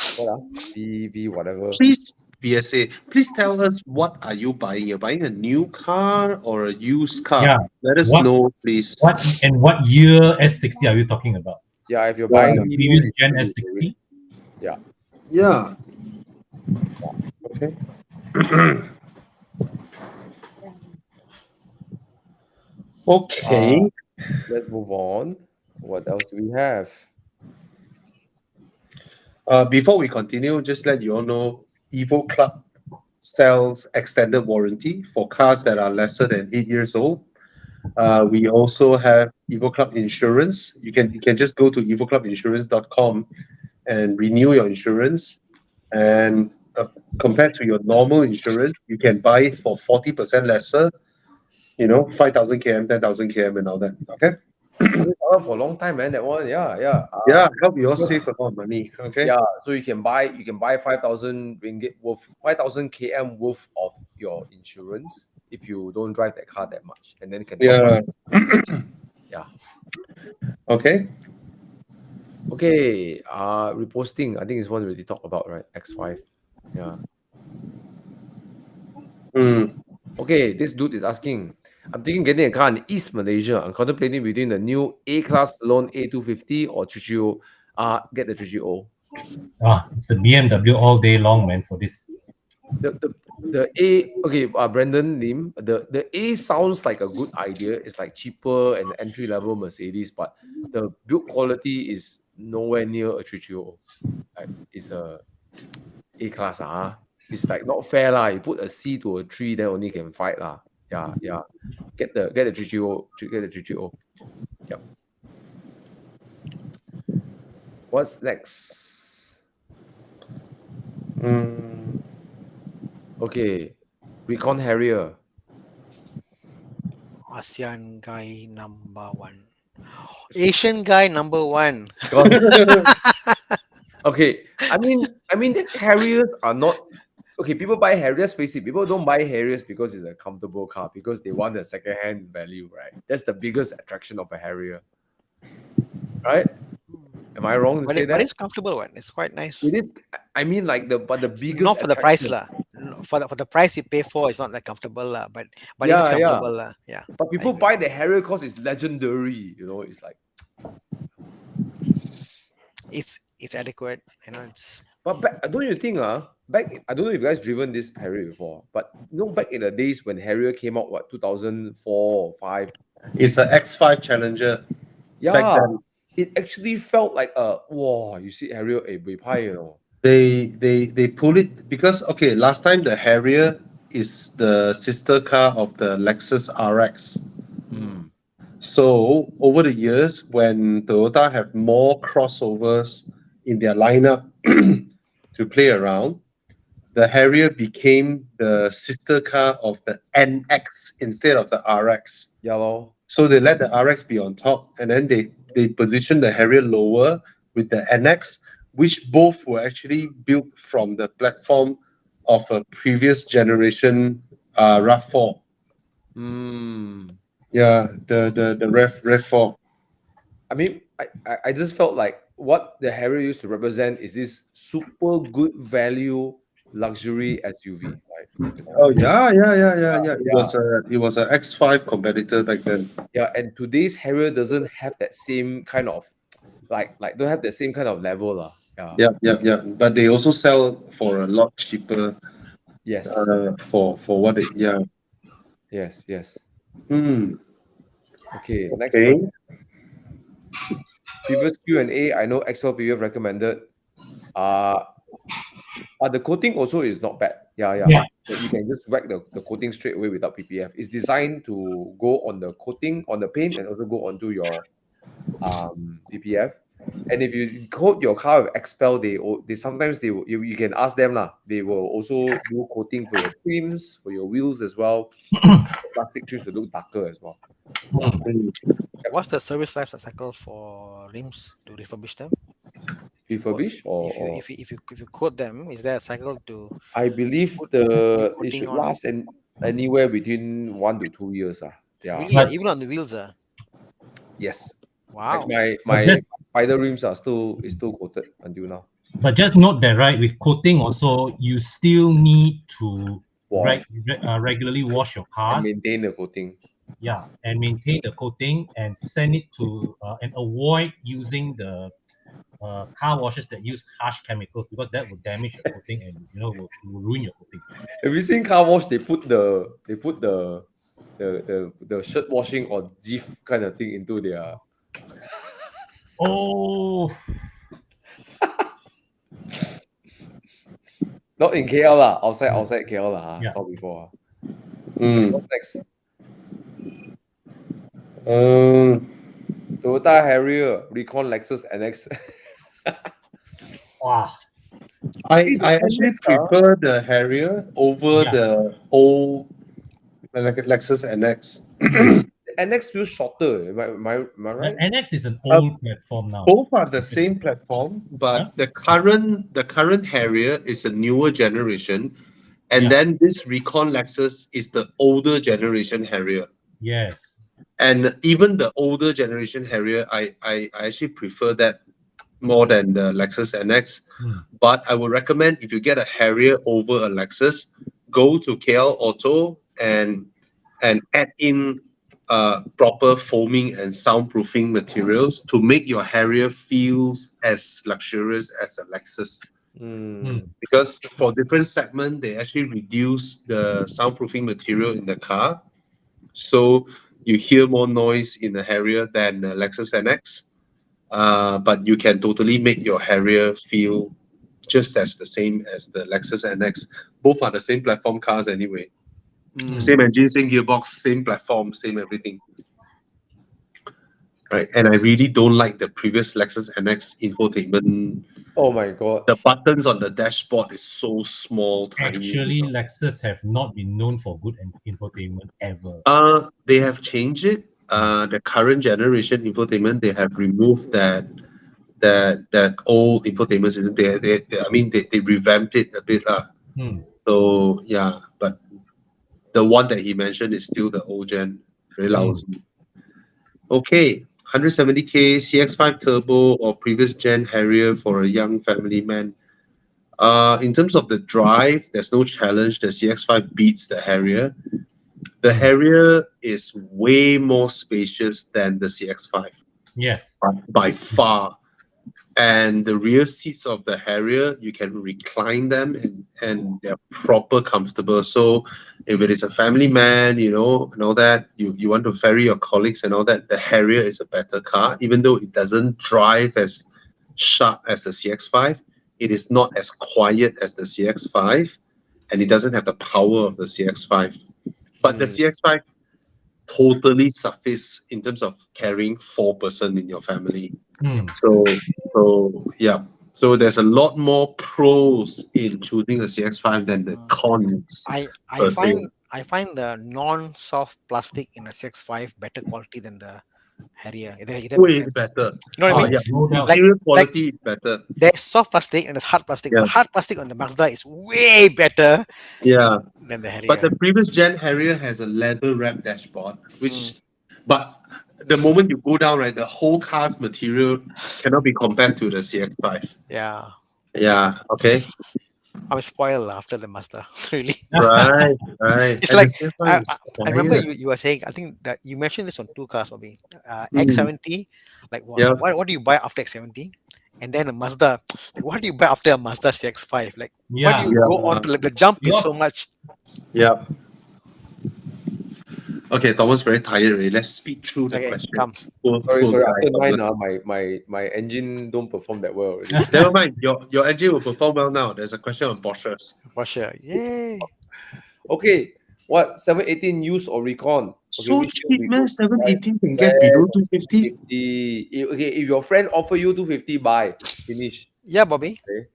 S3: V whatever.
S1: Please, VSA, please tell us what are you buying? You're buying a new car or a used car?
S4: Yeah.
S1: Let us know, please.
S4: What year S60 are you talking about?
S3: Yeah, if you're buying
S4: The
S3: new,
S4: previous
S3: it
S4: gen
S3: should be
S4: S60?
S3: Yeah.
S1: Yeah. Okay. Okay.
S3: Let's move on. What else do we have?
S1: Before we continue, just let you all know, Evo Club sells extended warranty for cars that are lesser than 8 years old. We also have Evo Club Insurance. You can just go to evoclubinsurance.com and renew your insurance. And compared to your normal insurance, you can buy it for 40% lesser. 5,000 km, 10,000 km, and all that. Okay.
S3: $100 for a long time, man. That one, yeah.
S1: Yeah, help you all save a lot of money. Okay.
S3: Yeah, so you can buy 5,000 ringgit worth, 5,000 km worth of your insurance if you don't drive that car that much, and then you can top up.
S1: Yeah.
S3: Yeah.
S1: Okay.
S3: Okay. Reposting. I think is one we already talked about, right? X5. Yeah.
S1: Mm.
S3: Okay. This dude is asking. I'm thinking getting a car in East Malaysia. I'm contemplating between the new A-Class Loan A250 or 330. Get the 330.
S4: It's the BMW all day long, man, for this.
S3: The A, okay, Brandon Lim, the A sounds like a good idea. It's like cheaper and entry level Mercedes, but the build quality is nowhere near a 330. Like, it's a A class. It's like not fair lah. You put a C to a 3, then only can fight lah. Yeah. Get the 330, get the 330. Yep. What's next?
S1: Mm.
S3: Okay, Recon Harrier.
S2: ASEAN guy number 1. Asian guy number 1.
S3: Okay, I mean the Harriers are not okay. People buy Harriers, face it. People don't buy Harriers because it's a comfortable car, because they want a second-hand value, right? That's the biggest attraction of a Harrier, right? Am I wrong to say
S2: But
S3: that?
S2: it's comfortable one. It's quite nice.
S3: It is. I mean, like the biggest.
S2: Not for the price
S3: attraction-
S2: lah. For the price you pay for, it's not that comfortable lah. But
S3: Yeah,
S2: it's
S3: yeah.
S2: comfortable lah. Yeah.
S3: But people buy the Harrier because it's legendary. You know, it's like.
S2: It's adequate. You know, it's.
S3: But don't you think, back, I don't know if you guys driven this Harrier before, but back in the days when Harrier came out, what, 2004 or 5?
S1: It's an X5 Challenger.
S3: Yeah,
S1: then.
S3: it actually felt like wow, you see Harrier, buay pai, you know.
S1: They pull it because last time the Harrier is the sister car of the Lexus RX. So over the years, when Toyota have more crossovers in their lineup to play around, the Harrier became the sister car of the NX instead of the RX.
S3: Yeah, lor.
S1: So they let the RX be on top, and then they position the Harrier lower with the NX, which both were actually built from the platform of a previous generation RAV4. Yeah, the RAV4.
S3: I mean, I just felt like what the Harrier used to represent is this super good value luxury SUV, right?
S1: Oh yeah. It was a X5 competitor back then.
S3: Yeah, and today's Harrier doesn't have that same kind of like don't have the same kind of level lah.
S1: Yeah. But they also sell for a lot cheaper.
S3: Yes.
S1: For what it
S3: Yes. Okay, next
S1: Okay.
S3: one. Previous Q&A, I know XLPF recommended. The coating also is not bad. Yeah. You can just whack the coating straight away without PPF. It's designed to go on the coating, on the paint, and also go onto your PPF. And if you coat your car with Expel, they sometimes you can ask them lah. They will also do coating for your trims, for your wheels as well. Plastic trims will look darker as well.
S2: What's the service life cycle for rims to refurbish them?
S3: Refurbish or
S2: if you coat them, is there a cycle to?
S3: I believe it should last anywhere between 1 to 2 years. Yeah.
S2: Really? Even on the wheels,
S3: Yes.
S2: Wow.
S3: Like my spider rims are still coated until now.
S4: But just note that, right, with coating also, you still need to regularly wash your cars.
S3: And maintain the coating.
S4: Yeah, and maintain the coating and send it to and avoid using the car washes that use harsh chemicals, because that will damage your coating and will ruin your coating.
S3: Have you seen car wash? They put the shirt washing or GIF kind of thing into their.
S4: Oh.
S3: Not in KL lah, outside KL lah.
S4: Yeah.
S3: Saw before.
S1: What's
S3: next?
S1: Toyota
S3: Harrier, Recon, Lexus, NX.
S4: Wow.
S1: I actually prefer the Harrier over the old Lexus NX.
S3: NX feels shorter. Am I right?
S4: NX is an old platform now.
S1: Both are the same platform, but the current Harrier is a newer generation, and
S4: Yeah.
S1: then this Recon Lexus is the older generation Harrier.
S4: Yes.
S1: And even the older generation Harrier, I actually prefer that more than the Lexus NX.
S4: Hmm.
S1: But I would recommend if you get a Harrier over a Lexus, go to KL Auto and add in proper foaming and soundproofing materials to make your Harrier feels as luxurious as a Lexus. Because for different segment, they actually reduce the soundproofing material in the car, so you hear more noise in the Harrier than the Lexus NX. But you can totally make your Harrier feel just as the same as the Lexus NX. Both are the same platform cars anyway. Same engine, same gearbox, same platform, same everything. Right. And I really don't like the previous Lexus NX infotainment.
S3: Oh my god.
S1: The buttons on the dashboard is so small, tiny.
S4: Actually, Lexus have not been known for good infotainment ever.
S1: They have changed it. The current generation infotainment, they have removed that old infotainment system. They revamped it a bit. So yeah, but the one that he mentioned is still the old gen. Very lousy. Okay, 170K CX5 Turbo or previous gen Harrier for a young family man. In terms of the drive, there's no challenge. The CX5 beats the Harrier. The Harrier is way more spacious than the CX5.
S4: Yes.
S1: By far. And the rear seats of the Harrier, you can recline them and they're proper comfortable. So if it is a family man, and all that, you want to ferry your colleagues and all that, the Harrier is a better car. Even though it doesn't drive as sharp as the CX5, it is not as quiet as the CX5, and it doesn't have the power of the CX5. But the CX5 totally suffice in terms of carrying 4% in your family. So yeah. So there's a lot more pros in choosing a CX5 than the cons.
S2: I
S1: per se.
S2: find the non-soft plastic in a CX5 better quality than the Harrier. If that makes
S1: Way
S2: sense.
S1: better.
S2: You know what I mean?
S1: Yeah.
S4: No doubt.
S1: Interior quality is better.
S2: There's soft plastic and there's hard plastic.
S1: Yeah.
S2: The hard plastic on the Mazda is way better
S1: Yeah.
S2: than the Harrier.
S1: But the previous gen Harrier has a leather wrap dashboard, but the moment you go down, right, the whole car's material cannot be compared to the CX5.
S2: Yeah.
S1: Yeah. Okay.
S2: I was spoiled after the Mazda. Really.
S1: Right.
S2: It's
S1: And
S2: like
S1: the CX5 is
S2: I remember
S1: quiet.
S2: you were saying, I think that you mentioned this on two cars, maybe.
S1: Mm.
S2: X70, like
S1: Yeah.
S2: what do you buy after X70? And then a Mazda, like what do you buy after a Mazda CX5? Like what
S4: Yeah.
S2: do you go on to? Like the jump is
S4: Yours-
S2: so much.
S1: Yeah. Okay, Thomas very tired already. Let's speed through the
S2: Okay,
S1: questions.
S2: come.
S3: Sorry.
S1: guy,
S3: After 9,
S1: Thomas.
S3: my engine don't perform that well already.
S1: Never mind. Your engine will perform well now. There's a question on Boschers.
S2: For sure. Yay.
S3: Okay, what 718 use or recon? Okay,
S1: So
S3: which
S1: cheap,
S3: we
S1: man.
S3: go?
S1: 718 can get below 250.
S3: 250. Okay, if your friend offer you 250, buy. Finish.
S2: Yeah, Bobby.
S3: Okay.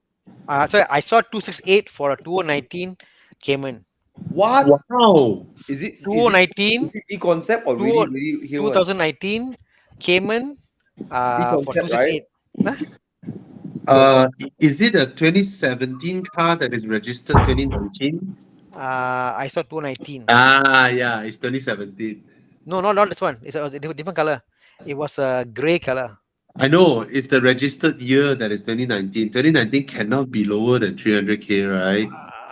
S2: Sorry, I saw 268 for a 2019 Cayman.
S3: What?
S1: Wow.
S3: Is it
S2: 2019,
S3: E concept or really here?
S2: 2019 Cayman for
S3: concept, right?
S2: 268.
S1: Is it a 2017 car that is registered 2019?
S2: I saw 2019.
S1: Yeah, it's 2017.
S2: No, not this one. It was a different color. It was a gray color.
S1: I know it's the registered year that is 2019. 2019 cannot be lower than 300K, right?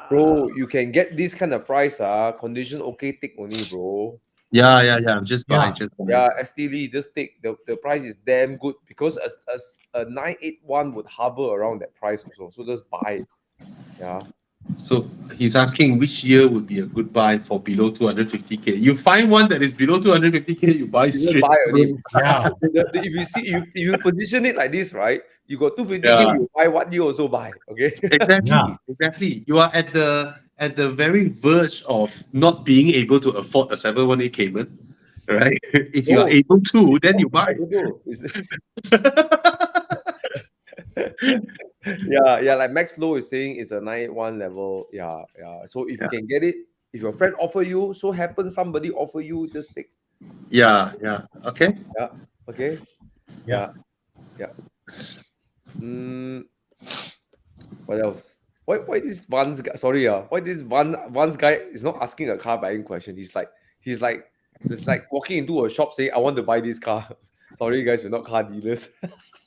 S3: Bro, you can get this kind of price, condition okay, take only, bro.
S1: Yeah. Just buy.
S3: Yeah, ST Lee, just take the price is damn good because a 981 would hover around that price also. So just buy it. Yeah.
S1: So he's asking which year would be a good buy for below 250K. You find one that is below 250K, you buy
S3: You just
S1: straight.
S3: buy only.
S4: Yeah.
S3: If you see if you position it like this, right? You got 250K,
S1: Yeah.
S3: you buy what you also buy. Okay.
S1: Exactly. You are at the very verge of not being able to afford a 718 Cayman, right? If you are able to, then you buy.
S3: Yeah, like Max Low is saying it's a 981 level. Yeah. So if you can get it, if your friend offer you, so happen somebody offer you, just take.
S1: Yeah, okay.
S3: Yeah. Okay.
S4: Yeah.
S3: Yeah. What else? Why this Van's guy? Sorry, why this Van's guy is not asking a car buying question? He's like it's like walking into a shop saying, "I want to buy this car." Sorry, guys, we're not car dealers.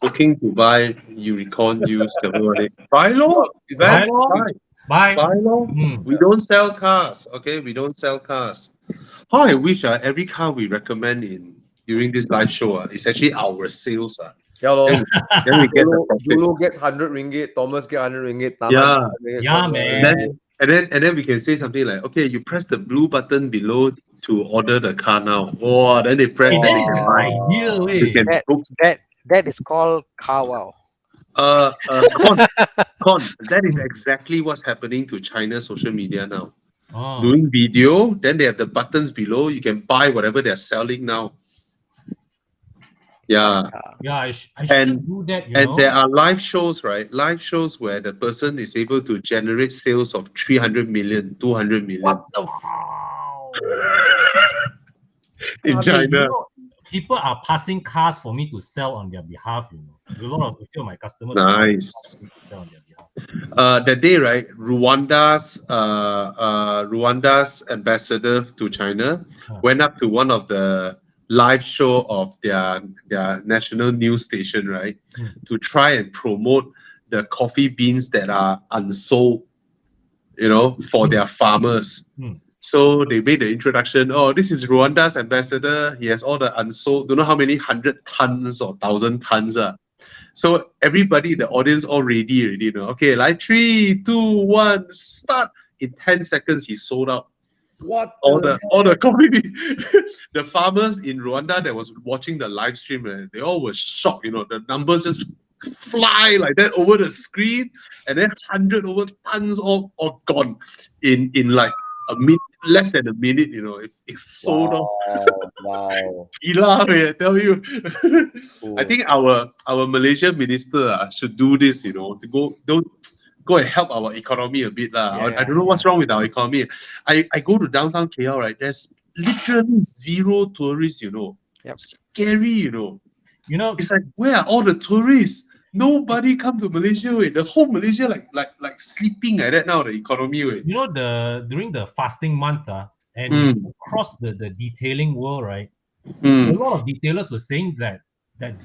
S1: Looking to buy Unicorn used 718. Buy low.
S3: It's
S4: Buy
S3: not
S1: Vans,
S4: lor.
S1: buy.
S4: Buy.
S1: Buy low.
S4: Mm.
S1: We don't sell cars, okay? We don't sell cars. How I wish every car we recommend in during this live show is actually our sales.
S3: Yeah, lor.
S1: Then we get the profit.
S3: Zulu gets 100 ringgit, Thomas get 100 ringgit, Thana
S1: Yeah.
S3: gets 100 ringgit,
S4: Yeah,
S3: Con get
S4: man.
S3: 100 ringgit.
S1: And then we can say something like, okay, you press the blue button below to order the car now. Oh, then they press
S4: Hey,
S1: that
S4: that is an idea,
S1: you
S4: way.
S1: can
S2: That
S1: book.
S2: that is called car wow.
S1: Con, that is exactly what's happening to China's social media now.
S4: Oh.
S1: Doing video, then they have the buttons below. You can buy whatever they're selling now. Yeah.
S4: Yeah, I
S1: And-
S4: should do that, you
S1: And
S4: know.
S1: there are live shows, right? Live shows where the person is able to generate sales of 300 million, 200 million
S3: What the
S4: Wow.
S1: in
S4: I mean,
S1: China.
S4: you know, people are passing cars for me to sell on their behalf, you know. A few of my customers are passing
S1: Nice.
S4: cars for me to sell on their behalf.
S1: That day, right? Rwanda's ambassador to China went up to one of the live show of their national news station, right? To try and promote the coffee beans that are unsold, you know, for their farmers. So they made the introduction. Oh, this is Rwanda's ambassador. He has all the unsold, don't know how many 100 tons or 1,000 tons. So everybody, the audience, all ready, you know. Okay, like 3, 2, 1, start. In 10 seconds, he sold out
S3: What
S1: all
S3: the
S1: the coffee bean. The farmers in Rwanda that was watching the live stream, they all were shocked. You know, the numbers just fly like that over the screen, and then 100 over tons all gone in like a minute, less than a minute. You know, it's sold off.
S3: Wow.
S1: Gila, I tell you. I
S3: Cool.
S1: think our Malaysian minister should do this, you know, to go and help our economy a bit. I don't know what's wrong with our economy. I go to downtown KL, right? There's literally zero tourists, you know.
S2: Yep.
S1: Scary, you know.
S4: You know,
S1: It's like, where are all the tourists? Nobody come to Malaysia. Wait. The whole Malaysia like sleeping like that now, the economy. Wait.
S4: you know, during the fasting month, and across the detailing world, right? A lot of detailers were saying that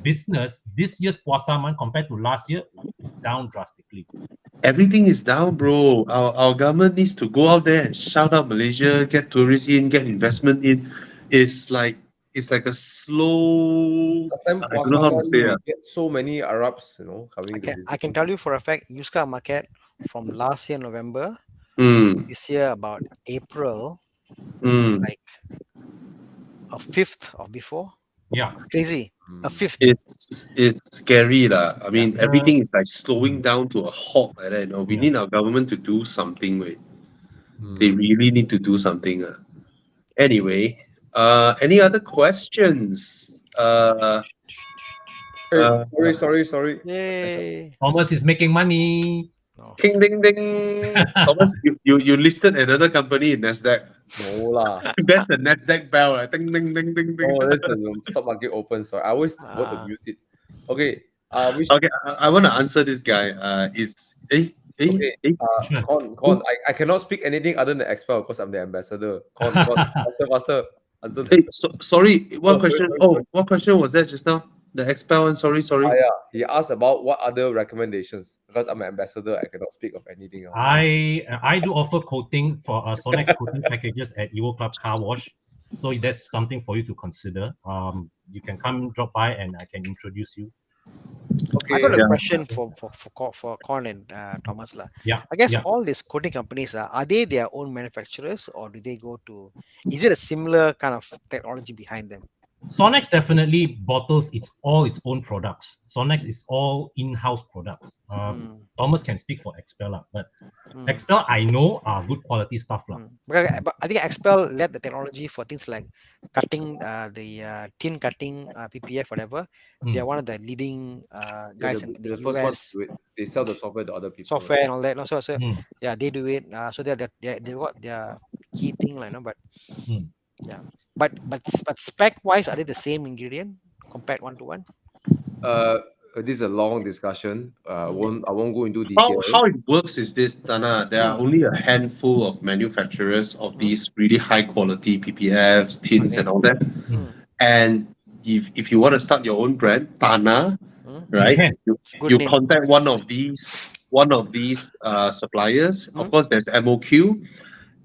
S4: business this year's Puasa month compared to last year is down drastically.
S1: Everything is down, bro. Our government needs to go out there and shout out Malaysia, get tourists in, get investment in. It's like a slow.
S3: Last time
S1: I don't know how to say it.
S3: get so many Arabs, you know, coming to
S2: I can tell you for a fact, used car market from last year November, this year about April, it is like a fifth of before.
S4: Yeah.
S2: Crazy. A fifth.
S1: It's scary lah. I mean, everything is like slowing down to a halt like that. You know, we need our government to do something. Wait. They really need to do something. Anyway, any other questions?
S3: Sorry.
S2: Yay.
S4: Thomas is making money.
S1: Ding ding ding. Thomas, you listed another company in Nasdaq.
S3: No lah.
S1: That's the Nasdaq bell. Right? Ding ding ding ding ding.
S3: Oh, that's the stock market open. Sorry, I always forgot to mute it. Okay.
S1: Okay, I want to answer this guy.
S3: Con, I cannot speak anything other than Expel because I'm the ambassador. Con, faster. Answer that.
S1: Hey, sorry. What
S3: Oh,
S1: question?
S3: sorry.
S1: What question was that just now? The expel one. Sorry.
S3: Yeah. He asked about what other recommendations. Because I'm an ambassador, I cannot speak of anything else.
S4: I do offer coating for Sonex coating packages at Evo Club Car Wash. So that's something for you to consider. You can come drop by and I can introduce you.
S3: Okay.
S2: I got a question for Con and Thomas lah.
S4: Yeah.
S2: I guess all these coating companies are they their own manufacturers or do they go to? Is it a similar kind of technology behind them?
S4: Sonex definitely bottles all its own products. Sonex is all in-house products. Thomas can speak for Expel, but Expel I know are good quality stuff.
S2: But I think Expel led the technology for things like cutting the tin cutting PPF, whatever. They are one of the leading guys in the
S3: first
S2: US.
S3: ones do it. They sell the software to other people.
S2: Software and all that. No, so yeah, they do it. So they got their key thing, like, no, but yeah. But spec wise, are they the same ingredient compared one to one?
S3: This is a long discussion. I won't go into
S1: How
S3: detail.
S1: how it works is this, Tana. There are
S2: Mm.
S1: only a handful of manufacturers of
S2: Mm.
S1: these really high quality PPFs, tins,
S2: Okay.
S1: and all that.
S2: Mm.
S1: And if you want to start your own brand, Thana,
S2: Mm.
S1: right?
S4: can.
S2: It's a good
S1: You
S2: name.
S1: contact one of these suppliers. Of
S2: Mm.
S1: course, there's MOQ,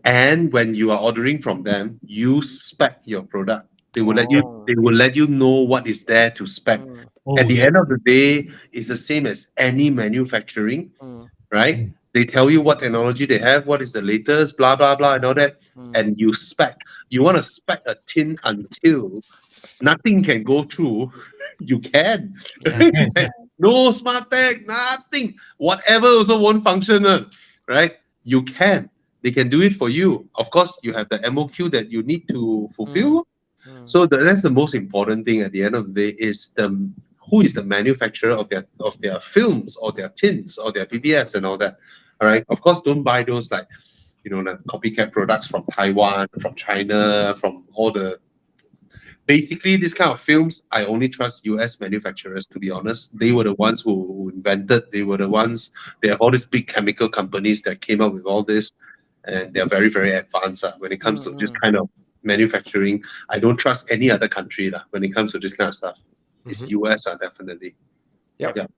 S1: and when you are ordering from them, you spec your product. They will let you.
S2: Oh.
S1: They will let you know what is there to spec.
S2: Mm.
S4: Oh,
S1: At the
S4: yeah.
S1: end of the day, it's the same as any manufacturing,
S2: Mm.
S1: right?
S4: Mm.
S1: They tell you what technology they have, what is the latest, blah blah blah, and all that,
S2: Mm.
S1: and you spec. You want to spec a tin until nothing can go through. You can.
S2: Yeah.
S4: Can,
S1: Say, no smart tech, nothing. Whatever also won't function, right? You can. They can do it for you. Of course, you have the MOQ that you need to fulfill.
S2: Mm.
S1: So that's the most important thing at the end of the day is who is the manufacturer of their films or their tins or their PBFs and all that. All right. Of course, don't buy those like the copycat products from Taiwan, from China, from all the basically this kind of films. I only trust US manufacturers, to be honest. They were the ones who invented, they have all these big chemical companies that came up with all this, and they're very, very advanced when it comes to this
S2: Mm.
S1: kind of manufacturing. I don't trust any other country when it comes to this kind of stuff. It's
S3: Mhm.
S1: US definitely.
S3: Yep.
S1: Yeah.
S3: Yep.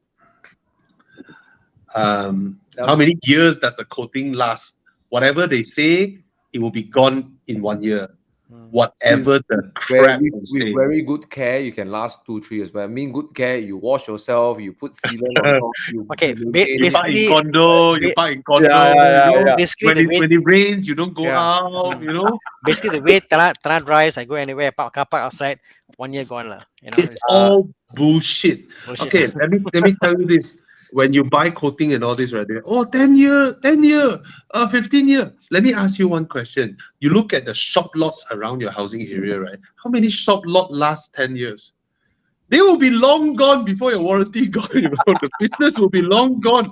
S1: How many years does a coating last? Whatever they say, it will be gone in 1 year.
S2: Mm.
S1: Whatever the crap they
S3: With
S1: say.
S3: very good care, you can last 2-3 years. But I mean, good care, you wash yourself, you put sealant on top, you
S2: Okay,
S3: maintain
S1: You
S3: it.
S1: park in
S2: basically,
S1: condo, you
S2: ba-
S1: park in condo,
S2: basically
S1: when
S2: the
S1: it
S2: way,
S1: when it rains, you don't go
S2: yeah,
S1: out,
S2: basically the way Tana drives, I go anywhere, car park outside, 1 year gone lah.
S1: It's
S2: It's
S1: all bullshit.
S2: bullshit.
S1: Okay, let me tell you this. When you buy coating and all this, right? 10 year, 15 year. Let me ask you one question. You look at the shop lots around your housing area, right? How many shop lot last 10 years? They will be long gone before your warranty gone, The business will be long gone.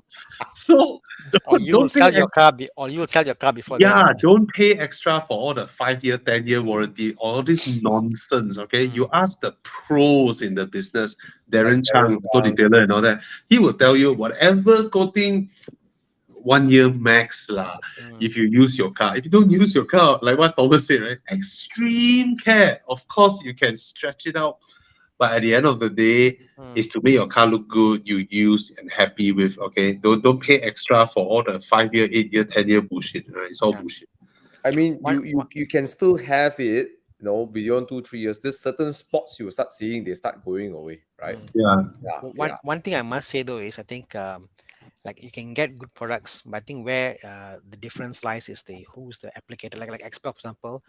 S1: So
S2: Or
S1: don't,
S2: you will
S1: don't pay
S2: sell your car, or you will sell your car before that.
S1: Yeah, don't pay extra for all the 5 year, 10-year warranty, all this nonsense. Okay,
S2: Mm.
S1: you ask the pros in the business, Darren
S3: Like
S1: Chang,
S3: Darren
S1: auto
S3: Chang.
S1: detailer, and all that. He will tell you whatever coating, 1 year max lah.
S2: Mm.
S1: If you use your car, if you don't use your car, like what Thomas said, right? Extreme care. Of course, you can stretch it out, but at the end of the day,
S2: Mm.
S1: is to make your car look good, you use and happy with. Okay, don't pay extra for all the 5 year, 8 year, 10 year bullshit. Right? It's all
S2: Yeah.
S1: bullshit.
S3: I mean,
S2: One-
S3: you can still have it, beyond 2-3 years. There's certain spots you will start seeing they start going away, right?
S2: Mm.
S1: Yeah.
S2: One thing I must say though is I think like you can get good products, but I think where the difference lies is who's the applicator. Like Expel, for example,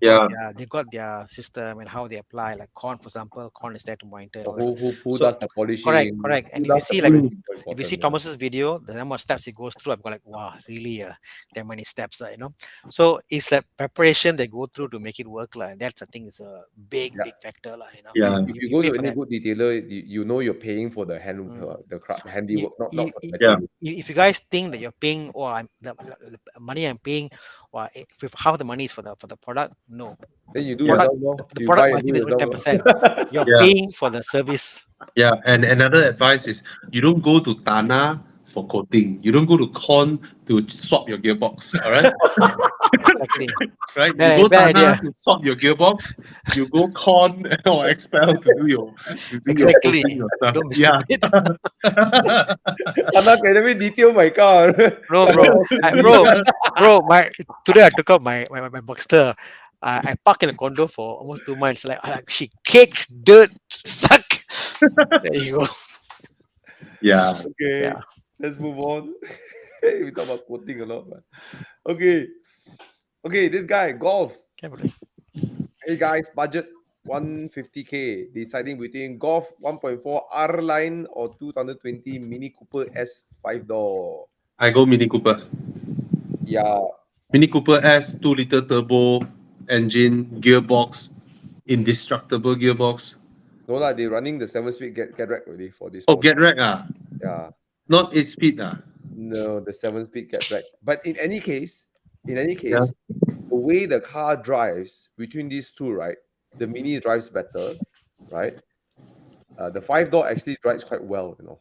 S1: Yeah.
S2: they've got their system and how they apply. Like Corn, for example, Corn is there to monitor.
S3: So
S2: All that.
S3: who
S2: So
S3: does the polishing?
S2: correct. And
S3: Who
S2: if you
S3: does the
S2: see like
S3: polishing? Very
S2: if you
S3: important,
S2: see
S3: yeah.
S2: Thomas's video, the number of steps he goes through, I'm like, wow, really? There are many steps, So it's that preparation they go through to make it work, and that's I think is a big
S3: Yeah.
S2: factor,
S1: Yeah.
S3: If you
S2: You
S3: go
S2: pay
S3: to
S2: for
S3: any
S2: that.
S3: good detailer, you know you're paying for the handiwork, not for the
S1: Yeah.
S3: material.
S2: If you guys think that you're paying, or the money I'm paying, or if half the money is for the product, no.
S3: Then you do
S2: Product,
S3: yourself, no?
S2: the
S3: You
S2: product
S3: buy and
S2: might be
S3: do
S2: the only
S3: yourself.
S2: 10%. You're
S1: Yeah.
S2: paying for the service.
S1: Yeah. And another advice is you don't go to Thana for coating. You don't go to Con to swap your gearbox. All right.
S2: Exactly.
S1: Right? You
S2: Bad,
S1: go
S2: bad
S1: Thana
S2: idea.
S1: to swap your gearbox. You go Con or Expel to do your
S2: Exactly.
S1: coating your stuff.
S2: Don't be
S1: Yeah.
S2: stupid.
S3: Anna, can let me detail my car.
S2: No, bro. Today I took out my Boxster. I parked in a condo for almost 2 months. Like she caked dirt, suck. There you go.
S1: Yeah.
S3: Okay,
S2: Yeah.
S3: let's move on. We talk about quoting a lot, man. Okay, this guy, golf.
S2: Okay,
S3: Hey guys, budget 150k. Deciding between Golf 1.4 R line or 2020 Mini Cooper S 5-door.
S1: I go Mini Cooper.
S3: Yeah,
S1: Mini Cooper S 2-liter turbo engine gearbox, indestructible gearbox.
S3: no lah. They running the 7-speed get rack already for this.
S1: Oh,
S3: model.
S1: get rack
S3: Yeah,
S1: not 8 speed
S3: no, the 7-speed get rack. But in any case,
S1: Yeah.
S3: the way the car drives between these two, right? The Mini drives better, right? The 5-door actually drives quite well, you know.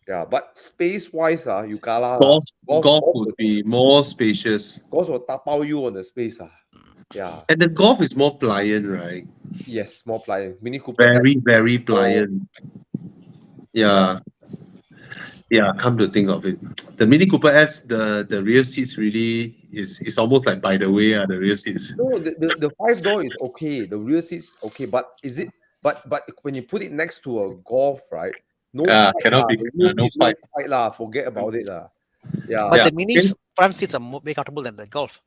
S3: Yeah, but space-wise, you kala lah.
S1: Golf would be more spacious.
S3: Golf will tapao you on the space. Yeah.
S1: And the Golf is more pliant, right?
S3: Yes, more pliant. Mini Cooper S.
S1: Very pliant. Yeah. Yeah, come to think of it. The Mini Cooper S, the rear seats really is almost like by the way, the rear seats.
S3: No, the 5-door is okay. The rear seats okay, but is it? But when you put it next to a Golf, right? No fight
S1: cannot
S3: lah.
S1: be
S3: The rear
S1: no
S3: seats,
S1: fight.
S3: no fight lah. Forget about it lah. Yeah.
S2: But
S1: Yeah.
S2: the Mini's front seats are more comfortable than the Golf.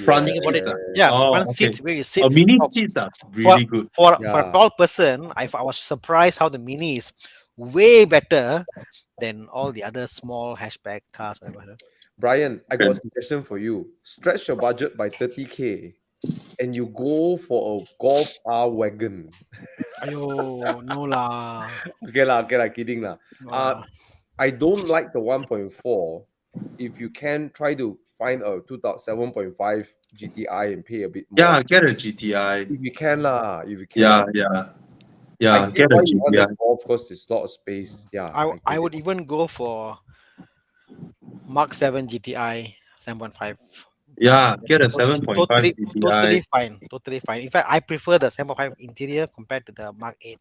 S1: Front
S2: Think about it.
S1: seats,
S2: Yeah,
S1: Oh,
S2: front
S1: okay.
S2: seats where you sit.
S1: Mini
S2: for-
S1: seats are really good.
S2: For a
S3: Yeah.
S2: tall person, I was surprised how the Mini is way better than all the other small hatchback cars. Whatever.
S3: Brian, I got a suggestion for you. Stretch your budget by 30K and you go for a Golf R wagon.
S2: Ayo, no lah.
S3: Okay lah, kidding lah.
S2: No lah.
S3: I don't like the 1.4. If you can, try to find a 7.5 GTI and pay a bit more.
S1: Yeah, get a GTI.
S3: If you can lah, if you can.
S1: Yeah,
S3: I
S1: get
S3: get
S1: a
S3: why you want
S1: GTI.
S3: the Golf because there's a lot of space. Yeah.
S2: I would even go for Mark 7 GTI 7.5.
S1: Yeah, get a
S2: It's
S1: 7.5
S2: totally
S1: GTI.
S2: fine. Totally fine. In fact, I prefer the 7.5 interior compared to the Mark 8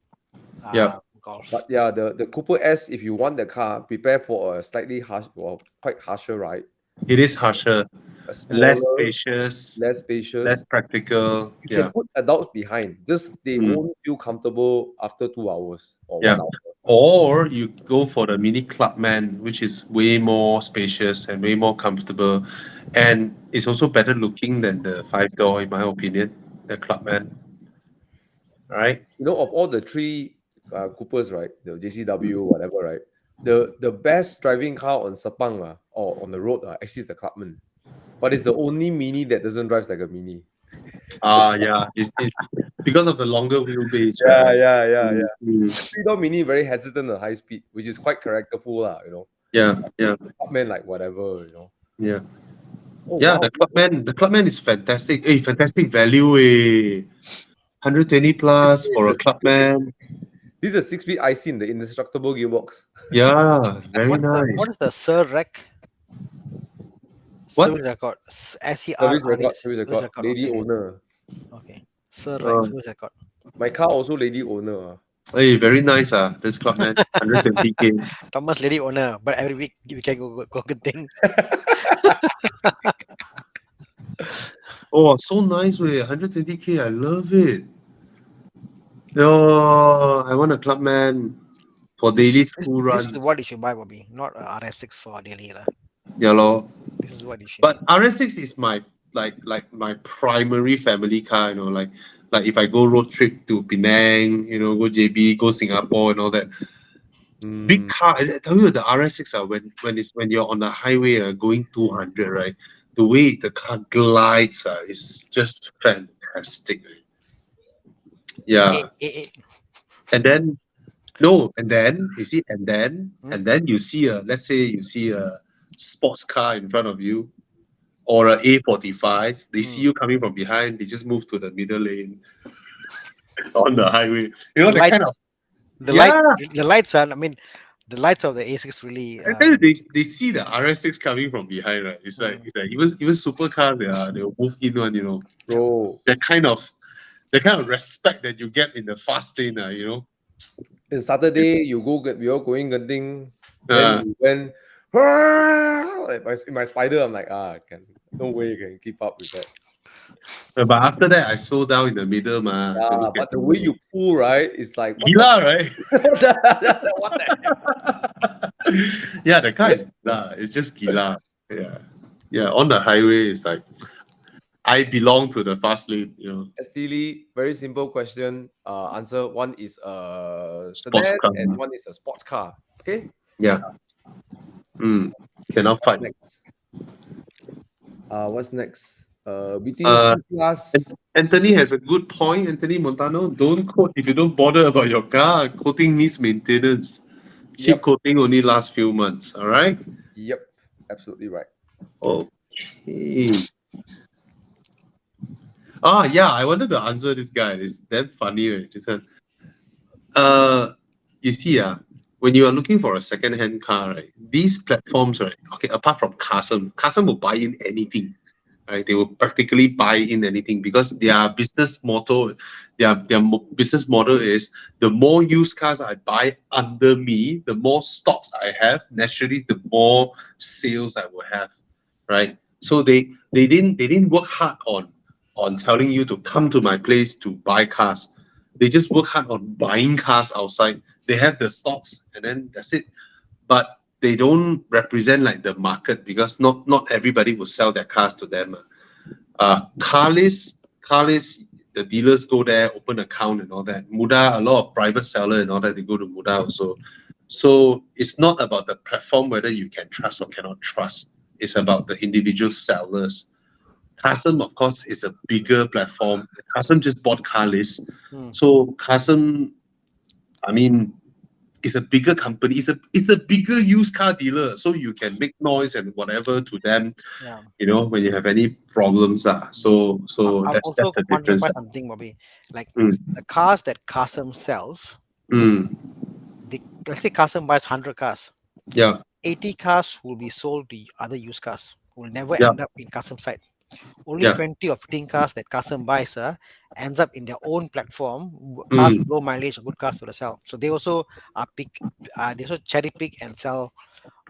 S1: Yeah.
S2: Golf.
S3: But yeah, the Cooper S, if you want the car, prepare for a slightly quite harsher ride.
S1: It is harsher,
S3: A smaller,
S1: less spacious,
S3: less spacious.
S1: less practical.
S3: You
S1: Yeah.
S3: can put adults behind. Just they won't feel comfortable after 2 hours or
S1: Yeah.
S3: 1 hour.
S1: Or you go for the Mini Clubman, which is way more spacious and way more comfortable, and it's also better looking than the 5-door, in my opinion. The Clubman. All right.
S3: You know, of all the three Coopers, right? The JCW, whatever, right? The best driving car on Sepang or on the road actually is the Clubman. But it's the only Mini that doesn't drive like a Mini.
S1: Yeah. It's because of the longer wheelbase. Right?
S3: Yeah.
S1: Mm.
S3: 3-door Mini very hesitant at high speed, which is quite characterful, you know.
S1: Yeah.
S3: Clubman, like whatever, you know.
S1: Yeah.
S3: Oh,
S1: Yeah,
S3: wow.
S1: the Clubman is fantastic. Hey, fantastic value. 120 plus for a Clubman.
S3: This is a 6-speed IC in the indestructible gearbox.
S1: Yeah, very
S2: What
S1: nice.
S2: is the Sir Rec?
S1: What?
S2: Service record. SER.
S3: Service record. Lady
S2: okay.
S3: owner.
S2: Okay. Sir Rec. Service record.
S3: My car also lady owner.
S1: Hey, very nice. This Clubman, 120K.
S2: Thomas lady owner, but every week we can go Genting.
S1: Oh, so nice, way 120K. I love it. Oh, I want a Clubman for daily school runs.
S2: This is what you should buy, Bobby, not a RS6 for daily.
S1: Yeah, lor.
S2: This is what you should.
S1: But RS6 is my like my primary family car. You know, like if I go road trip to Penang, you know, go JB, go Singapore, and all that. Big car. I tell you, the RS6 when you're on the highway going 200, right? The way the car glides is just fantastic. Yeah. And then you see, and then you see let's say you see a sports car in front of you, or a A45. They see you coming from behind. They just move to the middle lane on the highway. You know, the kind of
S2: the lights are. I mean, the lights of the A6 really.
S1: I tell you, they see the RS6 coming from behind, right? It's like even supercars they'll move in one, you know.
S3: Bro.
S1: The kind of respect that you get in the fast lane, you know.
S3: And Saturday we all going Genting. Then we went in my Spider. I'm like, no way you can keep up with that.
S1: But after that, I slow down in the middle, man.
S3: Yeah, but the way you pull, right, it's like
S1: gila, right?
S3: What the hell?
S1: Yeah, the car is gila. It's just gila. Yeah. On the highway, it's like I belong to the fast lane, you know.
S3: Steely, very simple question. Answer. One is a
S1: Sports
S3: sedan
S1: car.
S3: and one is a sports car. Okay.
S1: Yeah. Cannot fight.
S3: Next. What's next? Between class.
S1: Anthony has a good point. Anthony Montano, don't quote if you don't bother about your car. Quoting needs maintenance. Cheap quoting only lasts few months. All right.
S3: Yep, absolutely right.
S1: Okay. Yeah, I wanted to answer this guy. It's damn funny. This one. You see, when you are looking for a second-hand car, right? These platforms, right? Okay, apart from Custom will buy in anything, right? They will practically buy in anything because their business motto, business model is the more used cars I buy under me, the more stocks I have. Naturally, the more sales I will have, right? So they didn't work hard on telling you to come to my place to buy cars. They just work hard on buying cars outside. They have the stocks and then that's it. But they don't represent like the market because not everybody will sell their cars to them. Carlist, the dealers go there, open account and all that. Muda, a lot of private seller and all that, they go to Muda also. So it's not about the platform whether you can trust or cannot trust. It's about the individual sellers. Custom, of course, is a bigger platform. Custom just bought Carlist. So Custom, I mean, it's a bigger company. It's a bigger used car dealer. So you can make noise and whatever to them,
S2: Yeah.
S1: when you have any problems. So
S2: I'll
S1: that's
S2: also
S1: the difference.
S2: quantify something, Bobby. Like
S1: Mm,
S2: the cars that Custom sells,
S1: mm,
S2: let's say Custom buys 100 cars.
S1: yeah,
S2: 80 cars will be sold to other used cars. Will never
S1: yeah,
S2: end up in Custom side. Only
S1: yeah.
S2: 20 or 15 cars that Custom buys ends up in their own platform. Cars
S1: Mm,
S2: low mileage, good cars to sell. So they also they also cherry pick and sell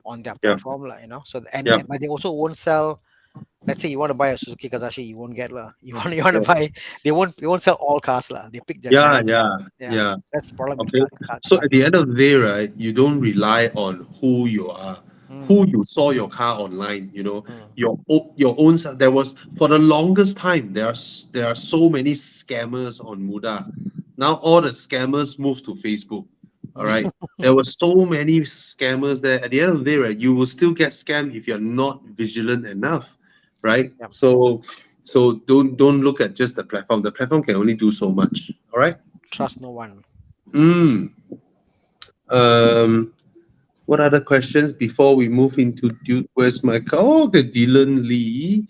S2: on their
S1: yeah,
S2: platform, So
S1: yeah,
S2: but they also won't sell. Let's say you want to buy a Suzuki Kazashi, you won't get lah. You want to
S1: yeah,
S2: buy. They won't sell all cars lah. They pick their
S1: yeah,
S2: cherry.
S1: yeah,
S2: Yeah,
S1: yeah.
S2: that's the problem with
S1: Okay. So at
S2: Custom.
S1: the end of the day, right, you don't rely on who you are, who you saw your car online. Your own. There was for the longest time. There are so many scammers on Muda. Now all the scammers moved to Facebook. All right. There were so many scammers there. At the end of the day, right, you will still get scammed if you're not vigilant enough, right?
S2: Yep.
S1: So don't look at just the platform. The platform can only do so much. All right.
S2: Trust no one.
S1: What other questions before we move into Dude? Where's my car? Oh, the Dylan Lee.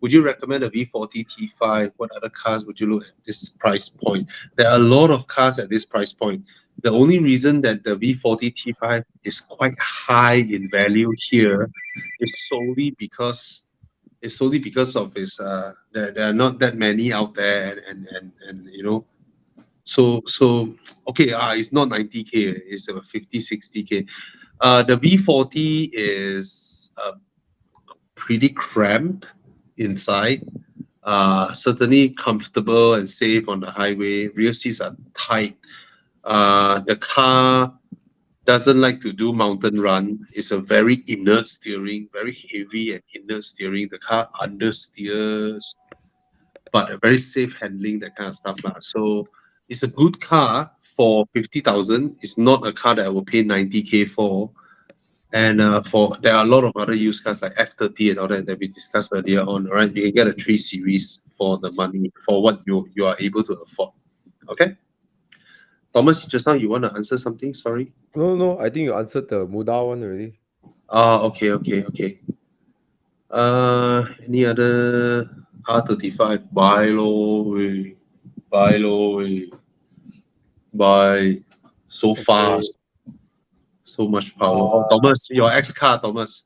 S1: Would you recommend a V40 T5? What other cars would you look at this price point? There are a lot of cars at this price point. The only reason that the V40 T5 is quite high in value here is solely because of its there are not that many out there and so okay, it's not 90K, it's about 50-60K. The V40 is pretty cramped inside. Certainly comfortable and safe on the highway. Rear seats are tight. The car doesn't like to do mountain run. It's a very inert steering, very heavy and inert steering. The car understeers, but a very safe handling, that kind of stuff. So it's a good car for 50,000. It's not a car that I will pay 90K for. And there are a lot of other used cars like F30 and all that we discussed earlier on. All right, you can get a 3 Series for the money for what you are able to afford. Okay. Thomas, just now you want to answer something? Sorry.
S3: No, I think you answered the Muda one already.
S1: Okay. Any other R35? Buy low, buy so fast, so much power. Thomas, your X car, Thomas,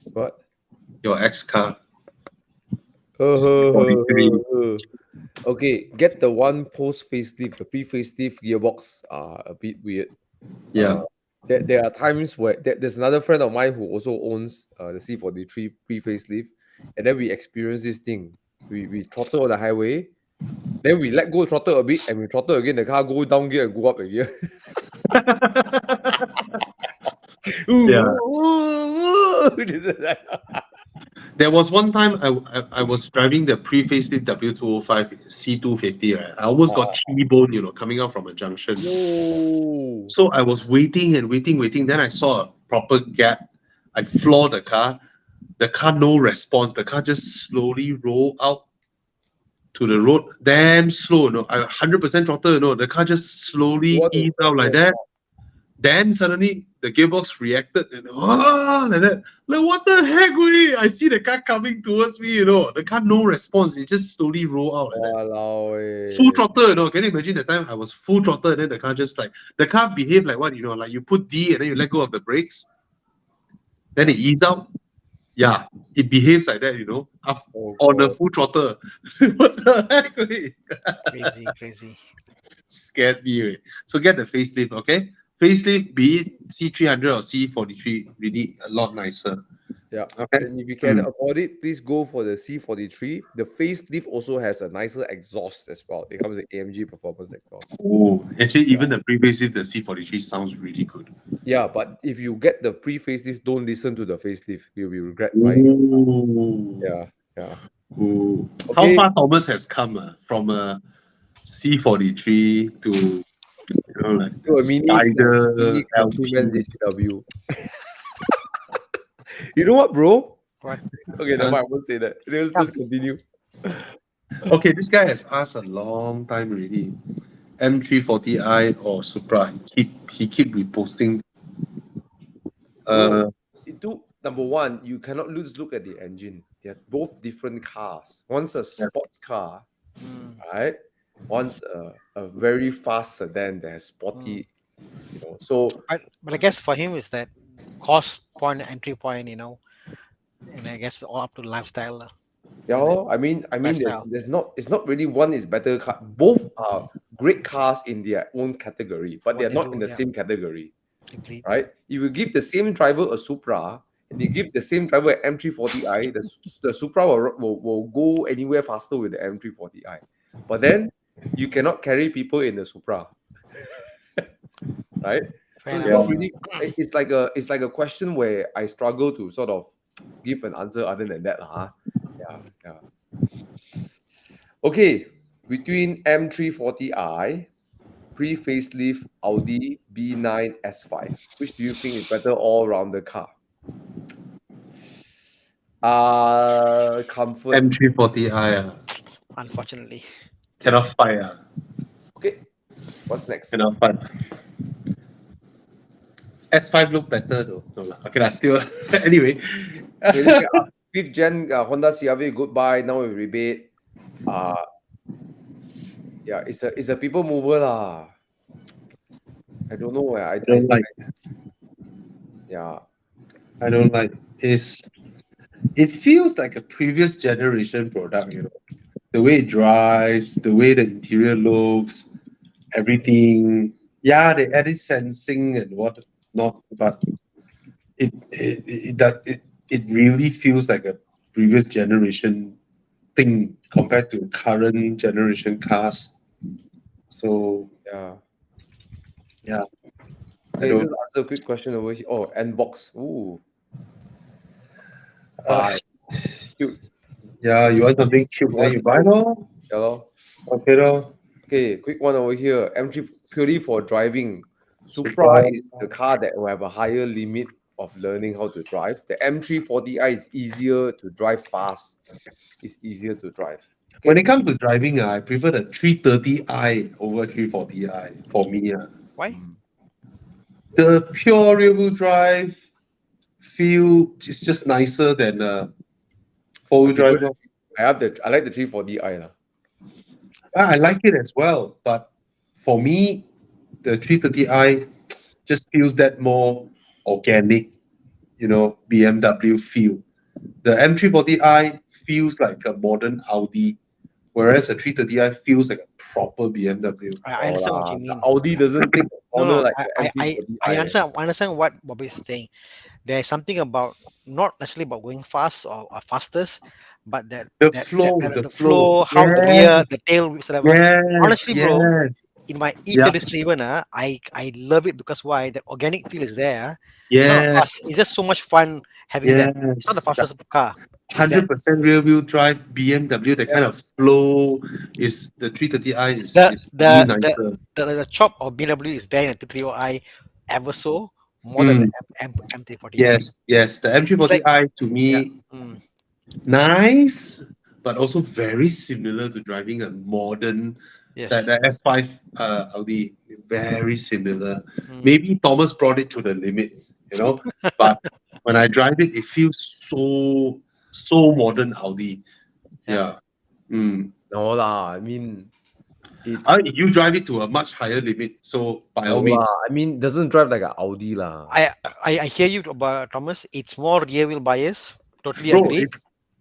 S3: What?
S1: your X car.
S3: Okay, get the one post facelift, the pre-facelift gearbox. A bit weird.
S1: Yeah.
S3: There are times where there's another friend of mine who also owns the C43 pre-facelift, and then we experience this thing. We throttle on the highway, then we let go throttle a bit, and we throttle again. The car go down gear and go up a gear.
S1: Yeah. There was one time I was driving the pre-facelift W205 C250, right? I almost got T-bone, coming out from a junction.
S3: No.
S1: So I was waiting and waiting. Then I saw a proper gap. I floored the car. The car no response. The car just slowly roll out to the road. Damn slow, I 100% throttle, The car just slowly ease out like that. Then suddenly the gearbox reacted and like that. Like what the heck, we? I see the car coming towards me, you know. The car no response. It just slowly roll out like that.
S3: Walao
S1: Full
S3: eh.
S1: throttle, you know. Can you imagine the time I was full throttle and then the car just like the car behaved like what, you know, like you put D and then you let go of the brakes, then it ease out. Yeah, it behaves like that, you know.
S3: Oh,
S1: On the
S3: God.
S1: full throttle. What the heck, we?
S2: Crazy.
S1: Scared me. Weh. So get the facelift, okay? Facelift, be it C300 or C43, really a lot nicer.
S3: Yeah.
S1: Okay.
S3: And if you can afford it, please go for the C43. The facelift also has a nicer exhaust as well. It comes with AMG performance exhaust.
S1: Oh, actually, even the pre-facelift, the C43 sounds really good.
S3: Yeah, but if you get the pre-facelift, don't listen to the facelift. You'll be regret buying.
S1: Ooh.
S3: Yeah.
S1: Ooh. How
S3: Okay.
S1: far Thomas has come from a C43 to, you know, like
S3: To a
S1: Spider
S3: mini Countryman
S1: LP.
S3: JCW. You know what, bro?
S2: What?
S3: Okay, never mind. I won't say that. Let's continue.
S1: Okay, this guy has asked a long time already. M340i or Supra. He keep reposting.
S3: Bro, number one, you cannot look at the engine. They're both different cars. One's a sports car, right? One's a very fast sedan that has sporty, you know. So
S2: But I guess for him is that cost point, entry point, you know, and I guess all up to lifestyle.
S3: yeah,
S2: Isn't it?
S3: I mean,
S2: Lifestyle.
S3: there's not. It's not really one is better car. Both are great cars in their own category, but
S2: What
S3: they're
S2: they
S3: not
S2: do,
S3: in the
S2: yeah.
S3: same category,
S2: Agreed.
S3: right? If you give the same driver a Supra and you give the same driver an M340i, the Supra will go anywhere faster with the M340i. But then you cannot carry people in the Supra, right?
S2: Fair
S3: So it's
S2: enough.
S3: not really. It's like a question where I struggle to sort of give an answer other than that, huh? Yeah. Okay, between M340i, pre-facelift Audi B9 S5, which do you think is better all-rounder car? Comfort.
S1: M340i.
S2: Unfortunately.
S1: Cannot fight.
S3: Okay, what's next?
S1: Cannot fight. S5 look better though. No lah. Okay, still. Anyway.
S3: Fifth gen Honda CR-V goodbye now with rebate. Yeah, it's a people mover lah. I don't know. I
S1: don't like.
S3: Yeah.
S1: I don't like. It feels like a previous generation product, you know. The way it drives, the way the interior looks, everything. Yeah, they added sensing and whatnot, but it really feels like a previous generation thing compared to current generation cars. So
S3: Yeah.
S1: yeah.
S3: Okay, let's answer a quick question over here. Oh, N-Box. Ooh. Buy. Cute.
S1: Yeah, you want something cute, then you buy lor.
S3: Yeah, lor.
S1: Okay lor.
S3: Okay, quick one over here. M3 purely for driving. Supra is the car that will have a higher limit of learning how to drive. The M340i is easier to drive fast. It's easier to drive. Okay.
S1: When it comes to driving, I prefer the 330i over 340i for me.
S2: Why?
S1: The pure rear wheel drive feel is just nicer than four wheel drive.
S3: I like the 340i lah.
S1: I like it as well, but for me, the 330i just feels that more organic, you know, BMW feel. The M340i feels like a modern Audi, whereas the 330i feels like a proper BMW.
S2: I understand what you mean.
S3: The Audi doesn't take a corner
S2: No,
S3: like the
S2: I
S3: M340i.
S2: understand what Bobby is saying. There's something about not necessarily about going fast or fastest, but
S1: The
S2: the
S1: flow,
S2: how the rear, the tail, whatever.
S1: yes,
S2: Honestly, bro,
S1: yes,
S2: in my
S1: yeah,
S2: E37, I love it because why? The organic feel is there. It's not
S1: yes,
S2: fast. It's just so much fun having that. It's not the
S1: yes.
S2: fastest car. It's that
S1: 100% rear wheel drive BMW, the kind of flow is the 330i is really nicer.
S2: the chop of BMW is there in the 330i ever so more than the M340i.
S1: Yes. The
S2: It's like
S1: M340i to me,
S2: mm,
S1: nice, but also very similar to driving a modern
S2: yes.
S1: the S5 Audi. very similar.
S2: Mm.
S1: Maybe Thomas brought it to the limits, you know. But when I drive it, it feels so modern Audi.
S2: Yeah.
S1: Yeah. Mm.
S3: No lah. I mean, it.
S1: You drive it to a much higher limit, so by
S3: No
S1: all
S3: lah.
S1: means.
S3: I mean, doesn't drive like an Audi lah.
S2: I hear you about Thomas. It's more rear wheel bias. Totally
S1: Bro,
S2: agree.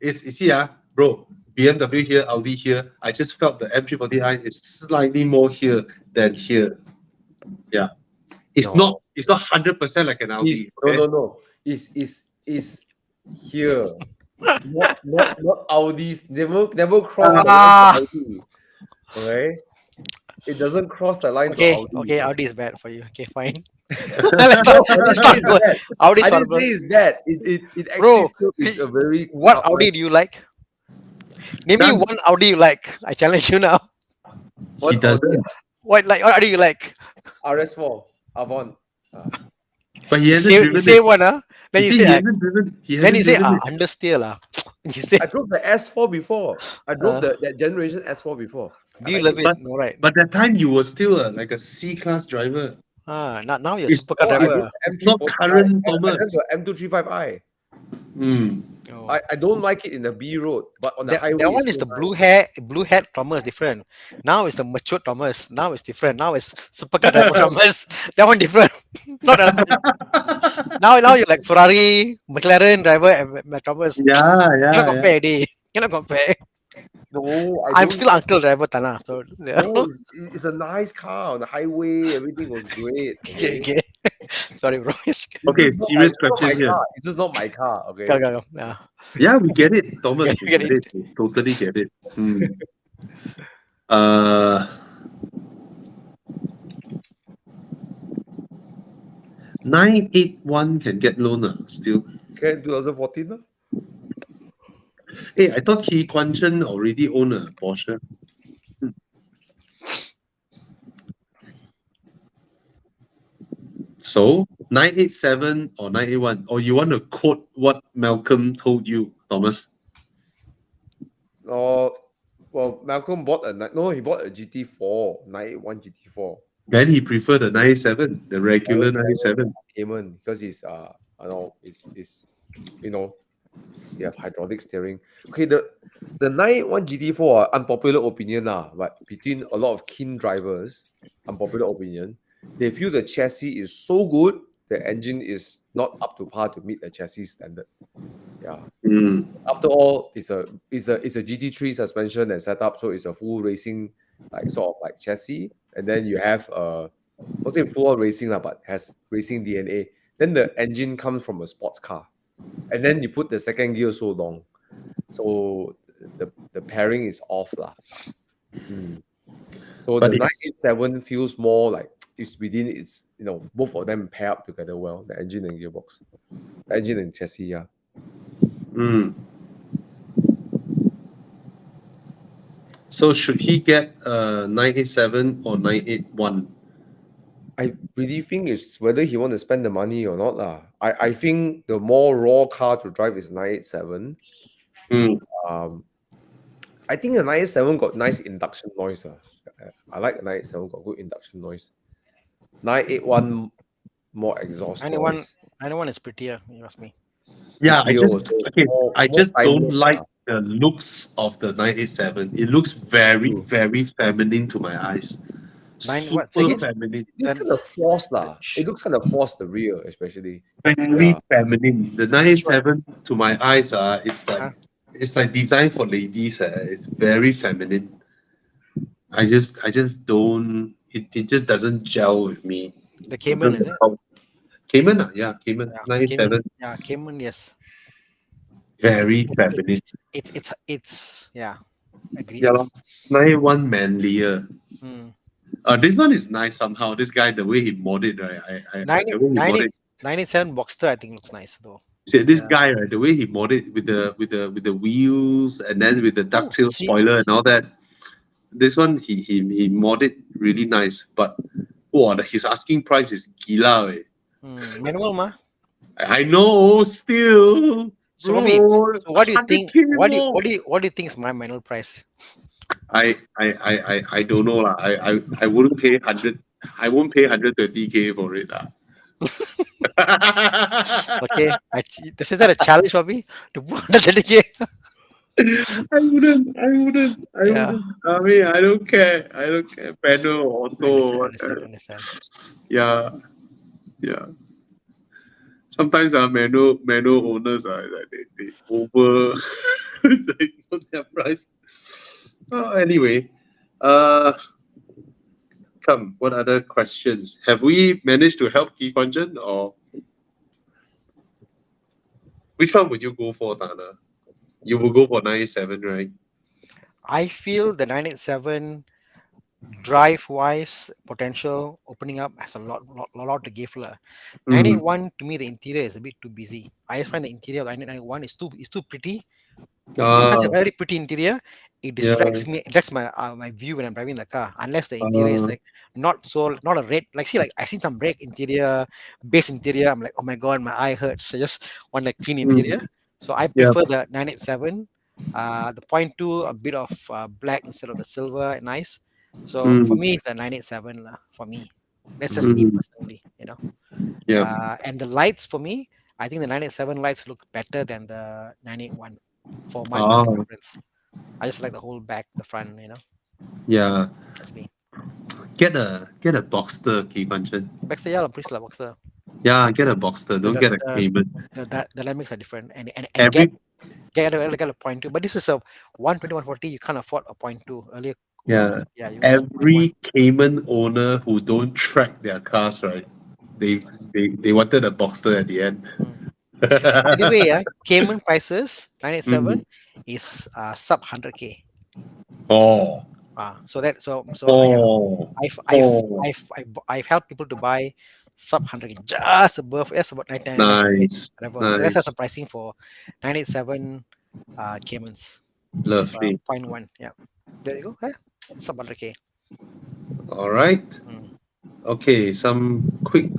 S1: it's you see bro, BMW here, Audi here. I just felt the M340i is slightly more here than here. Yeah. It's
S3: No.
S1: not 100% like an Audi.
S3: Is no. Is here. not Audis. Never cross the line
S2: Ah.
S3: to Audi. Okay. It doesn't cross the line
S2: Okay,
S3: to Audi.
S2: okay, Audi is bad for you. Okay, fine.
S3: No,
S2: Let's keep it going. Audi
S3: I
S2: is
S3: didn't
S2: horrible.
S3: say it's bad. It actually
S2: Bro,
S3: still is a very
S2: What Audi do you like? Name me
S1: None.
S2: one Audi you like. I challenge you now.
S1: He doesn't.
S2: What Audi you like?
S3: RS4 Avon.
S1: But he
S2: You
S1: hasn't
S2: say,
S1: driven
S2: you say
S1: it.
S2: one, huh? Then you
S1: see,
S2: say,
S1: he hasn't driven. He
S2: then you
S1: hasn't
S2: say,
S1: driven it.
S2: understeer lah. You say,
S3: I drove the S4 before. I drove that generation S4 before.
S2: do you love it?
S1: But-
S2: No, right?
S1: But that time you were still like a C-class driver.
S2: Now you're
S1: It's-
S2: supercar
S3: I
S2: driver.
S3: drove the
S1: It's not
S3: M345.
S1: current
S3: I
S1: Thomas.
S3: drove the M235i.
S1: Mm.
S2: Oh.
S3: I don't like it in the B road, but on the highway.
S2: That one
S3: it's
S2: is the
S3: so
S2: blue hat Thomas different. Now it's the mature Thomas. Now it's different. Now it's supercar driver Thomas. That one different. Not that one. Now you're like Ferrari, McLaren driver, and Thomas. Cannot compare, Eddie. Cannot compare.
S3: No,
S2: I'm still Uncle Driver Thana. So yeah.
S3: No, it's a nice car on the highway. Everything was great.
S2: Okay. Sorry, bro.
S1: Okay,
S3: It's not
S1: serious
S3: my- it's not
S1: question
S3: my
S1: here.
S3: car. It's just not my car. Okay.
S2: Go. Yeah.
S1: Yeah, we get it, Thomas.
S2: Get-
S1: we
S2: get
S1: get it. We totally get it. Uh, 981 can get loan still.
S3: Okay, 2014. lah.
S1: Hey, I thought Ki Kwan Chen already owned a Porsche. So 987 or 981, or you want to quote what Malcolm told you, Thomas?
S3: Well, Malcolm bought he bought a GT4, 981 GT4.
S1: Then he preferred the 97, the regular 97.
S3: Cayman, because it's you have hydraulic steering. Okay, the 981 GT4, unpopular opinion but between a lot of keen drivers, unpopular opinion, they feel the chassis is so good, the engine is not up to par to meet the chassis standard. Yeah.
S1: Mm.
S3: After all, it's a GT3 suspension and setup, so it's a full racing sort of chassis, and then you have not say full racing but has racing DNA. Then the engine comes from a sports car, and then you put the second gear so long, so the pairing is off lah. So
S1: But
S3: the
S1: it's-
S3: 987 feels more like it's within its, both of them pair up together well, the engine and gearbox, the engine and chassis. Yeah.
S1: Mm. So should he get 987 or 981?
S3: I really think it's whether he want to spend the money or not lah. I think the more raw car to drive is 987. I think the 987 got nice induction noise. I like the 987 got good induction noise. 981 more exhaust
S2: 91
S3: noise.
S2: 91 is prettier, you ask me.
S1: Yeah, I just
S3: More
S1: don't
S3: timeless
S1: like
S3: lah.
S1: the looks of the 987. It looks very, very feminine to my eyes.
S2: What? Say
S1: Super
S2: again?
S1: feminine.
S3: It looks kind of forced lah. It looks kind of forced, the rear especially.
S1: Very
S3: Yeah.
S1: feminine. The 987 to my eyes
S2: Huh?
S1: it's like designed for ladies. It's very feminine. I just don't it just doesn't gel with me.
S2: The Cayman, is it?
S1: Cayman, yeah, Cayman.
S2: Yeah,
S1: 97.
S2: Yeah, Cayman, yes.
S1: Very feminine.
S2: It's yeah. Agreed.
S1: Yeah, 91 manlier.
S2: Hmm.
S1: This one is nice somehow. This guy, the way he modded, right? The way he modded.
S2: 97 Boxster, I think looks nice though.
S1: See, this
S2: Yeah.
S1: guy, right? The way he modded with the wheels and then with the ducktail
S2: see-
S1: spoiler and all that. This one he modded really nice, but his asking price is gila.
S2: Manual ma.
S1: I know, still.
S2: So, Robbie,
S1: bro,
S2: so what do you think?
S1: 100K
S2: What do
S1: more.
S2: you think is my manual price?
S1: I don't know lah. I wouldn't pay 100 I won't pay 120K for it.
S2: Okay, this is that a challenge for me to put 130K?
S1: I
S2: Yeah,
S1: wouldn't. I mean, I don't care. I don't care. Pedal, auto,
S2: understand.
S1: yeah, yeah. Sometimes our manual owners are like they over it's like on their price. Anyway, uh, come. What other questions have we managed to help Key Punjan, or which one would you go for, Tana? You will go for 97, right?
S2: I feel the 987 drive wise potential opening up has a lot to give.
S1: Mm.
S2: 981 to me the interior is a bit too busy. I just find the interior of 991 is too pretty. It's such a
S1: Ah,
S2: very pretty interior. It
S1: yeah.
S2: distracts me. It distracts my view when I'm driving the car. Unless the interior is
S1: Uh,
S2: like not a red. Like see, like I seen some red interior, base interior. I'm like, oh my god, my eye hurts. I just want like clean interior.
S1: mm,
S2: So I
S1: yeah.
S2: prefer the 987. The point two, a bit of black instead of the silver, nice. So for
S1: Mm,
S2: me, it's the 987 lah. For me, that's just me
S1: mm,
S2: personally.
S1: yeah.
S2: And the lights for me, I think the 987 lights look better than the 981 for my
S1: Ah,
S2: personal preference. I just like the whole back, the front,
S1: yeah.
S2: That's me.
S1: Get a Boxster, Key Punjan.
S2: Baxter, yeah, please lah, Boxster.
S1: Yeah, get a Boxster. Don't get a Cayman.
S2: The dynamics are different, and
S1: Every
S2: get a point two. But this is a 120, 140. You can't afford a point two earlier.
S1: yeah,
S2: Yeah, you use 0.1.
S1: every Cayman owner who don't track their cars, right? They wanted a Boxster at the end.
S2: By the way, Cayman prices 987
S1: Mm.
S2: is sub 100K.
S1: Oh,
S2: So yeah,
S1: oh,
S2: I've helped people to buy sub 100K, just above, yes, about 99.
S1: nice,
S2: Whatever. So that's
S1: nice,
S2: some pricing for 987 Caymans.
S1: lovely.
S2: 0.1. Yeah. There you go. Sub 100K.
S1: All right.
S2: Mm.
S1: Okay, some quick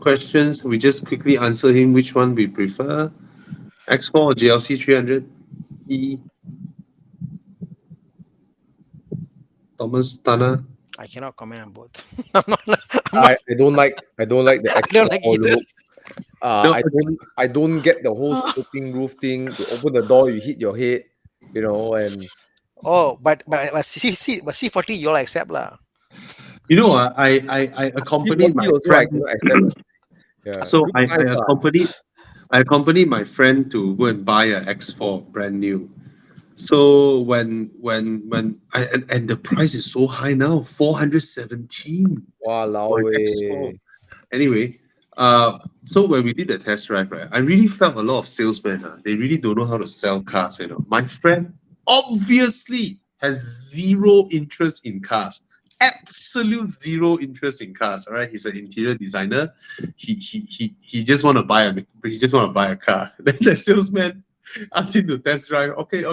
S1: questions. We just quickly answer him which one we prefer. X4 or GLC 300E? Thomas, Tana?
S2: I cannot comment on both.
S3: I don't like the
S2: I don't like
S3: X4
S2: either.
S3: look.
S1: No.
S3: I don't get the whole sloping roof thing. You open the door, you hit your head, and
S2: Oh, but C40 you all accept lah.
S1: You know, I accompanied my
S3: also I
S1: friend.
S3: cannot accept. Yeah.
S1: So
S3: Look
S1: I
S3: nice lah.
S1: accompanied my friend to go and buy a X4 brand new. So when and the price is so high now, 417
S3: Walao
S1: for an X4.
S3: eh.
S1: Anyway, so when we did the test drive, right, I really felt a lot of salesmen. They really don't know how to sell cars. My friend obviously has zero interest in cars. Absolute zero interest in cars. All right, he's an interior designer. He just want to buy a car. Then the salesman asked him to test drive. Okay.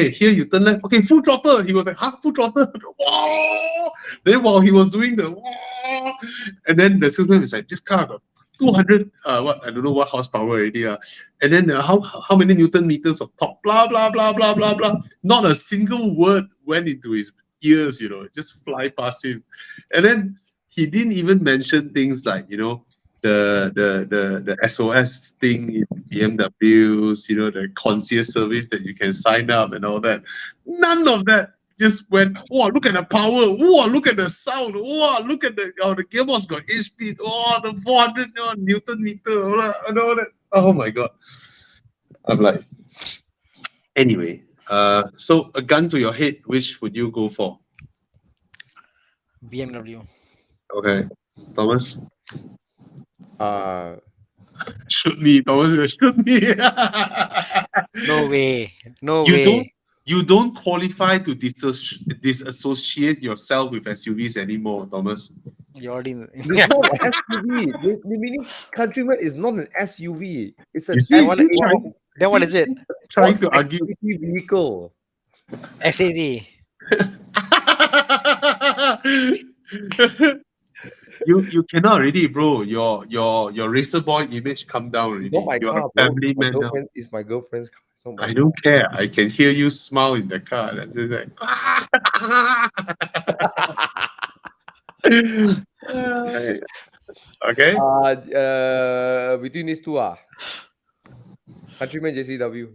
S1: Here you turn left. Okay, full throttle. He was like, full throttle. Wow. Then while he was doing the wow, and then the salesman was like, this car got 200 I don't know what horsepower already. And then how many Newton meters of torque? Blah blah blah blah blah blah. Not a single word went into his ears, just fly past him. And then he didn't even mention things like, the SOS thing in BMWs, the concierge service that you can sign up and all that. None of that. Just went, oh, look at the power. Oh, look at the sound. Oh, look at the gearbox got 8 speed. Oh, the 400 Newton meter. And all that. Oh my God. I'm like, anyway, so a gun to your head, which would you go for?
S2: BMW.
S1: Okay. Thomas? Shoot me, Thomas. Shoot me.
S2: No way. No
S1: You
S2: way.
S1: You don't qualify to disassociate yourself with SUVs anymore, Thomas.
S2: You already.
S3: It's not an SUV. The Mini Countryman is not an SUV. It's an
S1: You see,
S3: SUV.
S2: Then what is it?
S1: Trying to argue.
S3: Vehicle.
S2: SAV.
S1: You cannot already, bro. Your racer boy image come down already.
S3: Not my
S1: You're
S3: car,
S1: a
S3: bro.
S1: family man now.
S3: It's my girlfriend's car. It's not my
S1: I don't care. I can hear you smile in the car. That's just like. Okay.
S3: Between these two, Countryman JCW.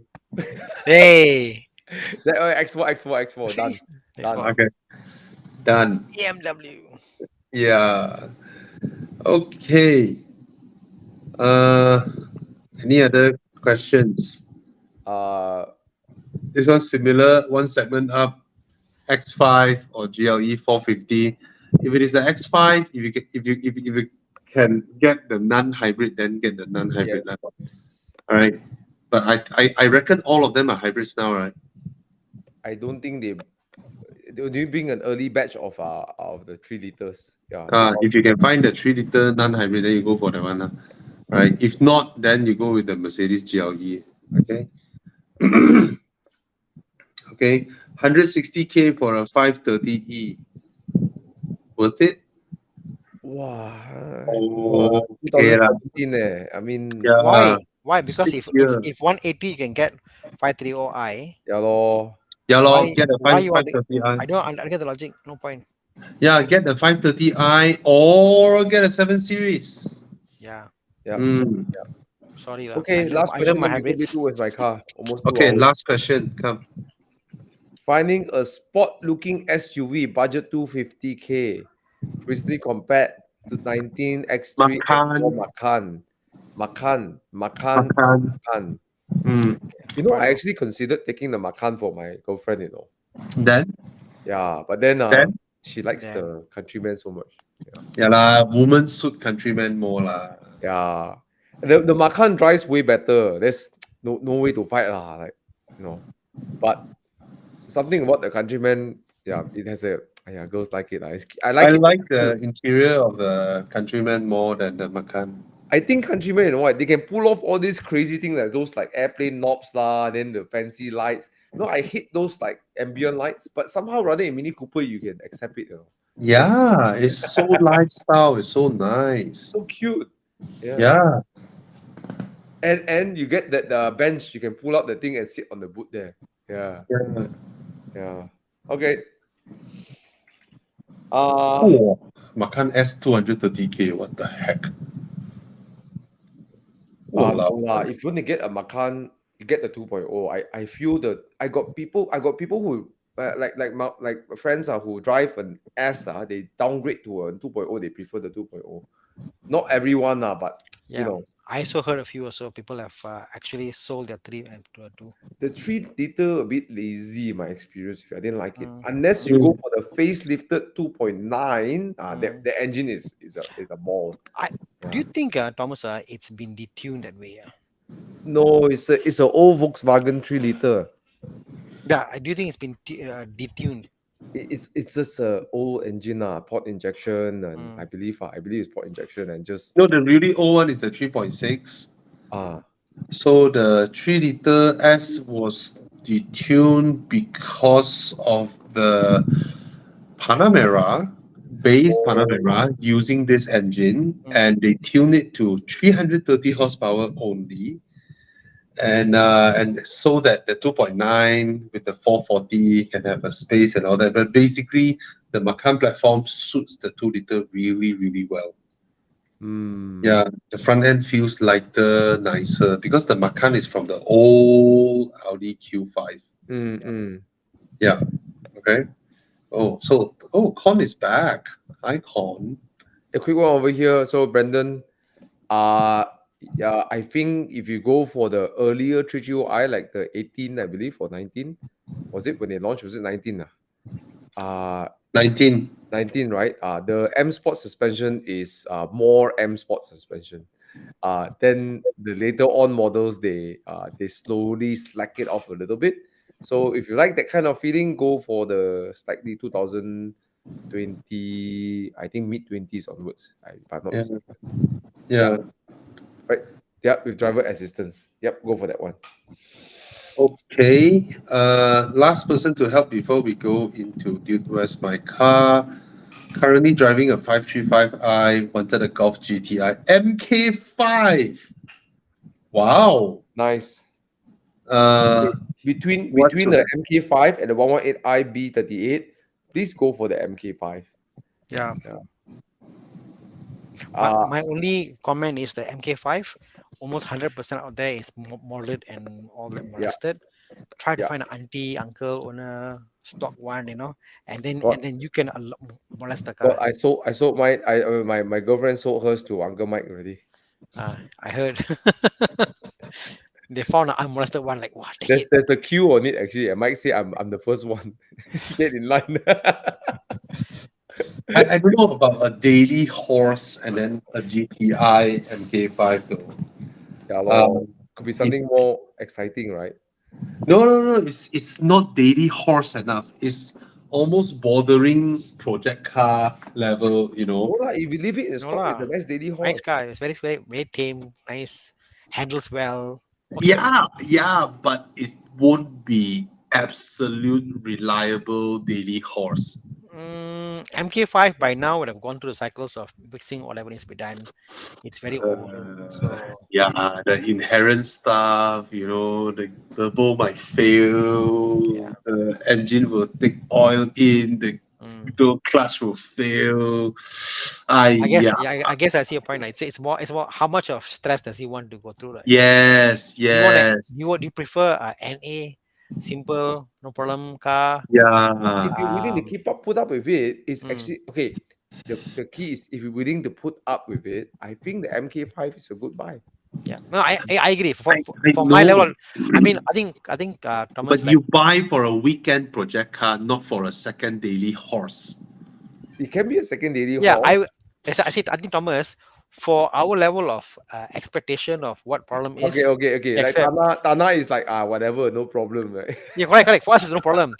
S2: Hey,
S3: X4, done.
S2: next
S3: Done.
S2: one.
S1: Okay. Done.
S2: BMW.
S1: Yeah. Okay. Uh, any other questions?
S3: Uh,
S1: This one's similar. One segment up. X5 or GLE 450. If it is the X5, if you can get the non-hybrid, then get the non-hybrid.
S3: yes.
S1: All right. But I reckon all of them are hybrids now, right?
S3: I don't think they do bring an early batch of the 3 liters. Yeah.
S1: If you can find the 3-liter non-hybrid, then you go for that one. Right. If not, then you go with the Mercedes GLE. Okay. Okay. 160K for a 530E. Worth it?
S3: Wow.
S1: Okay lah.
S3: 2017 I mean,
S1: Yeah.
S2: Why? Why? Because
S1: 6 years.
S2: if 180 you can get 530i.
S3: yeah lor.
S1: Yeah, lor,
S2: Why?
S1: get the
S2: Why you want?
S1: 530i.
S2: I don't get the logic. No point.
S1: Yeah, get the 530i or get a 7 Series.
S2: Yeah.
S3: Yeah.
S1: Mm.
S2: Sorry lah.
S3: Okay, last
S2: I
S3: question.
S2: love my
S3: then we go
S2: hybrids.
S3: to with my car. Almost 2
S1: Okay,
S3: hours.
S1: last question. Come.
S3: Finding a sport-looking SUV, budget 250K, recently compared to 19 X3 X4 Macan.
S1: Makan. Mm.
S3: You know, I actually considered taking the Macan for my girlfriend. You know,
S1: Then?
S3: yeah, but then
S1: Then?
S3: she likes
S2: Then.
S3: the Countryman so much.
S1: Yeah lah, woman suit Countryman more lah.
S3: Yeah, the Macan drives way better. There's no way to fight lah. Like, you know, but something about the Countryman, yeah, it has a girls like it. I like
S1: I
S3: it.
S1: like the interior of the Countryman more than the Macan.
S3: I think Countryman, you know what, they can pull off all these crazy things like those like airplane knobs lah, then the fancy lights. No, I hate those like ambient lights, but somehow rather in Mini Cooper you can accept it. You know,
S1: Yeah, it's so lifestyle. It's so nice.
S3: so cute.
S1: Yeah.
S3: And you get that bench, you can pull out the thing and sit on the boot there. Yeah.
S1: Yeah.
S3: Yeah. Okay.
S1: Oh, Macan S 230K. What the heck?
S3: If you want to get a Macan, you get the 2.0. I feel that I got people who like friends who drive an S they downgrade to a 2.0. They prefer the 2.0. Not everyone but
S2: Yeah.
S3: you know,
S2: I also heard a few also people have actually sold their 3 and 2.
S3: the 3-liter a bit lazy in my experience. If I didn't like it,
S2: Mm.
S3: unless you go for the facelifted 2.9, the engine is a ball.
S2: Do you think, Thomas, it's been detuned that way?
S3: No, it's a old Volkswagen 3-liter.
S2: Yeah, do you think it's been detuned?
S3: It's just a old engine, port injection, and I believe it's port injection and just
S1: No, the really old one is the 3.6. So the 3-liter S was detuned because of the Panamera, base Panamera, using this engine, and they tune it to 330 horsepower only. And so that the 2.9 with the 440 can have a space and all that. But basically, the Macan platform suits the 2-liter really, really well. Yeah, the front end feels lighter, nicer, because the Macan is from the old Audi Q5. Yeah. Okay. Con is back. Hi, Con.
S3: A quick one over here. So Brandon, yeah, I think if you go for the earlier 3GOI, like the 18, I believe, or 19, was it when they launched? Was it 19? 19, right? The M Sport suspension is more M Sport suspension. Then the later on models, they slowly slack it off a little bit. So if you like that kind of feeling, go for the slightly 2020, I think mid-20s onwards, if I'm not mistaken.
S1: Yeah.
S3: Right. Yeah, with driver assistance. Yep, go for that one.
S1: Okay. Last person to help before we go into Dude, Where's My Car? Currently driving a 535i, wanted a Golf GTI MK5. Wow.
S3: Nice. Between
S1: what's
S3: the MK5 and the 118i B38, please go for the MK5.
S2: Yeah. My only comment is the MK5. Almost 100% out there is molded and all that molested. Try to
S3: Yeah.
S2: find an auntie, uncle, owner, stock one,
S3: Well,
S2: and then you can molest the
S3: well,
S2: car.
S3: I sold mine. My girlfriend sold hers to Uncle Mike already.
S2: I heard they found an unmolested one. Like, wow, take
S3: There's
S2: it.
S3: there's a queue on it actually. I might say I'm the first one. Get in line.
S1: I don't know about a daily horse and then a GTI MK5 though.
S3: Yeah, lor.
S1: Um,
S3: Could be
S1: it's
S3: something more exciting, right?
S1: no. It's not daily horse enough. It's almost bordering project car level.
S3: No lah, if you leave it in
S2: No
S3: stock, it's a
S2: lah.
S3: nice daily
S2: Nice
S3: horse.
S2: car. It's very tame, nice, handles well. Okay.
S1: Yeah, but it won't be absolute reliable daily horse.
S2: MK5 by now would have gone through the cycles of fixing whatever needs to be done. It's very old, so
S1: Yeah, the inherent stuff, the turbo might fail,
S2: yeah.
S1: the engine will take oil in, the
S2: Mm.
S1: clutch will fail. Yeah.
S2: I guess I see your point. It's more how much of stress does he want to go through, right?
S1: Yes,
S2: You want
S1: yes.
S2: you prefer a NA simple no problem car.
S1: Yeah.
S3: If you're willing to put up with it, it's
S2: Mm.
S3: actually okay. The key is if you're willing to put up with it, I think the MK5 is a good buy.
S2: Yeah, no, I agree.
S1: I
S2: For my
S1: know.
S2: level, I think Thomas,
S1: But you buy for a weekend project car, not for a second daily horse.
S3: It can be a second daily
S2: yeah,
S3: horse.
S2: I think Thomas, for our level of expectation of what problem is,
S3: Okay. Like
S2: accept.
S3: Tana is like whatever, no problem, right?
S2: Yeah, correct. For us, it's no problem.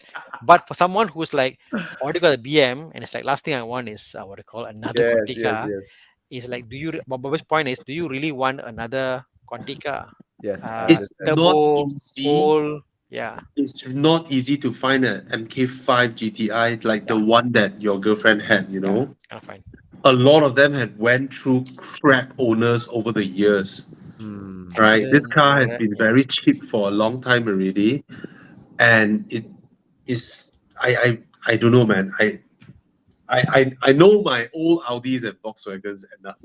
S2: But for someone who's like already got a BM and it's like last thing I want is what they call another
S3: Yes,
S2: Conti car.
S3: yes.
S2: Is like, Bob's point is, do you really want another Conti car?
S3: Yes, I
S1: It's
S3: understand.
S1: not
S2: Turbo,
S1: easy.
S2: old, yeah.
S1: It's not easy to find an MK5 GTI like the
S2: Yeah.
S1: one that your girlfriend had,
S2: Yeah, kind of fine.
S1: A lot of them had went through crap owners over the years, right? This
S2: Accidents and
S1: car
S2: all
S1: has
S2: that,
S1: been
S2: yeah.
S1: very cheap for a long time already, and it is. I don't know, man. I know my old Audis and Volkswagens enough,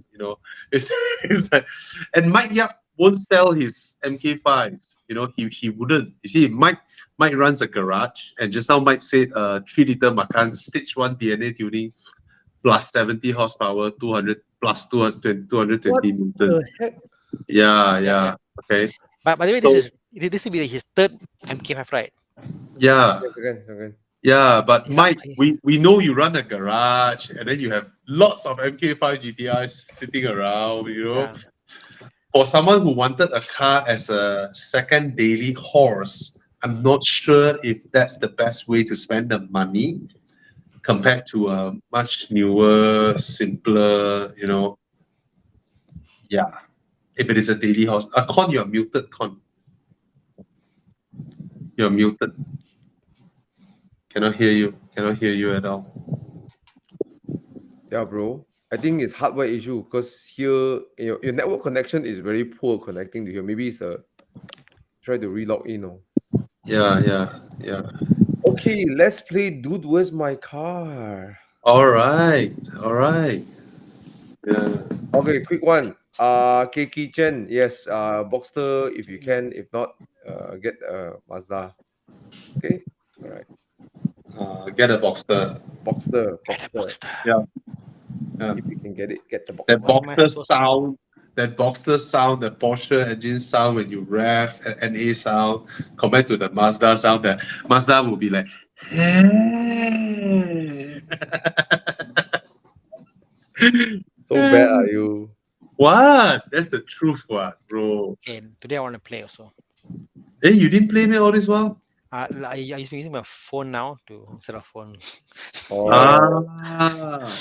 S1: It's like, and Mike Yap won't sell his MK5. He wouldn't. You see, Mike runs a garage, and just now Mike said 3-liter Macan stage 1 DNA tuning plus 70 horsepower, 200 plus 220
S3: What
S1: Newton.
S3: the heck?
S1: Yeah. Okay.
S2: But by the way,
S1: So-
S2: this will be his third MK5, right?
S1: Yeah.
S3: Okay.
S1: Yeah, but
S2: He's
S1: Mike,
S2: up-
S1: we know you run a garage and then you have lots of MK5 GTIs sitting around,
S2: Yeah.
S1: For someone who wanted a car as a second daily horse, I'm not sure if that's the best way to spend the money compared to a much newer, simpler, Yeah. If it is a daily horse. Con, you're muted, Con. You're muted. Cannot hear you at all.
S3: Yeah, bro. I think it's hardware issue because here your network connection is very poor connecting to here. Maybe it's try to relog in.
S1: Yeah.
S3: Okay, let's play Dude, Where's My Car?
S1: All right. Yeah.
S3: Okay, quick one. Keiki Chen, yes, Boxster if you can. If not, get Mazda. Okay, all right.
S1: Get a Boxster.
S3: Boxster.
S1: Yeah.
S3: If you can get it, get the
S1: That
S3: Boxster.
S1: Boxster sound, the Porsche engine sound when you rev, NA sound, compared to the Mazda sound, that Mazda will be like, hey.
S3: So bad are you?
S1: What? That's the truth, what, bro?
S2: Okay, today I want to play also.
S1: Hey, you didn't play me all this while?
S2: I used to using my phone now instead of phone.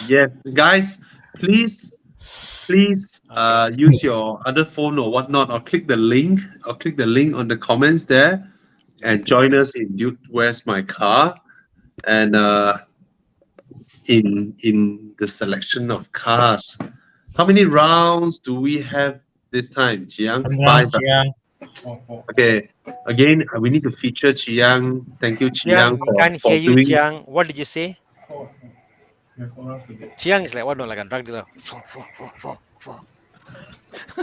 S1: Yes, guys, please use your other phone or whatnot, or click the link on the comments there and join us in Dude, Where's My Car? And in the selection of cars. How many rounds do we have this time, Chiang? 5. Okay. Again, we need to feature Chiang. Thank you, Chiang,
S2: Jiang, we can't
S1: for
S2: hear you,
S1: doing.
S2: Jiang. What did you say? Chiang is like what? No, like a drug dealer.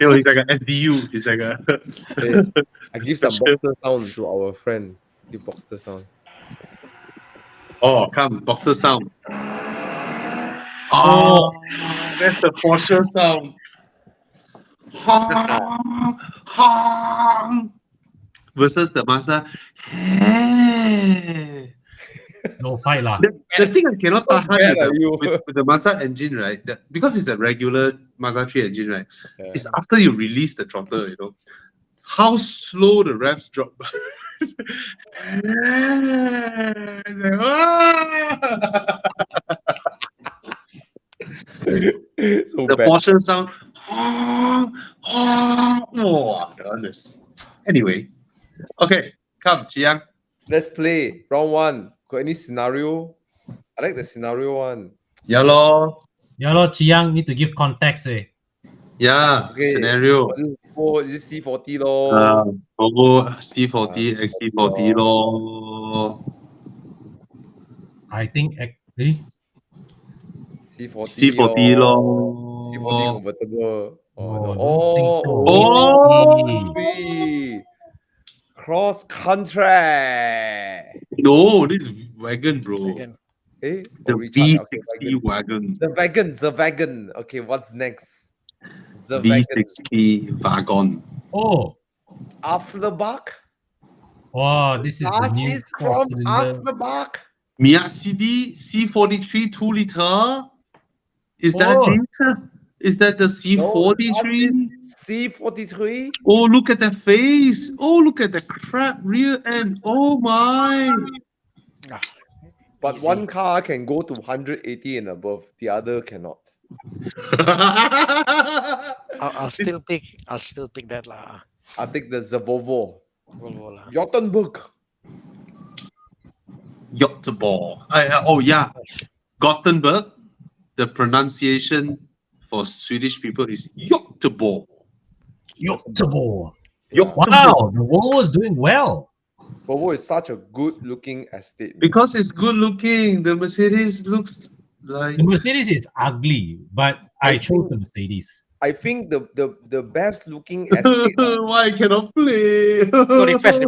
S1: You know, he's like a SDU. He's like a.
S3: Hey, I give some
S1: Special.
S3: boxer sound to our friend. Give boxer sound.
S1: Oh, come, boxer sound. Oh, that's the Porsche sound. Versus the Mazda. Hey.
S4: No fight lah.
S1: The thing I cannot tahan
S3: bad
S1: with
S3: are you?
S1: with the Mazda engine, right? Because it's a regular Mazda 3 engine, right?
S3: Yeah.
S1: It's after you release the throttle, you know, how slow the revs drop. It's like, ah!
S3: So
S1: The
S3: bad.
S1: Porsche sound. Oh, goodness. Anyway, okay, come, Chiang.
S3: Let's play round one. Got any scenario? I like the scenario one.
S1: Yeah, lor.
S4: Yeah, lor, Chiang need to give context.
S1: Yeah,
S3: Okay.
S1: scenario.
S3: Is it C40 lor?
S1: C40, XC40 lor.
S4: I think
S3: C40
S1: C40
S3: lor. C40
S1: lor.
S3: convertible.
S4: Oh,
S3: no.
S4: don't think so.
S1: Oh.
S3: V60. Cross country.
S1: No, this is wagon, bro.
S2: Again.
S3: Eh?
S1: The
S3: Oh, recharge. Okay,
S1: V60 wagon.
S3: The wagon. Okay, what's next? The wagon.
S1: V60 wagon.
S4: Oh,
S3: Afterbach.
S4: wow, this is the new
S3: Chassis from
S4: four-cylinder.
S3: Afterbach.
S1: Miyashidi C43 2-liter. Is that
S4: Oh.
S1: it? Is that the C43?
S3: C43.
S1: Oh, look at that face. Oh, look at the crap rear end. Oh my.
S3: But
S2: Easy.
S3: one car can go to 180 and above. The other cannot.
S2: I'll still pick that lah.
S3: I think the Volvo.
S2: Volvo lah.
S3: Jottenburg.
S1: Göteborg. Oh yeah, Gothenburg. The pronunciation for Swedish people is Göteborg.
S4: Göteborg.
S1: Göteborg.
S4: Wow, the Volvo is doing well.
S3: Volvo is such a good-looking estate.
S1: Because it's good looking. The Mercedes looks like.
S4: The Mercedes is ugly, but I
S3: I
S4: chose
S3: think-
S4: the Mercedes.
S3: I think the best-looking estate.
S1: Why I cannot play?
S2: No, refresh.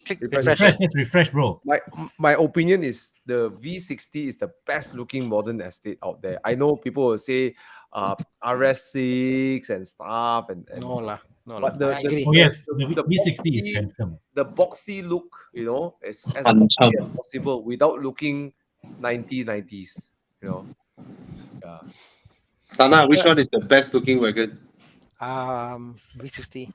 S2: Click
S3: Refresh.
S2: refresh.
S4: Bro.
S3: My opinion is the V60 is the best-looking modern estate out there. I know people will say RS6 and stuff, and
S2: No lah.
S3: But the-
S2: I agree.
S4: Oh yes, the
S3: The
S4: V60 is
S3: boxy-
S4: handsome.
S3: the boxy look, you know, is as
S1: Handsome.
S3: boxy as possible without looking 90s, you know. Yeah.
S1: Thana, which one is the best looking wagon?
S2: V60.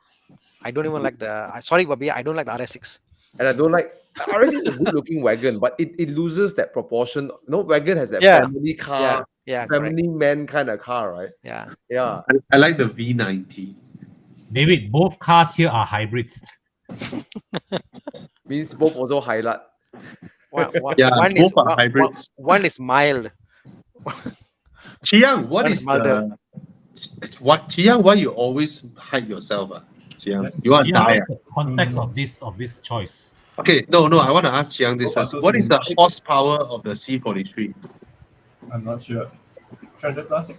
S2: I don't even like the. Sorry, Bobby. I don't like the RS6.
S3: And I don't like RS is a good looking wagon, but it loses that proportion. No wagon has that
S2: Yeah.
S3: family
S2: Yeah,
S3: car,
S2: yeah, correct.
S3: family man kind of car, right?
S2: Yeah.
S3: Yeah.
S1: I like the V90.
S4: David, both cars here are hybrids.
S3: Means both also highlight.
S1: Yeah,
S2: one
S1: both
S2: is
S1: are hybrids.
S2: one is mild.
S1: Chiang, what
S2: One
S1: is
S2: is milder.
S1: Chiang? Why you always hide yourself? Chiang, you are
S4: Yeah,
S1: die.
S4: what's the context of this choice?
S1: Okay, no. I want to ask Chiang this first. What is the horsepower of the C43?
S5: I'm not sure. 300 plus?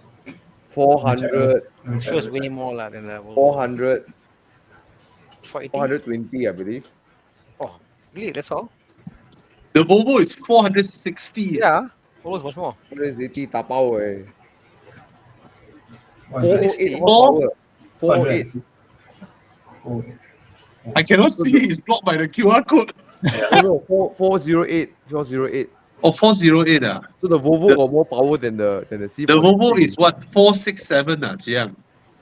S3: 400,
S2: I'm sure it's way more lah than the Volvo.
S3: 400,
S2: 480.
S3: 420, I believe.
S2: Oh, really? That's all?
S1: The Volvo is 460.
S2: Yeah. Volvo is much more.
S3: 480 tapao eh.
S5: 100.
S3: 408 horsepower. 408.
S5: Oh,
S1: I cannot see. It's blocked by the QR code.
S3: No, 408. 408.
S1: Oh, 408.
S3: So the Volvo got more power than the C43.
S1: The Volvo is what? 467. Chiang.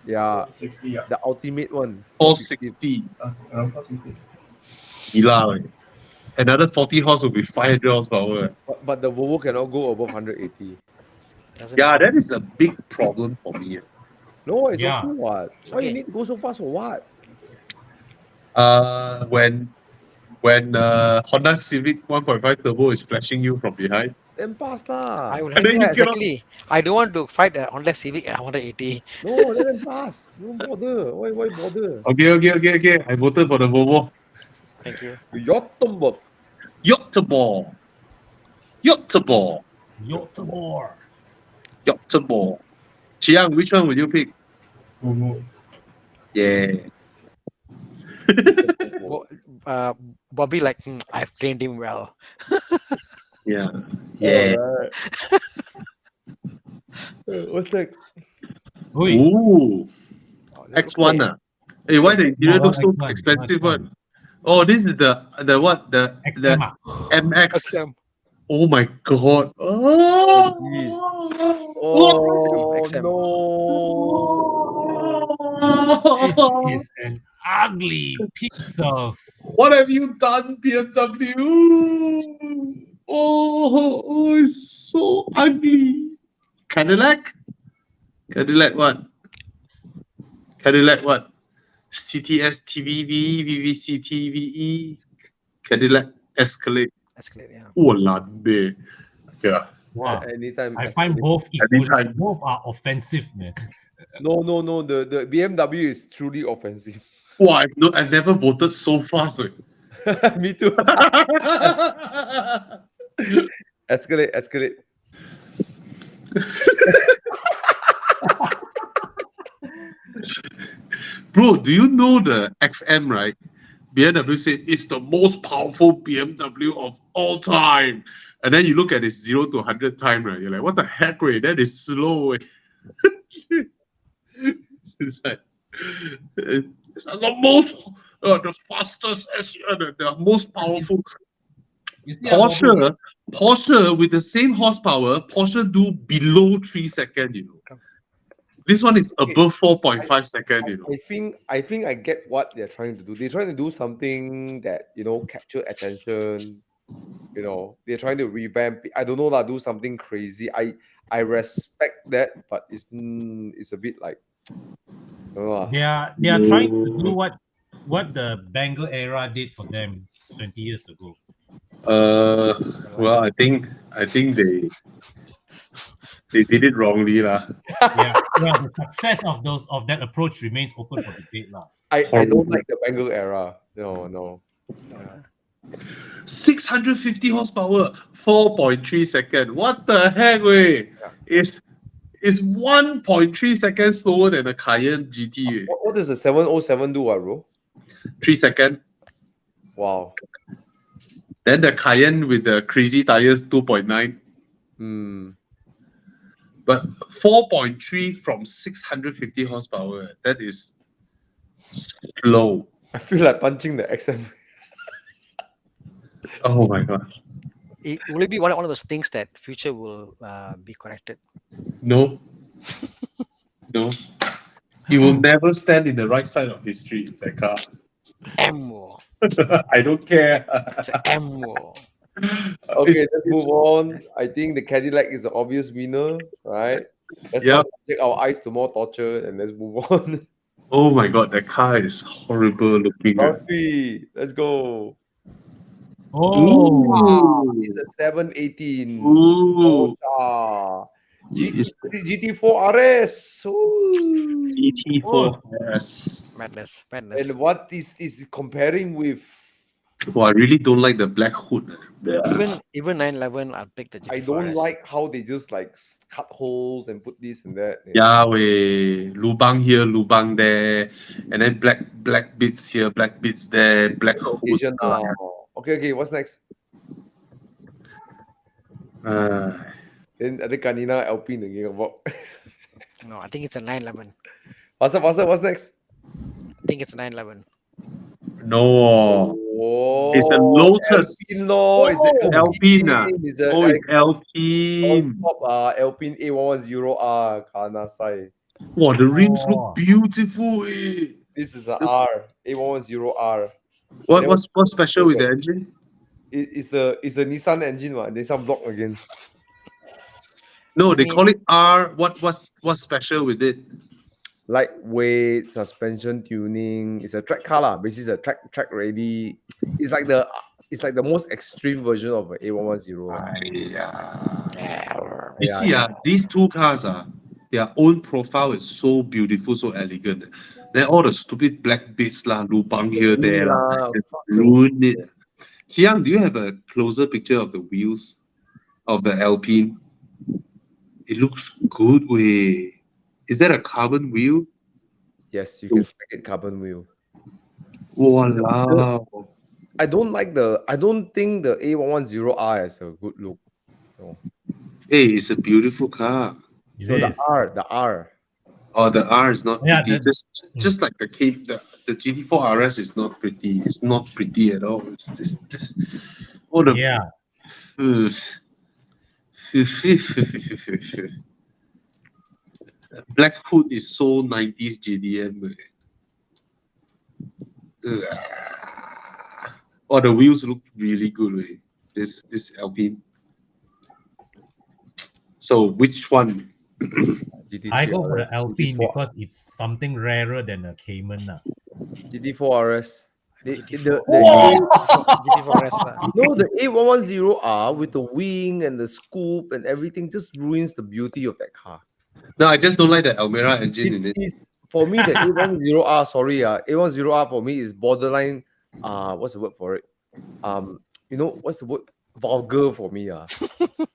S3: Yeah,
S5: 60, yeah.
S3: the ultimate one.
S1: 460.
S5: Around 460.
S1: Gila, eh. Another 40 horse will be 500 horsepower.
S3: But the Volvo cannot go above 180.
S2: Doesn't
S1: Yeah,
S2: matter.
S1: that is a big problem for me.
S3: No, it's
S4: Yeah.
S3: okay what? Why you
S2: okay.
S3: need to go so fast for what?
S1: When Honda Civic 1.5 turbo is flashing you from behind.
S3: Then pass lah.
S2: I would
S1: And then you cannot-
S2: exactly. I don't want to fight a Honda Civic at 180.
S3: No, let them pass. Don't bother. Why bother?
S1: Okay. I voted for the Volvo.
S2: Thank you.
S3: Jottenburg.
S1: Göteborg.
S4: Göteborg.
S1: Yup, more. Chiang, which one would you pick?
S5: Fugu.
S1: Yeah.
S2: Bobby like I've trained him well.
S1: Yeah. Yeah.
S3: Alright. What's next?
S4: Oi,
S1: Ooh.
S2: Oh, that looks
S1: X1
S2: like
S1: ah. Hey, why the interior
S4: no,
S1: looks so
S4: X1,
S1: expensive
S4: X1.
S1: one? Oh, this is the what? The
S4: XM ah.
S1: MX.
S2: XM.
S1: Oh my god.
S3: Oh, jeez. Oh
S2: XM.
S3: no!
S4: This is an ugly piece of.
S1: What have you done, BMW? Oh, it's so ugly. Cadillac? Cadillac what? Cadillac what? CTS TVV, VVC TVE, Cadillac Escalade.
S2: Escalade, yeah.
S1: Oh, lande. Yeah.
S4: Wow.
S3: Anytime.
S4: I find both equally.
S1: Anytime.
S4: Both are offensive, man.
S3: No. The BMW is truly offensive.
S1: Wow, I've never voted so fast.
S3: Me too. Escalate.
S1: Bro, do you know the XM, right? BMW said it's the most powerful BMW of all time. And then you look at it 0 to 100 time, right? You're like, what the heck, way? That is slow. It's like, it's the most, the fastest, the most powerful.
S4: You see, ah, Bobby,
S1: Porsche with the same horsepower, Porsche do below 3 seconds, you know. This one is above 4.5 seconds, you know.
S3: I think I get what they're trying to do. They're trying to do something that capture attention. They're trying to revamp. I don't know lah, do something crazy. I respect that, but it's a bit like I don't know lah.
S4: they are trying to do what the Bengal era did for them 20 years ago.
S1: Well, I think they did it wrongly, lah.
S4: Yeah, the success of that approach remains open for debate, lah.
S3: I don't like the Bengal era. No.
S1: 650 horsepower, 4.3 seconds. What the heck, way? It's 1.3 seconds slower than a Cayenne GT.
S3: What does the 707 do, bro?
S1: 3 seconds.
S3: Wow.
S1: Then the Cayenne with the crazy tires, 2.9. But 4.3 from 650 horsepower, that is slow.
S3: I feel like punching the XM.
S1: Oh my god.
S2: Will it be one of those things that future will be corrected?
S1: No. No. He will never stand in the right side of history, that car.
S2: Ammo.
S1: I don't care.
S2: It's an ammo.
S3: Okay, let's move on. I think the Cadillac is the obvious winner, right? Let's not take our eyes to more torture and let's move on.
S1: Oh my god, that car is horrible looking.
S3: Coffee, let's go.
S4: Oh,
S3: It's a 718.
S1: Ooh.
S3: GT4 RS. Ooh.
S1: GT4 RS.
S2: Madness.
S3: And what is comparing with?
S1: Well, I really don't like the black hood.
S2: Even 911, I'll pick the GT4
S3: I don't
S2: RS.
S3: like how they just like cut holes and put this and that.
S1: Yeah, lubang here, lubang there, and then black bits here, black bits there, black hood.
S3: Asian, okay, what's next? Then ada kanina Alpine again.
S2: No, I think it's a 911.
S3: What's next?
S2: I think it's a 911.
S1: No,
S3: Oh,
S1: it's a Lotus.
S3: Alpine, no, it's the
S1: Alpine.
S3: It's the
S1: It's Alpine.
S3: top, Alpine A110R Kanasai.
S1: Wow, the rims look beautiful.
S3: This is a R A110R.
S1: What's special with the engine?
S3: It's a Nissan engine, Nissan block again.
S1: No, they call it R. What's special with it?
S3: Lightweight, suspension tuning. It's a track car lah. Basically, it's a track ready. It's like the most extreme version of an A110.
S1: You see, these two cars their own profile is so beautiful, so elegant. Then all the stupid black bits lah, lubang here, there, just ruin it. Kiang, do you have a closer picture of the wheels of the Alpine? It looks good, way. Is that a carbon wheel?
S3: Yes, you can spec it carbon wheel.
S1: Walao.
S3: I don't think the A110R has a good look. No,
S1: Hey, it's a beautiful car.
S4: It
S3: no,
S4: is.
S3: the R.
S1: Oh, the R is not
S4: Yeah,
S1: pretty.
S4: the-
S1: Just like the GT4 RS is not pretty. It's not pretty at all. It's just what a
S4: Yeah.
S1: Black hood is so 90s JDM. Oh, the wheels look really good. Way. This Alpine. So which one?
S3: GT3
S4: I go for the
S3: RS,
S4: Alpine
S3: GT4,
S4: because it's something rarer than a Cayman.
S3: GT4 RS.
S2: GT4.
S3: A-
S2: GT4 S lah.
S3: no, the A110R with the wing and the scoop and everything just ruins the beauty of that car.
S1: No, I just don't like the Almera engine in it.
S3: For me, the A10R, sorry, A10R for me is borderline. What's the word for it? What's the word? Vulgar for me.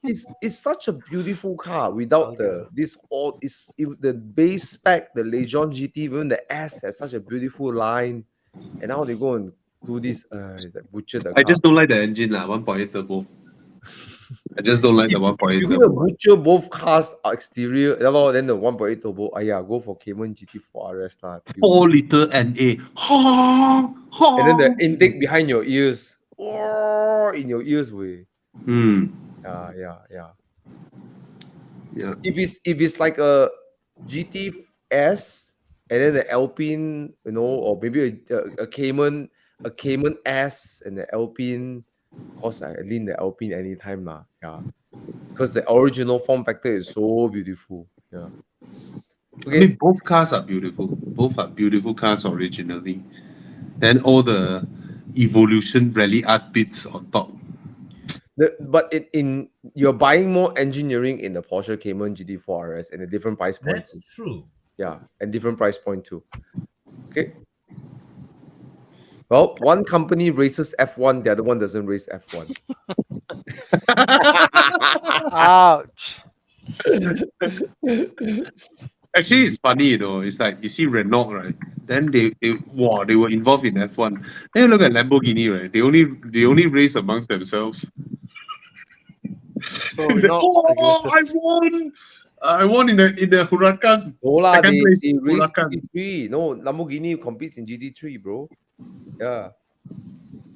S3: It's such a beautiful car without
S2: Vulgar.
S3: the base spec, the Legion GT, even the S has such a beautiful line, and now they go and do this. It's like butcher the car.
S1: I just don't like the engine, 1.8 turbo. I just don't like the 1.8
S3: You're gonna
S1: turbo.
S3: butcher both cars exterior, then the 1.8 turbo. Go for Cayman GT4 RS lah.
S1: 4-liter NA.
S3: And then the intake behind your ears. Oh, in your ears, way. Yeah.
S1: Yeah.
S3: If it's like a GTS and then the Alpine, or maybe a Cayman S and the Alpine. Of course, I lean the Alpine anytime lah. Yeah, because the original form factor is so beautiful. Yeah.
S1: I mean, both cars are beautiful. Both are beautiful cars originally. Then all the evolution rally art bits on top.
S3: But in you're buying more engineering in the Porsche Cayman GT4 RS and a different price point.
S4: That's true.
S3: Yeah, and different price point too. Okay. Well, one company races F1, the other one doesn't race F1.
S2: Ouch.
S1: Actually, it's funny, It's like you see Renault, right? Then they were involved in F1. Then you look at Lamborghini, right? They only race amongst themselves.
S2: So
S1: It's like, I won in the Huracan.
S3: No lah,
S1: Second place,
S3: they race
S1: Huracan.
S3: GT3. No, Lamborghini competes in GT3, bro. Yeah.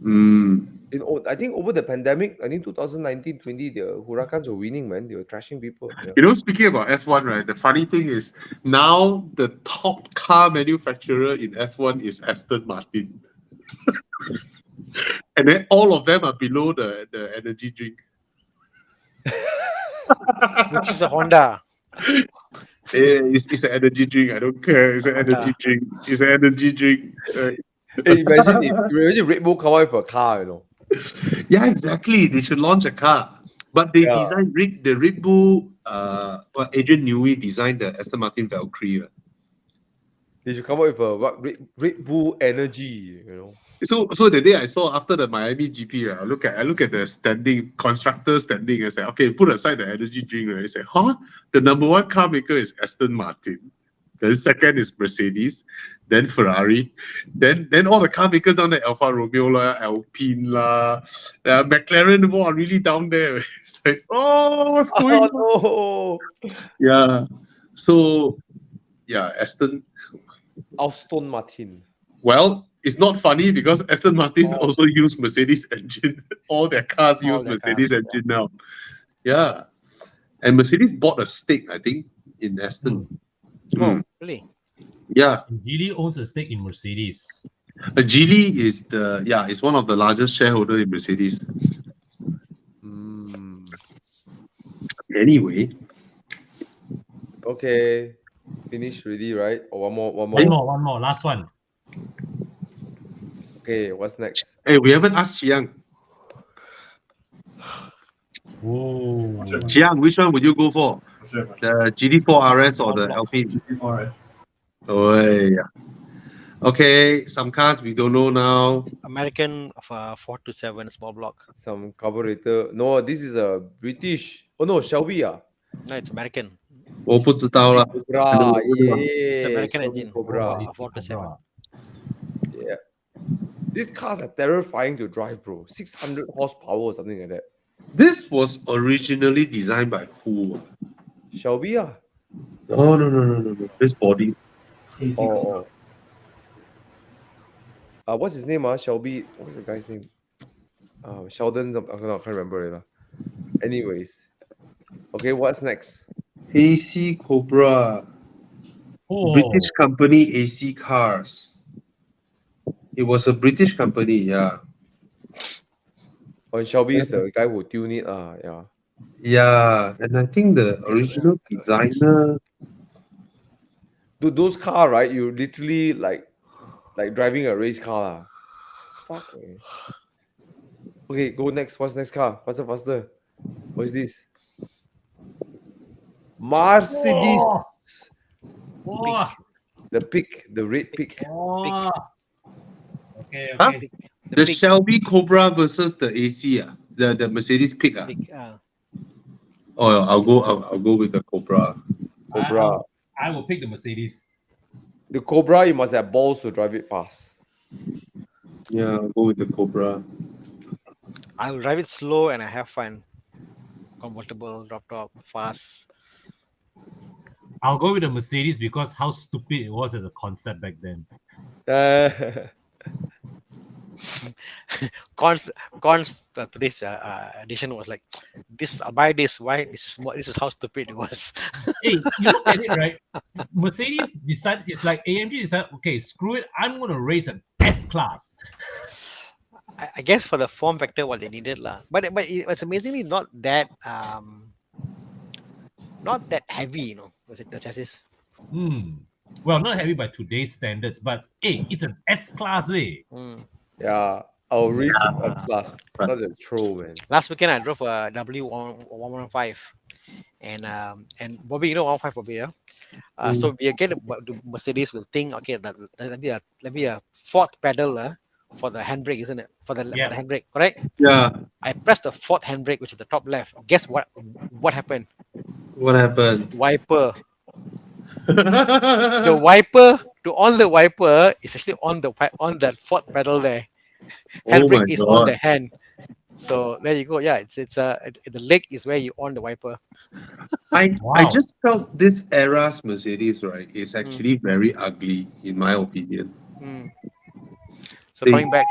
S3: I think over the pandemic, I think 2019-20, the Huracans were winning, man. They were trashing people. Yeah.
S1: Speaking about F1, right? The funny thing is now the top car manufacturer in F1 is Aston Martin. And then all of them are below the energy drink.
S2: Which is a Honda.
S1: It's an energy drink. I don't care. It's an energy drink. It's an energy drink.
S3: Hey, imagine Red Bull come out with a car,
S1: Yeah, exactly. They should launch a car. But they designed the Red Bull. Adrian Newey designed the Aston Martin Valkyrie.
S3: They should come up with a Red Bull Energy,
S1: So the day I saw after the Miami GP, right, I look at the standing, constructor standing. I say, okay, put aside the energy drink. Right? I say, the number one car maker is Aston Martin. Then second is Mercedes, then Ferrari, then all the car makers down there, Alfa Romeo lah, Alpine lah, McLaren are really down there. It's like, what's going on?
S3: Oh, no.
S1: Yeah. So, Aston
S3: Martin.
S1: Well, it's not funny because Aston Martin also use Mercedes engine. All their cars use Mercedes engine now. Yeah. And Mercedes bought a stake, I think, in Aston.
S2: Oh, really?
S1: Yeah.
S4: Geely owns a stake in Mercedes.
S1: Geely is is one of the largest shareholder in Mercedes. Anyway.
S3: Okay. Finish ready, right? Or one more.
S4: One more. Last one.
S3: Okay, what's next?
S1: Hey, we haven't asked Chiang.
S4: Whoa.
S1: Chiang, which one would you go for? The GT4 RS or the Alpine?
S5: GT4 RS.
S1: Oh, yeah. Okay, some cars we don't know now.
S2: American 427 small block.
S3: Some carburetor. No, this is a British. Oh no, Shelby.
S2: No, it's American.
S1: 我不知道啦。
S3: Cobra,
S2: It's
S3: yeah,
S2: American
S3: Shelby
S2: engine.
S3: Cobra.
S2: For 427.
S3: Yeah. These cars are terrifying to drive, bro. 600 horsepower or something like that.
S1: This was originally designed by who?
S3: Shelby, ah.
S1: No. This body.
S5: AC
S3: Oh. What's his name? Shelby. What's the guy's name? Sheldon. I can't remember it. Anyways. Okay, what's next?
S1: AC Cobra.
S4: Oh,
S1: British company AC Cars. It was a British company, yeah.
S3: Oh, Shelby is the guy who tuned it. Yeah.
S1: Yeah, and I think the original designer.
S3: Dude, those car, right? You literally like driving a race car. Fuck, man. Okay, go next. What's next car? Faster. What is this? Mercedes.
S4: oh,
S3: The pig, the red pig.
S4: oh. Okay,
S1: Huh?
S4: okay.
S1: The Shelby Cobra versus the AC, the Mercedes Pig.
S2: Big,
S1: Oh, I'll go with the Cobra.
S3: Cobra.
S4: I will pick the Mercedes.
S3: The Cobra, you must have balls to drive it fast.
S1: Yeah, I'll go with the Cobra.
S2: I'll drive it slow and I have fun. Comfortable, drop top, fast.
S4: I'll go with the Mercedes because how stupid it was as a concept back then.
S2: Today's edition was like, this. I'll buy this. Why? This is how stupid it was.
S4: Hey, you look at it, right? Mercedes decided, it's like AMG decided, okay, screw it, I'm going to race an S class.
S2: I guess for the form factor, what they needed, lah. But it's amazingly not that heavy, you know. Was it the chassis?
S4: Well, not heavy by today's standards, but hey, it's an S class way.
S3: Yeah, I'll race a plus. Such a troll, man.
S2: Last weekend I drove a W115, and Bobby, you know 115 Bobby, yeah. So we again the Mercedes will think, okay, let me a fourth pedal for the handbrake, isn't it? For the handbrake, correct?
S1: Yeah.
S2: I pressed the fourth handbrake, which is the top left. Guess what? What happened?
S1: What happened?
S2: Wiper. The wiper to on the wiper is actually on the fourth pedal there. Handbrake is on the hand. So there you go. Yeah, it's the leg is where you on the wiper.
S1: I just felt this era's Mercedes, right, is actually very ugly in my opinion.
S2: So coming back,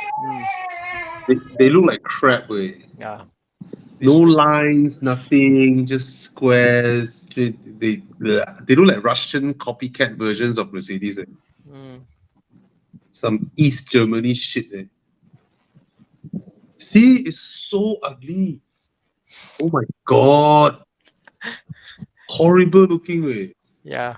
S1: they look like crap, way.
S2: yeah.
S1: No lines, nothing, just squares. They look like Russian copycat versions of Mercedes. Some East Germany shit. See, it's so ugly. Oh my god. Horrible looking way.
S2: Yeah.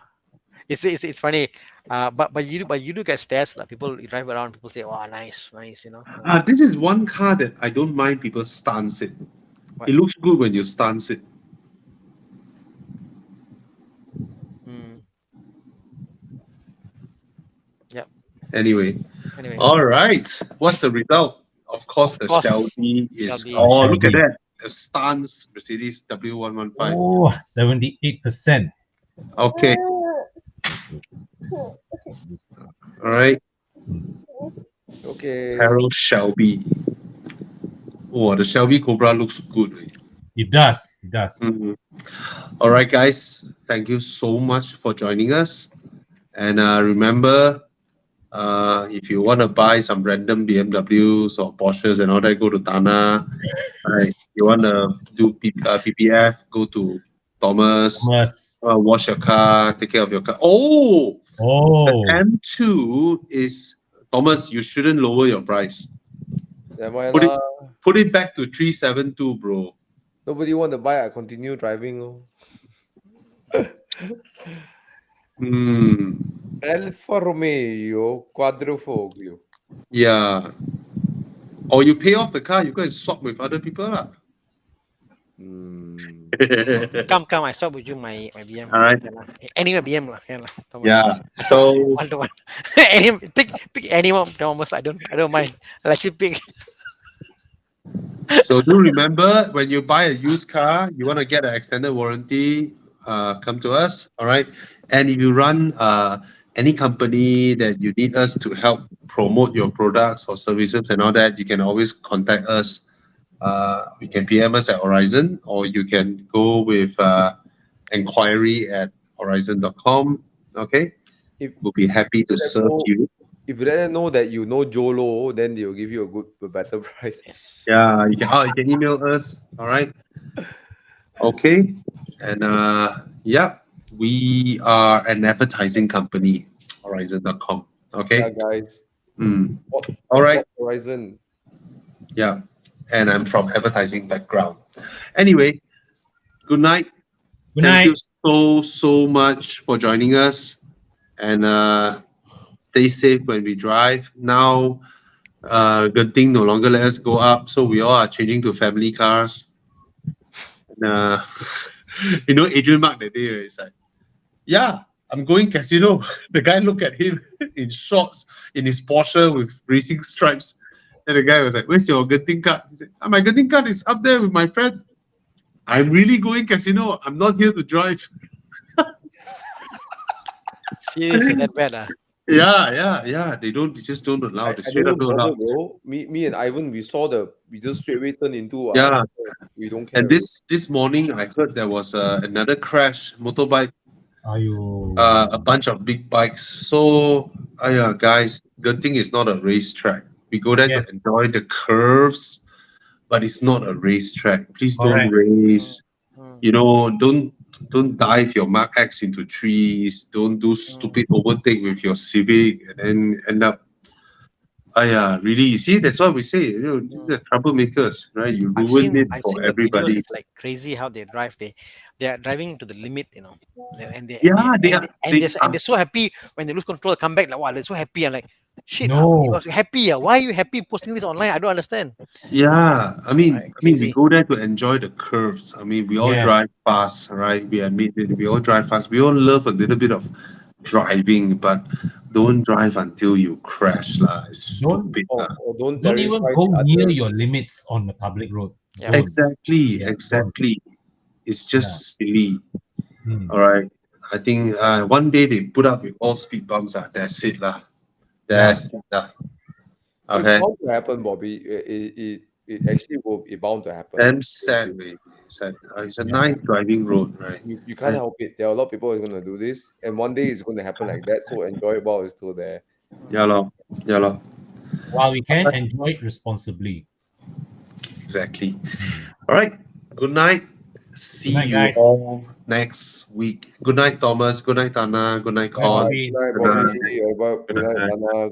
S2: It's funny. But you do get stares, like people you drive around, people say, wow, nice, you know.
S1: This is one car that I don't mind people stance it.
S2: What?
S1: It looks good when you stance it.
S2: Yep.
S1: Anyway. All right. What's the result? Of course, the Shelby is.
S2: Shelby.
S1: Oh, look at that. A stance Mercedes W115.
S4: Oh, 78%.
S1: Okay. All right.
S3: Okay.
S1: Terrell Shelby. Oh, the Shelby Cobra looks good.
S4: It does.
S1: All right, guys. Thank you so much for joining us. And remember, if you want to buy some random BMWs or Porsches and all that, go to Thana. Right. You want to do PPF, go to Thomas. Wash your car, take care of your car. Oh, the M2 is, Thomas, you shouldn't lower your price. Put it back to 372, bro.
S3: Nobody want to buy, I continue driving. Alfa Romeo Quadrifoglio.
S1: Yeah. Or you pay off the car, you go and swap with other people.
S2: Come, I swap with you my BM.
S1: All right.
S2: Anyway, BM Thomas.
S1: Yeah. So
S2: 1-to-1. Pick anyone, Thomas. I don't mind. I'll let you pick.
S1: So do remember, when you buy a used car, you want to get an extended warranty, come to us, all right? And if you run any company that you need us to help promote your products or services and all that, you can always contact us. You can PM us at Horizon, or you can go with inquiry@horizon.com. Okay,
S3: If
S1: we'll be happy to
S3: let them
S1: serve
S3: know,
S1: you.
S3: if you let them know that you know Jolo, then they'll give you a better price.
S2: Yes.
S1: Yeah, you can email us. All right. Okay. And yeah, we are an advertising company, Horizon.com. Okay.
S3: Yeah, guys.
S1: Mm.
S3: What,
S1: All right.
S3: Horizon.
S1: Yeah. And I'm from advertising background. Anyway, good night.
S4: Good
S1: Thank
S4: night.
S1: you so much for joining us. And stay safe when we drive. Now, good thing no longer let us go up. So we all are changing to family cars. And, Adrian Mark that day, right, it's like, yeah, I'm going casino. The guy looked at him in shorts in his Porsche with racing stripes. And the guy was like, where's your Genting card? He said, my Genting card is up there with my friend. I'm really going casino. I'm not here to drive.
S2: Seriously, that bad,
S1: Yeah. They just don't allow.
S3: I
S1: They
S3: don't
S1: straight
S3: even
S1: up don't
S3: bother,
S1: allow.
S3: bro. Me and Ivan, we just straight away turn into
S1: Yeah.
S3: we don't care.
S1: And this morning, I heard there was another crash, motorbike,
S4: Ayo.
S1: a bunch of big bikes. So, guys, good thing it's not a racetrack. We go there
S4: Yes.
S1: to enjoy the curves, but it's not a racetrack. Please don't
S4: Correct.
S1: race.
S2: Mm.
S1: Don't dive your Mark X into trees. Don't do stupid overtake with your Civic and then end up. Really, you see, that's what we say. These are troublemakers, right? You ruin it
S2: I've
S1: for
S2: seen the videos.
S1: everybody.
S2: It's like crazy how they drive. They are driving to the limit,
S1: Yeah, they are. They
S2: and
S1: are.
S2: they're so happy when they lose control, come back like wow, they're so happy. I'm like, shit,
S4: No.
S2: you're happy. Why are you happy posting this online? I don't understand.
S1: Yeah, we
S2: Crazy.
S1: go there to enjoy the curves. I mean, we all
S4: Yeah.
S1: drive fast, right? We admit it. We all drive fast. We all love a little bit of driving, but don't drive until you crash, lah. It's
S4: Don't
S1: stupid,
S3: Or,
S1: lah.
S3: or don't
S4: don't even
S3: terrify
S4: go
S3: the
S4: near
S3: others.
S4: your limits on the public road.
S2: Yeah.
S4: Don't.
S1: Exactly,
S4: Yeah,
S1: exactly. It's just silly.
S4: Hmm.
S1: All right. I think one day they put up with all speed bumps. That's it, lah.
S4: Yeah.
S1: That's it, lah.
S3: It's
S1: Okay.
S3: bound to happen, Bobby. It actually will be bound to happen.
S1: Damn sad, man. Sad. It's a
S4: Yeah.
S1: nice driving road, right?
S3: You can't help it. There are a lot of people who are going to do this, and one day it's going to happen like that. So enjoy it while it's still there.
S1: Yeah, lor. Yeah, lor.
S4: While we can enjoy it responsibly.
S1: Exactly. All right. Good night. See
S4: night,
S1: you
S4: guys.
S1: all next week. Good night, Thomas. Good night, Thana. Good night,
S4: Bye,
S1: Con.
S4: Bobby.
S3: Good night,
S1: Good
S3: Bobby.
S1: night.
S3: Good night,
S1: Good night.
S3: Anna.